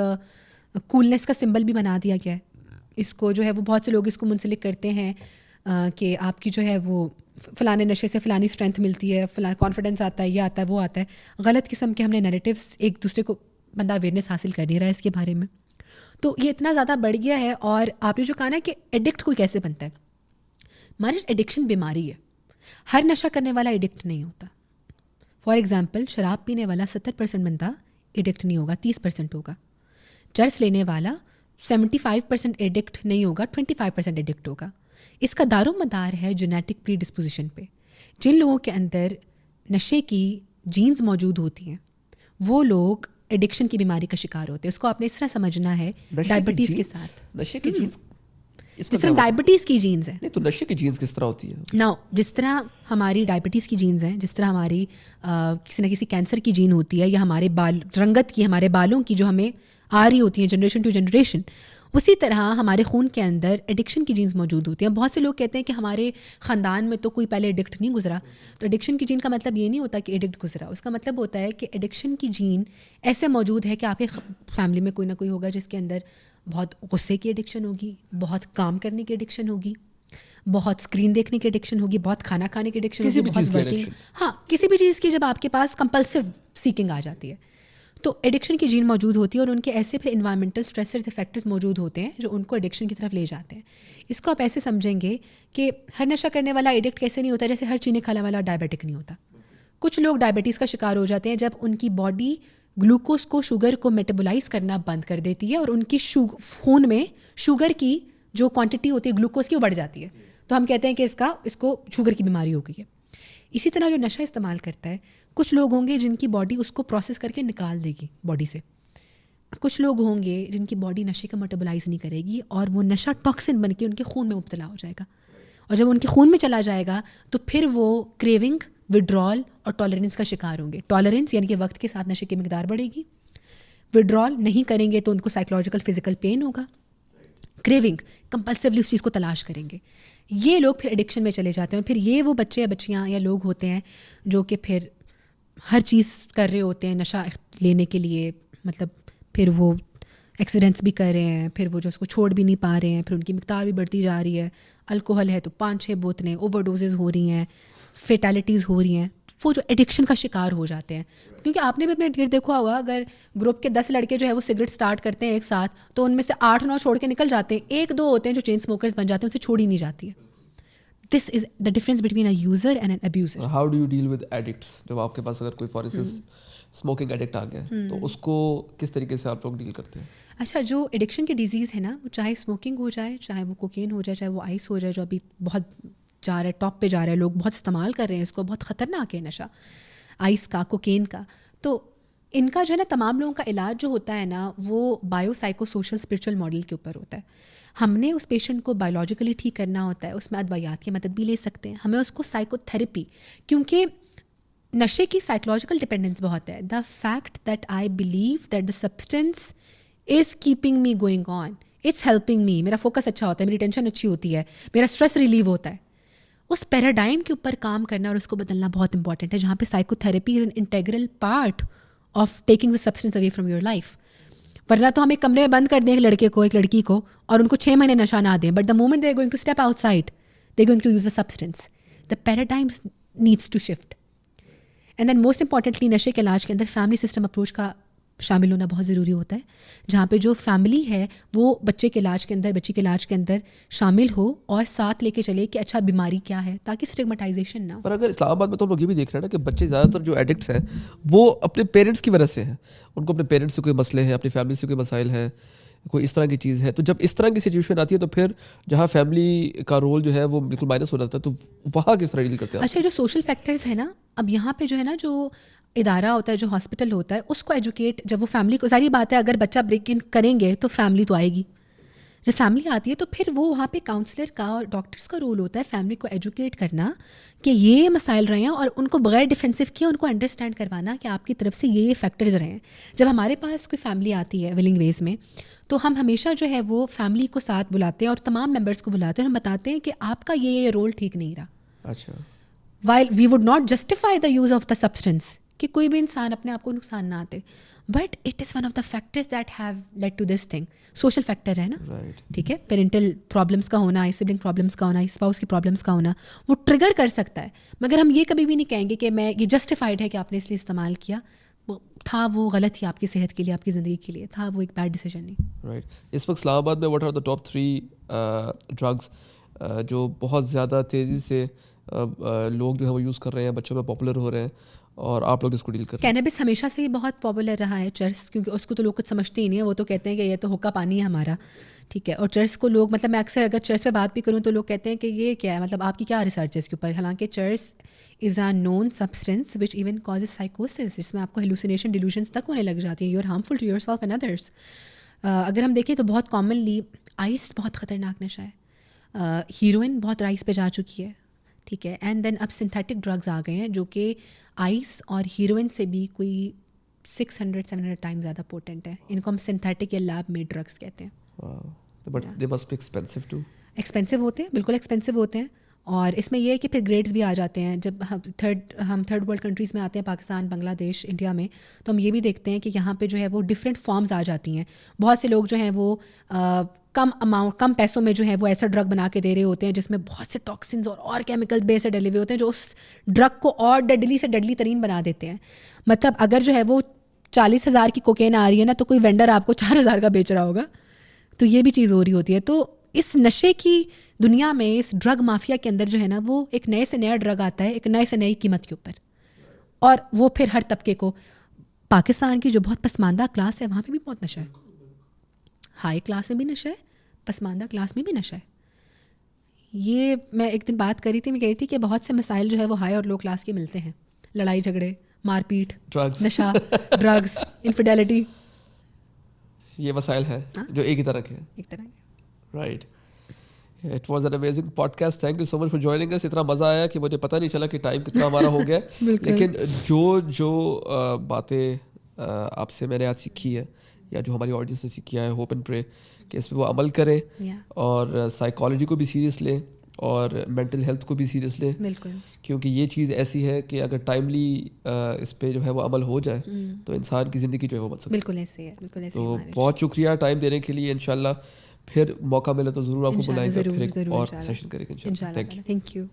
کولنس کا سمبل بھی بنا دیا گیا ہے. اس کو جو ہے وہ بہت سے لوگ اس کو منسلک کرتے ہیں کہ آپ کی جو ہے وہ فلانے نشے سے فلانی اسٹرینتھ ملتی ہے, فلاں کانفیڈنس آتا ہے, یہ آتا ہے, وہ آتا ہے. غلط قسم کے ہم نے نیریٹیوس, ایک دوسرے کو بندہ اویئرنیس حاصل کر نہیں رہا ہے اس کے بارے میں. تو یہ اتنا زیادہ بڑھ گیا ہے. اور آپ نے جو کہا نا کہ ایڈکٹ کوئی کیسے بنتا ہے, ہماری ایڈکشن بیماری ہے. ہر نشہ کرنے والا ایڈکٹ نہیں ہوتا. فار ایگزامپل شراب پینے والا 70% بندہ ایڈکٹ نہیں ہوگا, 30% ہوگا. چرس لینے والا 75% ایڈکٹ نہیں ہوگا, 25% ایڈکٹ ہوگا. اس کا دار و مدار ہے جینیٹک پری ڈسپوزیشن پہ. جن لوگوں کے اندر نشے کی جینز موجود ہوتی ہیں وہ لوگ ایڈکشن کی بیماری کا شکار ہوتے ہیں. اس کو آپ نے اس طرح سمجھنا ہے ڈائبٹیز کے ساتھ. نشے کی جینز جس طرح ڈائبٹیز کی جینز ہیں. نہیں تو نشے کی جینز کس طرح ہوتی ہے؟ نا جس طرح ہماری ڈائبٹیز کی جینز ہیں, جس طرح ہماری کسی نہ کسی کینسر کی جین ہوتی ہے, یا ہمارے بال رنگت کی, ہمارے بالوں کی جو ہمیں آ رہی ہوتی ہیں جنریشن ٹو جنریشن, اسی طرح ہمارے خون کے اندر ایڈکشن کی جینز موجود ہوتی ہیں. بہت سے لوگ کہتے ہیں کہ ہمارے خاندان میں تو کوئی پہلے ایڈکٹ نہیں گزرا. تو ایڈکشن کی جین کا مطلب یہ نہیں ہوتا کہ ایڈکٹ گزرا, اس کا مطلب ہوتا ہے کہ ایڈکشن کی جین ایسے موجود ہے کہ آپ کے فیملی میں کوئی نہ کوئی ہوگا جس کے اندر بہت غصے کی ایڈکشن ہوگی, بہت کام کرنے کی ایڈکشن ہوگی, بہت اسکرین دیکھنے کی ایڈکشن ہوگی, بہت کھانا کھانے کی ایڈکشن ہوگی, بہت ورکنگ, ہاں کسی بھی چیز کی جب آپ کے پاس کمپلسو سیکنگ آ جاتی ہے تو ایڈکشن کی جین موجود ہوتی ہے. اور ان کے ایسے پھر انوائرمنٹل اسٹریسرز فیکٹرز موجود ہوتے ہیں جو ان کو ایڈکشن کی طرف لے جاتے ہیں. اس کو آپ ایسے سمجھیں گے کہ ہر نشہ کرنے والا ایڈکٹ کیسے نہیں ہوتا جیسے ہر چینی کھانے والا ڈائبیٹک نہیں ہوتا. کچھ لوگ ڈائبٹیز کا شکار ہو جاتے ہیں جب ان کی باڈی گلوکوز کو, شوگر کو میٹابولائز کرنا بند کر دیتی ہے اور ان کی خون میں شوگر کی جو کوانٹٹی ہوتی ہے گلوکوز کی وہ بڑھ جاتی ہے. تو ہم کہتے ہیں کہ اس کو شوگر کی بیماری ہو گئی ہے. اسی طرح جو نشہ استعمال کرتا ہے, کچھ لوگ ہوں گے جن کی باڈی اس کو پروسیس کر کے نکال دے گی باڈی سے. کچھ لوگ ہوں گے جن کی باڈی نشے کا میٹابولائز نہیں کرے گی اور وہ نشہ ٹاکسن بن کے ان کے خون میں مبتلا ہو جائے گا. اور جب ان کے خون میں چلا جائے گا تو پھر وہ کریونگ, وڈرال اور ٹالرنس کا شکار ہوں گے. ٹالرنس یعنی کہ وقت کے ساتھ نشے کی مقدار بڑھے گی. وڈرال نہیں کریں گے تو ان کو سائیکولوجیکل فزیکل پین ہوگا. کریونگ, کمپلسولی اس چیز کو تلاش کریں گے. یہ لوگ پھر ایڈکشن میں چلے جاتے ہیں. پھر یہ وہ بچے یا بچیاں یا لوگ ہوتے ہیں جو کہ پھر ہر چیز کر رہے ہوتے ہیں نشہ لینے کے لیے, مطلب پھر وہ ایکسیڈنٹس بھی کر رہے ہیں, پھر وہ جو اس کو چھوڑ بھی نہیں پا رہے ہیں, پھر ان کی مقدار بھی بڑھتی جا رہی ہے. الکوہل ہے تو 5-6 بوتلیں, اوور ڈوزز ہو رہی ہیں, فیٹیلٹیز ہو رہی ہیں. وہ جو ایڈکشن کا شکار ہو جاتے ہیں. کیونکہ آپ نے بھی اپنے گرد دیکھا ہوگا, اگر گروپ کے 10 لڑکے جو ہے وہ سگریٹ اسٹارٹ کرتے ہیں ایک ساتھ تو ان میں سے 8-9 چھوڑ کے نکل جاتے ہیں. 1-2 ہوتے ہیں جو چین اسموکرز بن جاتے ہیں, ان سے چھوڑی نہیں جاتی ہے. This is the difference between a user and an abuser. How do you deal with addicts? جب آپ کے پاس اگر کوئی فار انسٹنس اسموکنگ ایڈکٹ آ گیا تو اس کو کس طریقے سے آپ لوگ ڈیل کرتے ہیں؟ اچھا, جو ایڈکشن کی ڈیزیز ہے نا, وہ چاہے اسموکنگ ہو جائے, چاہے وہ کوکین ہو جائے, چاہے وہ آئس ہو جائے جو ابھی بہت جا رہا ہے, ٹاپ پہ جا رہا ہے, لوگ بہت استعمال کر رہے ہیں اس کو, بہت خطرناک ہے نشہ آئس کا, کوکین کا. تو ان کا جو ہے نا تمام لوگوں کا علاج جو ہوتا ہے نا وہ bio psycho social spiritual model کے اوپر ہوتا ہے. ہم نے اس پیشنٹ کو بایولوجیکلی ٹھیک کرنا ہوتا ہے, اس میں ادویات کی مدد بھی لے سکتے ہیں. ہمیں اس کو سائیکو تھراپی, کیونکہ نشے کی سائیکولوجیکل ڈپینڈنس بہت ہے. The fact that I believe that the substance is keeping me going on, it's helping me, میرا فوکس اچھا ہوتا ہے, میری ٹینشن اچھی ہوتی ہے, میرا اسٹریس ریلیو ہوتا ہے. اس پیراڈائم کے اوپر کام کرنا اور اس کو بدلنا بہت امپورٹنٹ ہے, جہاں پہ psycho therapy is an integral part of taking the substance away from your life. ورنہ تو ہم ایک کمرے میں بند کر دیں ایک لڑکے کو, ایک لڑکی کو, اور ان کو 6 مہینے نشہ نہ دیں, but the moment they are going to step outside they are going to use the substance. The paradigms needs to shift. And then most importantly نشے کے علاج کے اندر فیملی سسٹم اپروچ کا شامل ہونا بہت ضروری ہوتا ہے, جہاں پہ جو فیملی ہے وہ بچے کے علاج کے اندر, بچی کے علاج کے اندر شامل ہو اور ساتھ لے کے چلے کہ اچھا بیماری کیا ہے, تاکہ اسٹگمیٹائزیشن نہ ہو. پر اگر اسلام آباد میں تو ہم لوگ یہ بھی دیکھ رہے ہیں نا کہ بچے زیادہ تر جو ایڈکٹس ہیں وہ اپنے پیرنٹس کی وجہ سے ہیں, ان کو اپنے پیرنٹس سے کوئی مسئلے ہیں, اپنی فیملی سے کوئی مسائل ہیں, کوئی اس طرح کی چیز ہے. تو جب اس طرح کی سچویشن آتی ہے تو پھر جہاں فیملی کا رول جو ہے وہ بالکل مائنس ہو جاتا ہے, تو وہاں کس طرح ڈیل کرتے ہیں؟ اچھا, جو سوشل فیکٹرز ہیں نا, اب یہاں پہ جو ہے نا جو ادارہ ہوتا ہے, جو ہاسپٹل ہوتا ہے, اس کو ایجوکیٹ, جب وہ فیملی کو, ساری بات ہے اگر بچہ بریک ان کریں گے تو فیملی تو آئے گی, جب فیملی آتی ہے تو پھر وہ وہاں پہ کاؤنسلر کا اور ڈاکٹرس کا رول ہوتا ہے فیملی کو ایجوکیٹ کرنا کہ یہ مسائل رہے ہیں، اور ان کو بغیر ڈیفینسو کیے ان کو انڈرسٹینڈ کروانا کہ آپ کی طرف سے یہ فیکٹرز رہے ہیں. جب ہمارے پاس کوئی فیملی آتی ہے ولنگ ویز میں، تو ہم ہمیشہ جو ہے وہ فیملی کو ساتھ بلاتے ہیں اور تمام ممبرس کو بلاتے ہیں، ہم بتاتے ہیں کہ آپ کا یہ رول ٹھیک نہیں رہا. اچھا. while we would not justify the use of the substance کہ کوئی بھی انسان اپنے آپ کو نقصان نہ آتے، but it is one of the factors that have led to this thing. Social factor ہے نا، ٹھیک ہے، پیرنٹل پرابلمس کا ہونا، سبلنگ پرابلمس کا ہونا، اسپاؤس کی پرابلمس کا ہونا، وہ ٹریگر کر سکتا ہے. مگر ہم یہ کبھی بھی نہیں کہیں گے کہ میں یہ جسٹیفائڈ ہے کہ آپ نے اس لیے استعمال کیا، تھا وہ غلط ہی آپ کی صحت کے لیے، آپ کی زندگی کے لیے تھا، وہ ایک بیڈ ڈیسیجن نہیں. رائٹ. اس وقت اسلام آباد میں what are the top 3 drugs جو بہت زیادہ تیزی سے لوگ جو ہے وہ یوز کر رہے ہیں، بچوں میں پاپولر ہو رہے ہیں، اور آپ لوگ اس کو ڈیل کر رہے ہیں؟ کینیبس ہمیشہ سے ہی بہت پاپولر رہا ہے. چرس، کیونکہ اس کو تو لوگ کچھ سمجھتے ہی نہیں ہیں، وہ تو کہتے ہیں کہ یہ تو حقہ پانی ہے ہمارا، ٹھیک ہے. اور چرس کو لوگ، مطلب میں اکثر اگر چرس پہ بات بھی کروں تو لوگ کہتے ہیں کہ یہ کیا ہے، مطلب آپ کی کیا ریسرچ ہے اس کے اوپر. حالانکہ چرس از اے نون سبسٹینس وچ ایون کازز سائیکوسس، جس میں آپ کو ہیلوسینیشن ڈیلوژنس تک ہونے لگ جاتی ہیں. You are harmful to yourself and others. اگر ہم دیکھیں تو بہت کامنلی آئس بہت خطرناک نشہ ہے، ہیروئن بہت رائز پہ جا چکی ہے، ٹھیک ہے. اینڈ دین اب سنتھیٹک ڈرگز آ گئے ہیں جو کہ آئس اور ہیروئن سے بھی کوئی 600-700 ٹائم زیادہ پوٹنٹ ہے. ان کو ہم سنتھیٹک یا لیب میڈ ڈرگس کہتے ہیں. But they must be expensive too. Expensive ہوتے ہیں، بالکل ایکسپینسو ہوتے ہیں. اور اس میں یہ ہے کہ پھر گریڈز بھی آ جاتے ہیں. جب ہم تھرڈ ورلڈ کنٹریز میں آتے ہیں، پاکستان، بنگلہ دیش، انڈیا میں، تو ہم یہ بھی دیکھتے ہیں کہ یہاں پہ جو ہے وہ ڈفرینٹ فارمز آ جاتی ہیں. بہت سے لوگ جو ہیں وہ کم پیسوں میں جو ہے وہ ایسا ڈرگ بنا کے دے رہے ہوتے ہیں جس میں بہت سے ٹاکسنز اور کیمیکل بیس سے ڈلے ہوئے ہوتے ہیں، جو اس ڈرگ کو اور ڈیڈلی سے ڈیڈلی ترین بنا دیتے ہیں. مطلب اگر جو ہے وہ 40,000 کی کوکین آ رہی ہے نا، تو کوئی وینڈر آپ کو 4,000 کا بیچ رہا ہوگا. تو یہ بھی چیز ہو رہی ہوتی ہے. تو اس نشے کی دنیا میں، اس ڈرگ مافیا کے اندر جو ہے نا، وہ ایک نئے سے نیا ڈرگ آتا ہے ایک نئے سے نئی قیمت کے اوپر، اور وہ پھر ہر طبقے کو. پاکستان کی جو بہت پسماندہ کلاس ہے وہاں پہ بھی بہت نشہ ہے. ہائی کلاس میں بھی نشہ ہے، پسماندہ کلاس میں بھی نشہ ہے. یہ میں ایک دن بات کری تھی، میں کہہ رہی تھی کہ بہت سے مسائل جو ہے وہ ہائی اور لو کلاس کے ملتے ہیں. لڑائی جھگڑے، مار پیٹ، نشہ، ڈرگس، انفیڈیلٹی، یہ مسائل ہیں جو ایک ہی طرح کے ہیں. ایک طرح کے. Right. It was an amazing podcast. Thank you so much for joining us. اتنا مزہ آیا کہ مجھے پتہ نہیں چلا کہ ٹائم کتنا ہمارا ہو گیا. لیکن جو باتیں آپ سے میں نے آج سیکھی ہے، یا جو ہماری آڈینس نے سیکھی ہے، ہوپ اینڈ پرے کہ اس پہ وہ عمل کریں، اور سائیکالوجی کو بھی سیریس لیں اور مینٹل ہیلتھ کو بھی سیریس لیں. بالکل. کیونکہ یہ چیز ایسی ہے کہ اگر ٹائملی اس پہ جو ہے وہ عمل ہو جائے تو انسان کی زندگی جو ہے وہ بن سکتی ہے. بالکل ایسے ہے، بالکل ایسے. تو بہت شکریہ ٹائم دینے کے لیے. انشاءاللہ پھر موقع ملے تو ضرور آپ کو بلائیں گے، پھر ایک اور سیشن کریں گے انشاءاللہ. Thank you.